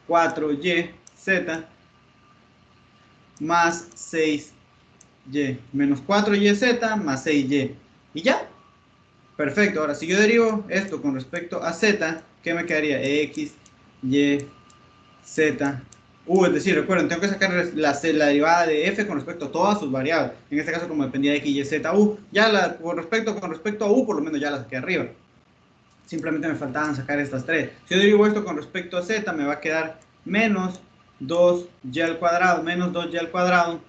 4y, z, más 6y, menos 4y, más 6y, y ya. Perfecto, ahora si yo derivo esto con respecto a z, ¿qué me quedaría? X, y, z, u, es decir, recuerden, tengo que sacar la derivada de f con respecto a todas sus variables. En este caso, como dependía de x, y, z, u, ya con respecto a u, por lo menos ya la saqué arriba. Simplemente me faltaban sacar estas tres. Si yo derivo esto con respecto a z, me va a quedar menos 2y al cuadrado, menos 2y al cuadrado,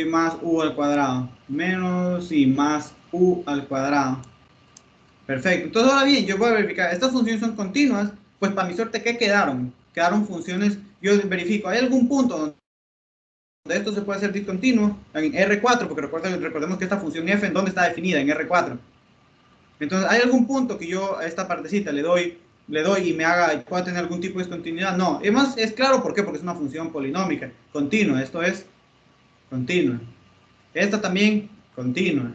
más u al cuadrado, menos y más u al cuadrado. Perfecto. Entonces, ahora bien, yo voy a verificar, estas funciones son continuas, pues para mi suerte, ¿qué quedaron? Quedaron funciones, yo verifico, ¿hay algún punto donde esto se puede hacer discontinuo? En R4, porque recordemos que esta función f, ¿en dónde está definida? En R4. Entonces, ¿hay algún punto que yo a esta partecita le doy y pueda tener algún tipo de discontinuidad? No. Además, es claro, ¿por qué? Porque es una función polinómica, continua, esto es continua. Esta también, continua.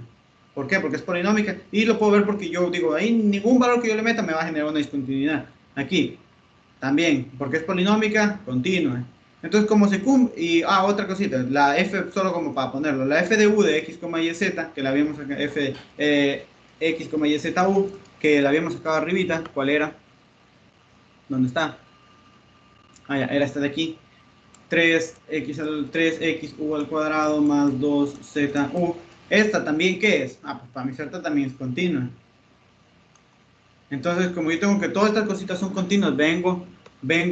¿Por qué? Porque es polinómica, y lo puedo ver porque yo digo, ahí ningún valor que yo le meta me va a generar una discontinuidad. Aquí, también, porque es polinómica, continua. Entonces, como se cumple, y, otra cosita, la f, solo como para ponerlo, la f de u de x, y, z, que la habíamos sacado, f, x, y, z, u, que la habíamos sacado arribita, ¿cuál era? ¿Dónde está? Ya, era esta de aquí. 3x u al cuadrado más 2z u. Esta también, ¿qué es? Pues para mi suerte también es continua. Entonces, como yo tengo que todas estas cositas son continuas, vengo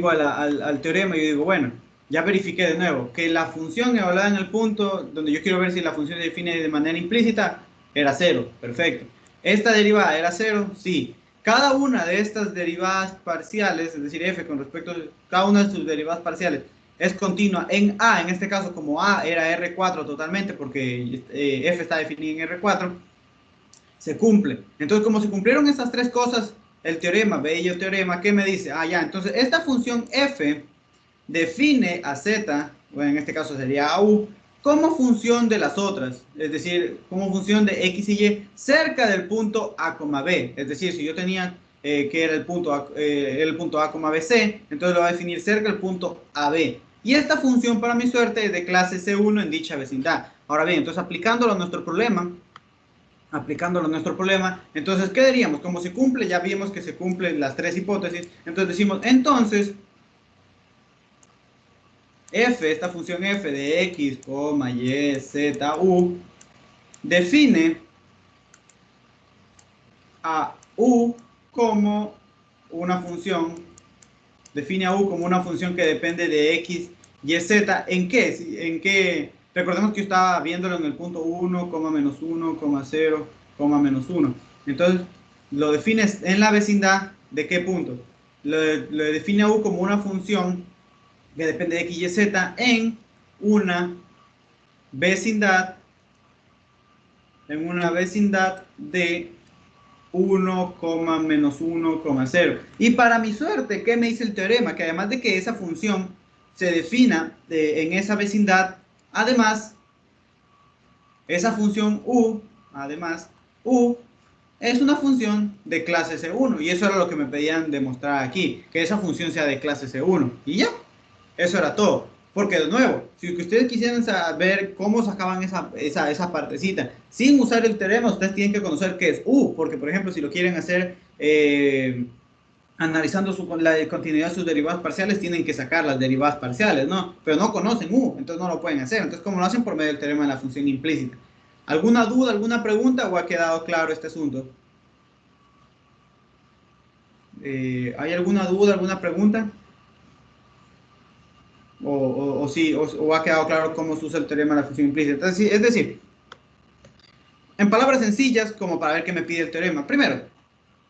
al teorema y yo digo, bueno, ya verifiqué de nuevo que la función evaluada en el punto donde yo quiero ver si la función se define de manera implícita era 0, perfecto. ¿Esta derivada era 0? Sí. Cada una de estas derivadas parciales, es decir, f con respecto a cada una de sus derivadas parciales, es continua en A. En este caso, como A era R4 totalmente, porque f está definida en R4, se cumple. Entonces, como se cumplieron estas tres cosas, el teorema, bello teorema, ¿qué me dice? Ya, entonces esta función f define a z, bueno, en este caso sería a u, como función de las otras, es decir, como función de x y y cerca del punto a, b. Es decir, si yo tenía que era el punto a, bc, entonces lo va a definir cerca del punto ab. Y esta función, para mi suerte, es de clase C1 en dicha vecindad. Ahora bien, entonces aplicándolo a nuestro problema, entonces, ¿qué diríamos? Como se cumple, ya vimos que se cumplen las tres hipótesis, entonces decimos, entonces, f, esta función f de x, y, z, u, define a u como una función, que depende de x, y, z. ¿En qué? ¿En qué? Recordemos que yo estaba viéndolo en el punto 1, menos 1, 0, menos 1. Entonces, lo defines en la vecindad, ¿de qué punto? Lo define a u como una función que depende de x, y, z en una vecindad, de 1, menos 1, 0. Y para mi suerte, ¿qué me dice el teorema? Que además de que esa función se defina en esa vecindad, además, esa función u, es una función de clase C1. Y eso era lo que me pedían demostrar aquí, que esa función sea de clase C1. Y ya, eso era todo. Porque de nuevo, si ustedes quisieran saber cómo sacaban esa partecita sin usar el teorema, ustedes tienen que conocer qué es u. Porque, por ejemplo, si lo quieren hacer analizando la continuidad de sus derivadas parciales, tienen que sacar las derivadas parciales, ¿no? Pero no conocen U, entonces no lo pueden hacer. Entonces, ¿cómo lo hacen? Por medio del teorema de la función implícita. ¿Alguna duda, alguna pregunta o ha quedado claro este asunto? ¿Hay alguna duda, alguna pregunta? O sí, o ha quedado claro cómo se usa el teorema de la función implícita. Es decir, en palabras sencillas, como para ver qué me pide el teorema. Primero,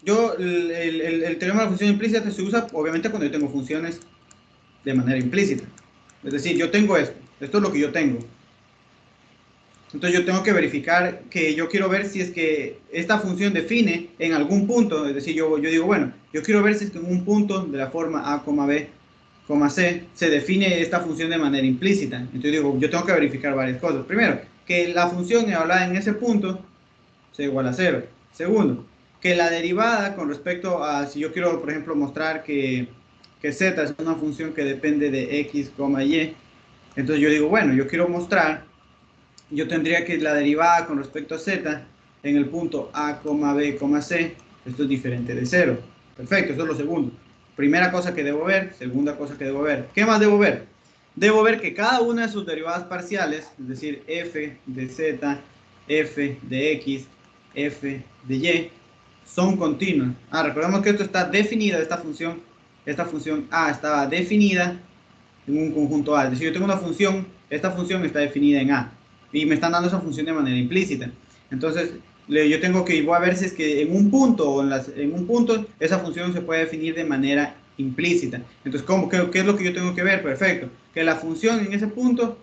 el teorema de la función implícita se usa obviamente cuando yo tengo funciones de manera implícita. Es decir, yo tengo esto es lo que yo tengo. Entonces yo tengo que verificar que yo quiero ver si es que esta función define en algún punto, es decir, yo digo, bueno, yo quiero ver si es que en un punto de la forma a, b, c, se define esta función de manera implícita. Entonces digo, yo tengo que verificar varias cosas. Primero, que la función evaluada en ese punto sea igual a 0. Segundo, que la derivada con respecto a, si yo quiero, por ejemplo, mostrar que z es una función que depende de x, y, entonces yo digo, bueno, yo quiero mostrar, yo tendría que la derivada con respecto a z en el punto a, b, c, esto es diferente de 0. Perfecto, eso es lo segundo. Primera cosa que debo ver, segunda cosa que debo ver. ¿Qué más debo ver? Debo ver que cada una de sus derivadas parciales, es decir, f de z, f de x, f de y, son continuas. Recordemos que esto está definida, esta función a estaba definida en un conjunto A. Es decir, yo tengo una función, esta función está definida en A y me están dando esa función de manera implícita. Entonces, yo tengo que, voy a ver si es que en un punto, en un punto, esa función se puede definir de manera implícita. Entonces, ¿qué es lo que yo tengo que ver? Perfecto. Que la función en ese punto,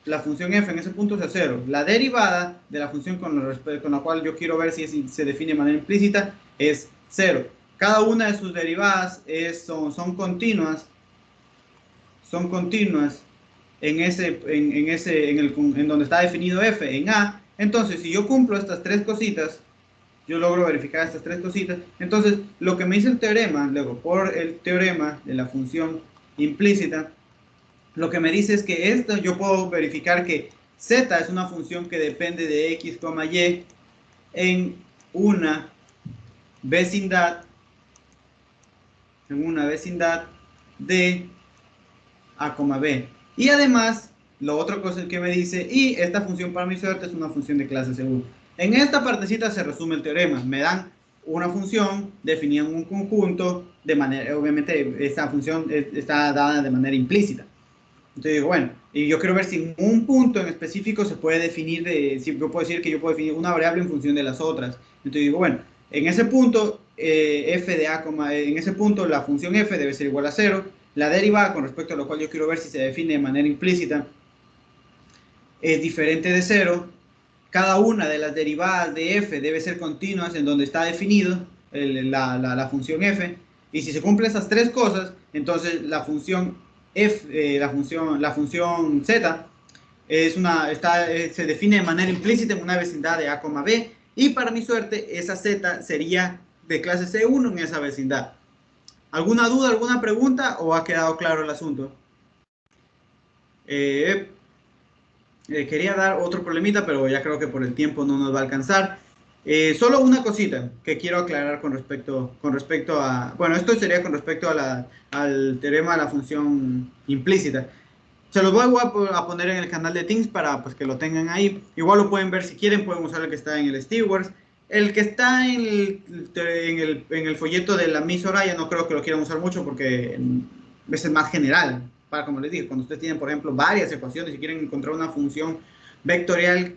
la función f en ese punto sea 0. La derivada de la función con la cual yo quiero ver si se define de manera implícita es 0. Cada una de sus derivadas son continuas en donde está definido f en A. Entonces, si yo cumplo estas tres cositas, yo logro verificar estas tres cositas. Entonces, lo que me dice el teorema, luego por el teorema de la función implícita, lo que me dice es que esto yo puedo verificar que z es una función que depende de x, y en una vecindad de a, b. Y además, lo otro cosa que me dice, y esta función para mi suerte es una función de clase segura. En esta partecita se resume el teorema. Me dan una función definida en un conjunto, de manera, obviamente esta función está dada de manera implícita. Entonces digo, bueno, y yo quiero ver si en un punto en específico se puede definir, si yo puedo decir que yo puedo definir una variable en función de las otras. Entonces digo, bueno, en ese punto, f de a, en ese punto la función f debe ser igual a 0. La derivada con respecto a lo cual yo quiero ver si se define de manera implícita es diferente de 0. Cada una de las derivadas de f debe ser continuas en donde está definido la función f. Y si se cumplen esas tres cosas, entonces la función f, la función z se define de manera implícita en una vecindad de a, b. Y para mi suerte, esa z sería de clase C1 en esa vecindad. ¿Alguna duda, alguna pregunta o ha quedado claro el asunto? Quería dar otro problemita, pero ya creo que por el tiempo no nos va a alcanzar. Solo una cosita que quiero aclarar con respecto a... Bueno, esto sería con respecto al teorema de la función implícita. Se los voy a poner en el canal de Teams para pues, que lo tengan ahí. Igual lo pueden ver si quieren, pueden usar el que está en el Stewards. El que está en el folleto de la Miss Soraya no creo que lo quieran usar mucho porque es el más general. Para, como les dije, cuando ustedes tienen, por ejemplo, varias ecuaciones y quieren encontrar una función vectorial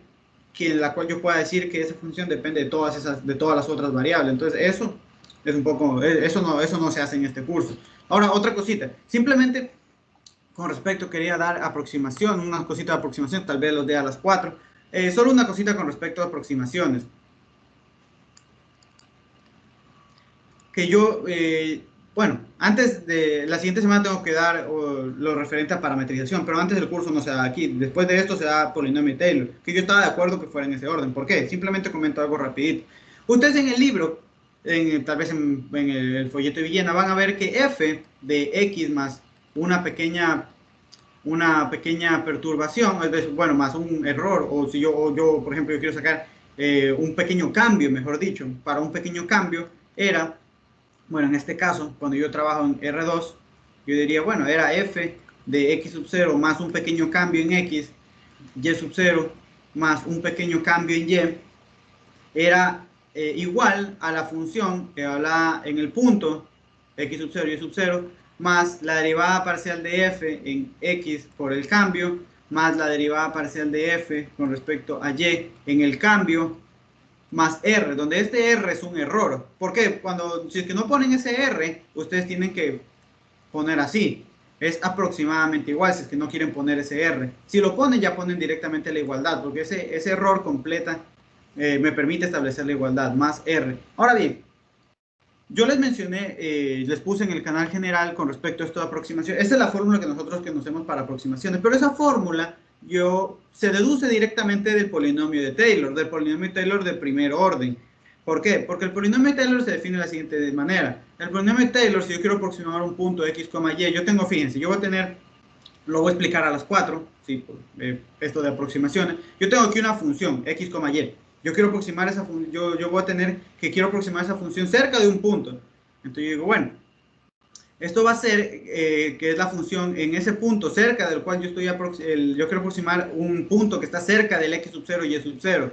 en la cual yo pueda decir que esa función depende de todas las otras variables. Entonces, eso es un poco, eso no se hace en este curso. Ahora, otra cosita. Simplemente con respecto, quería dar aproximación, una cosita de aproximación, tal vez los dé a las 4. Solo una cosita con respecto a aproximaciones. Que yo, bueno, antes de la siguiente semana tengo que dar lo referente a parametrización, pero antes del curso no se da aquí. Después de esto se da polinomio Taylor, que yo estaba de acuerdo que fuera en ese orden. ¿Por qué? Simplemente comento algo rapidito. Ustedes en el libro, tal vez en el folleto de Villena, van a ver que f de x más una pequeña perturbación, es decir, bueno, más un error, o si yo por ejemplo, yo quiero sacar un pequeño cambio, mejor dicho, para un pequeño cambio era Bueno, en este caso, cuando yo trabajo en R2, yo diría, bueno, era f de x sub 0 más un pequeño cambio en x, y sub 0 más un pequeño cambio en y, era igual a la función que habla en el punto x sub 0 y sub 0 más la derivada parcial de f en x por el cambio más la derivada parcial de f con respecto a y en el cambio más r, donde este r es un error. ¿Por qué? Si es que no ponen ese r, ustedes tienen que poner así. Es aproximadamente igual si es que no quieren poner ese r. Si lo ponen, ya ponen directamente la igualdad, porque ese error completa me permite establecer la igualdad, más r. Ahora bien, yo les mencioné, les puse en el canal general con respecto a esto de aproximación. Esta es la fórmula que nosotros conocemos para aproximaciones, pero esa fórmula se deduce directamente del polinomio de Taylor de primer orden. ¿Por qué? Porque el polinomio de Taylor se define de la siguiente manera. El polinomio de Taylor, si yo quiero aproximar un punto x, y, yo tengo, fíjense, yo voy a tener, lo voy a explicar a las 4, ¿sí? Esto de aproximaciones. Yo tengo aquí una función, x, y. Yo quiero aproximar esa función, yo voy a tener que quiero aproximar esa función cerca de un punto. Entonces yo digo, bueno, esto va a ser que es la función en ese punto cerca del cual yo quiero aproximar un punto que está cerca del x sub 0 y y sub 0,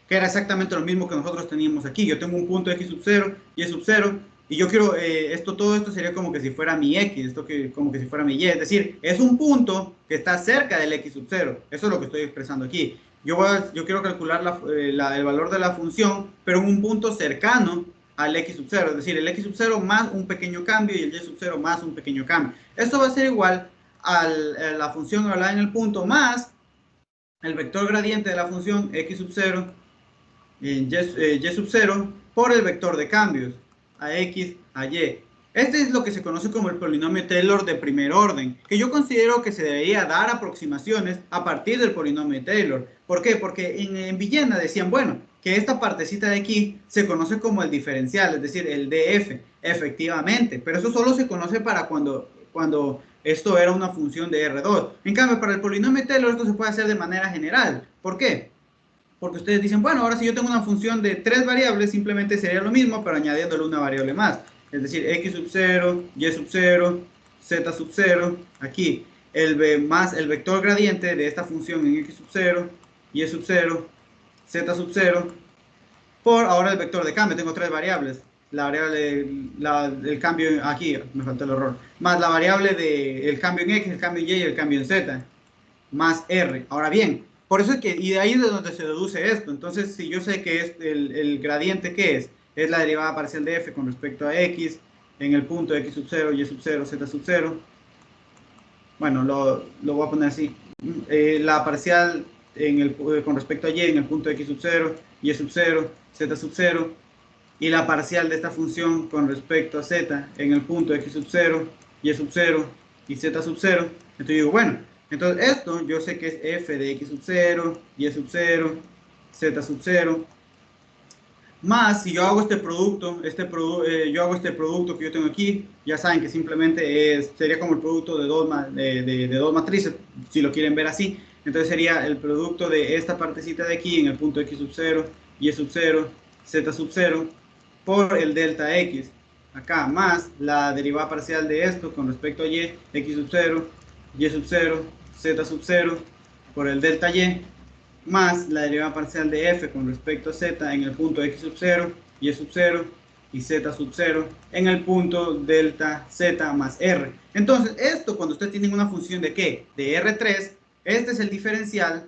que era exactamente lo mismo que nosotros teníamos aquí. Yo tengo un punto x sub 0 y sub 0 y yo quiero, todo esto sería como que si fuera mi x, como que si fuera mi y, es decir, es un punto que está cerca del x sub 0, eso es lo que estoy expresando aquí. Yo quiero calcular el valor de la función, pero en un punto cercano al x sub 0, es decir, el x sub 0 más un pequeño cambio y el y sub 0 más un pequeño cambio. Esto va a ser igual a la función hablada en el punto más el vector gradiente de la función x sub 0 y sub 0 por el vector de cambios a x a y. Este es lo que se conoce como el polinomio Taylor de primer orden, que yo considero que se debería dar aproximaciones a partir del polinomio Taylor. ¿Por qué? Porque en Villena decían, bueno, que esta partecita de aquí se conoce como el diferencial, es decir, el df, efectivamente, pero eso solo se conoce para cuando esto era una función de R2. En cambio, para el polinomio Taylor esto se puede hacer de manera general. ¿Por qué? Porque ustedes dicen, bueno, ahora si yo tengo una función de 3 variables, simplemente sería lo mismo, pero añadiéndole una variable más. Es decir, x sub 0, y sub 0, z sub 0. Aquí, más el vector gradiente de esta función en x sub 0, y sub 0, z sub 0, por ahora el vector de cambio. Tengo 3 variables. La variable del cambio, aquí me faltó el error, más la variable del cambio en x, el cambio en y y el cambio en z, más r. Ahora bien, por eso es que, y de ahí es de donde se deduce esto. Entonces, si yo sé que es el gradiente, ¿qué es? Es la derivada parcial de f con respecto a x en el punto x sub 0, y sub 0, z sub 0. Bueno, lo voy a poner así. La parcial con respecto a y en el punto x sub 0, y sub 0, z sub 0. Y la parcial de esta función con respecto a z en el punto x sub 0, y sub 0 y z sub 0. Entonces digo, bueno, entonces esto yo sé que es f de x sub 0, y sub 0, z sub 0, más si yo hago este producto, yo hago este producto que yo tengo aquí, ya saben que simplemente sería como el producto de dos matrices, si lo quieren ver así. Entonces sería el producto de esta partecita de aquí en el punto x sub 0, y sub 0, z sub 0, por el delta x, acá, más la derivada parcial de esto con respecto a y, x sub 0, y sub 0, z sub 0, por el delta y, más la derivada parcial de f con respecto a z en el punto x sub 0, y sub 0 y z sub 0 en el punto delta z más r. Entonces, esto cuando ustedes tienen una función de ¿qué? De R3, este es el diferencial,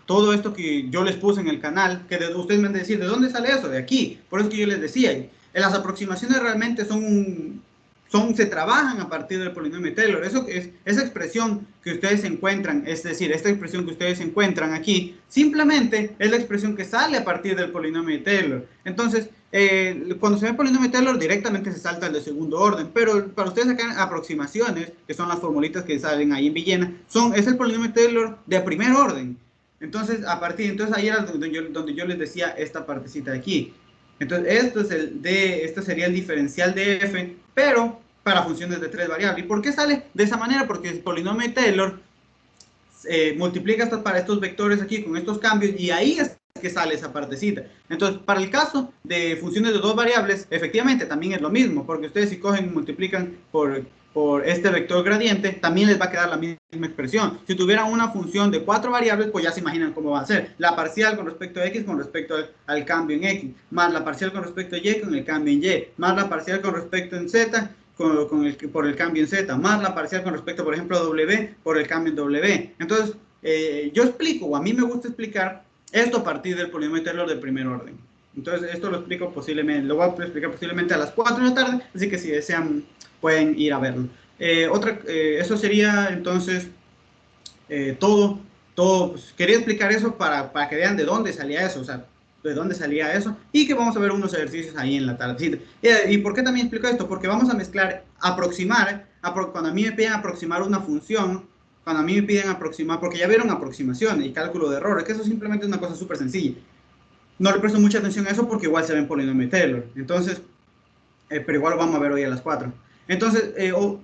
todo esto que yo les puse en el canal, que ustedes me han de decir, ¿de dónde sale eso? De aquí. Por eso que yo les decía, las aproximaciones realmente se trabajan a partir del polinomio Taylor. Esa expresión que ustedes encuentran, es decir, esta expresión que ustedes encuentran aquí, simplemente es la expresión que sale a partir del polinomio Taylor. Entonces, cuando se ve el polinomio Taylor, directamente se salta al de segundo orden, pero para ustedes acá aproximaciones, que son las formulitas que salen ahí en Villena, es el polinomio Taylor de primer orden. Entonces, ahí era donde yo les decía esta partecita de aquí. Entonces, esto sería el diferencial de f, pero para funciones de 3 variables. ¿Y por qué sale de esa manera? Porque el polinomio Taylor multiplica para estos vectores aquí con estos cambios, y ahí es que sale esa partecita. Entonces, para el caso de funciones de dos variables, efectivamente también es lo mismo, porque ustedes si cogen y multiplican por este vector gradiente, también les va a quedar la misma expresión. Si tuvieran una función de 4 variables, pues ya se imaginan cómo va a ser. La parcial con respecto a x con respecto al cambio en x, más la parcial con respecto a y con el cambio en y, más la parcial con respecto en z por el cambio en z, más la parcial con respecto, por ejemplo, a w por el cambio en w. Entonces, yo explico, o a mí me gusta explicar esto a partir del polinomio Taylor del primer orden. Entonces, esto lo explico posiblemente, lo voy a explicar posiblemente a las 4 de la tarde, así que si desean pueden ir a verlo. Eso sería entonces todo. Pues, quería explicar eso para que vean de dónde salía eso, o sea, de dónde salía eso, y que vamos a ver unos ejercicios ahí en la tarde. ¿Y por qué también explico esto? Porque vamos a mezclar, cuando a mí me piden aproximar una función, cuando a mí me piden aproximar, porque ya vieron aproximaciones y cálculo de errores, que eso simplemente es una cosa súper sencilla. No le presto mucha atención a eso porque igual se ven polinomio Taylor. Entonces, pero igual lo vamos a ver hoy a las 4. Entonces,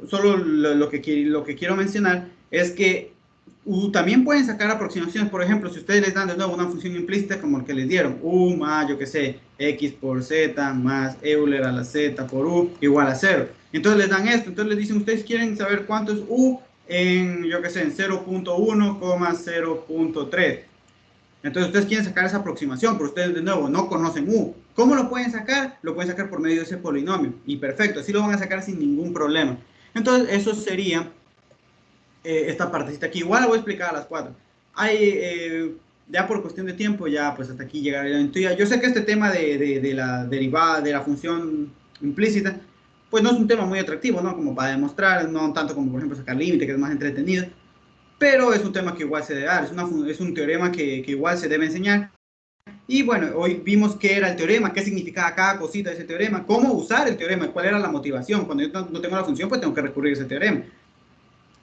solo lo que quiero mencionar es que también pueden sacar aproximaciones. Por ejemplo, si ustedes les dan de nuevo una función implícita como el que les dieron, u más, yo que sé, x por z más Euler a la z por u igual a 0. Entonces les dan esto. Entonces les dicen, ustedes quieren saber cuánto es u en, yo que sé, en 0.1, 0.3. Entonces ustedes quieren sacar esa aproximación, pero ustedes de nuevo no conocen u. ¿Cómo lo pueden sacar? Lo pueden sacar por medio de ese polinomio. Y perfecto, así lo van a sacar sin ningún problema. Entonces eso sería esta partecita aquí. Igual la voy a explicar a las 4. Ya por cuestión de tiempo, ya pues hasta aquí llegará. Yo sé que este tema de la derivada, de la función implícita, pues no es un tema muy atractivo, ¿no? Como para demostrar, no tanto como por ejemplo sacar límite, que es más entretenido. Pero es un tema que igual se debe dar, es un teorema que igual se debe enseñar. Y bueno, hoy vimos qué era el teorema, qué significaba cada cosita de ese teorema, cómo usar el teorema, cuál era la motivación. Cuando yo no tengo la función, pues tengo que recurrir a ese teorema.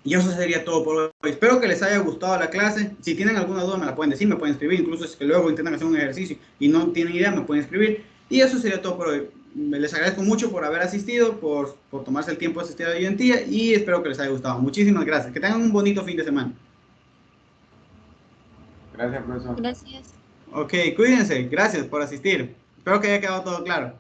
Y eso sería todo por hoy. Espero que les haya gustado la clase. Si tienen alguna duda me la pueden decir, me pueden escribir. Incluso si luego intentan hacer un ejercicio y no tienen idea, me pueden escribir. Y eso sería todo por hoy. Les agradezco mucho por haber asistido, por tomarse el tiempo de asistir hoy en día y espero que les haya gustado. Muchísimas gracias. Que tengan un bonito fin de semana. Gracias, profesor. Gracias. Ok, cuídense. Gracias por asistir. Espero que haya quedado todo claro.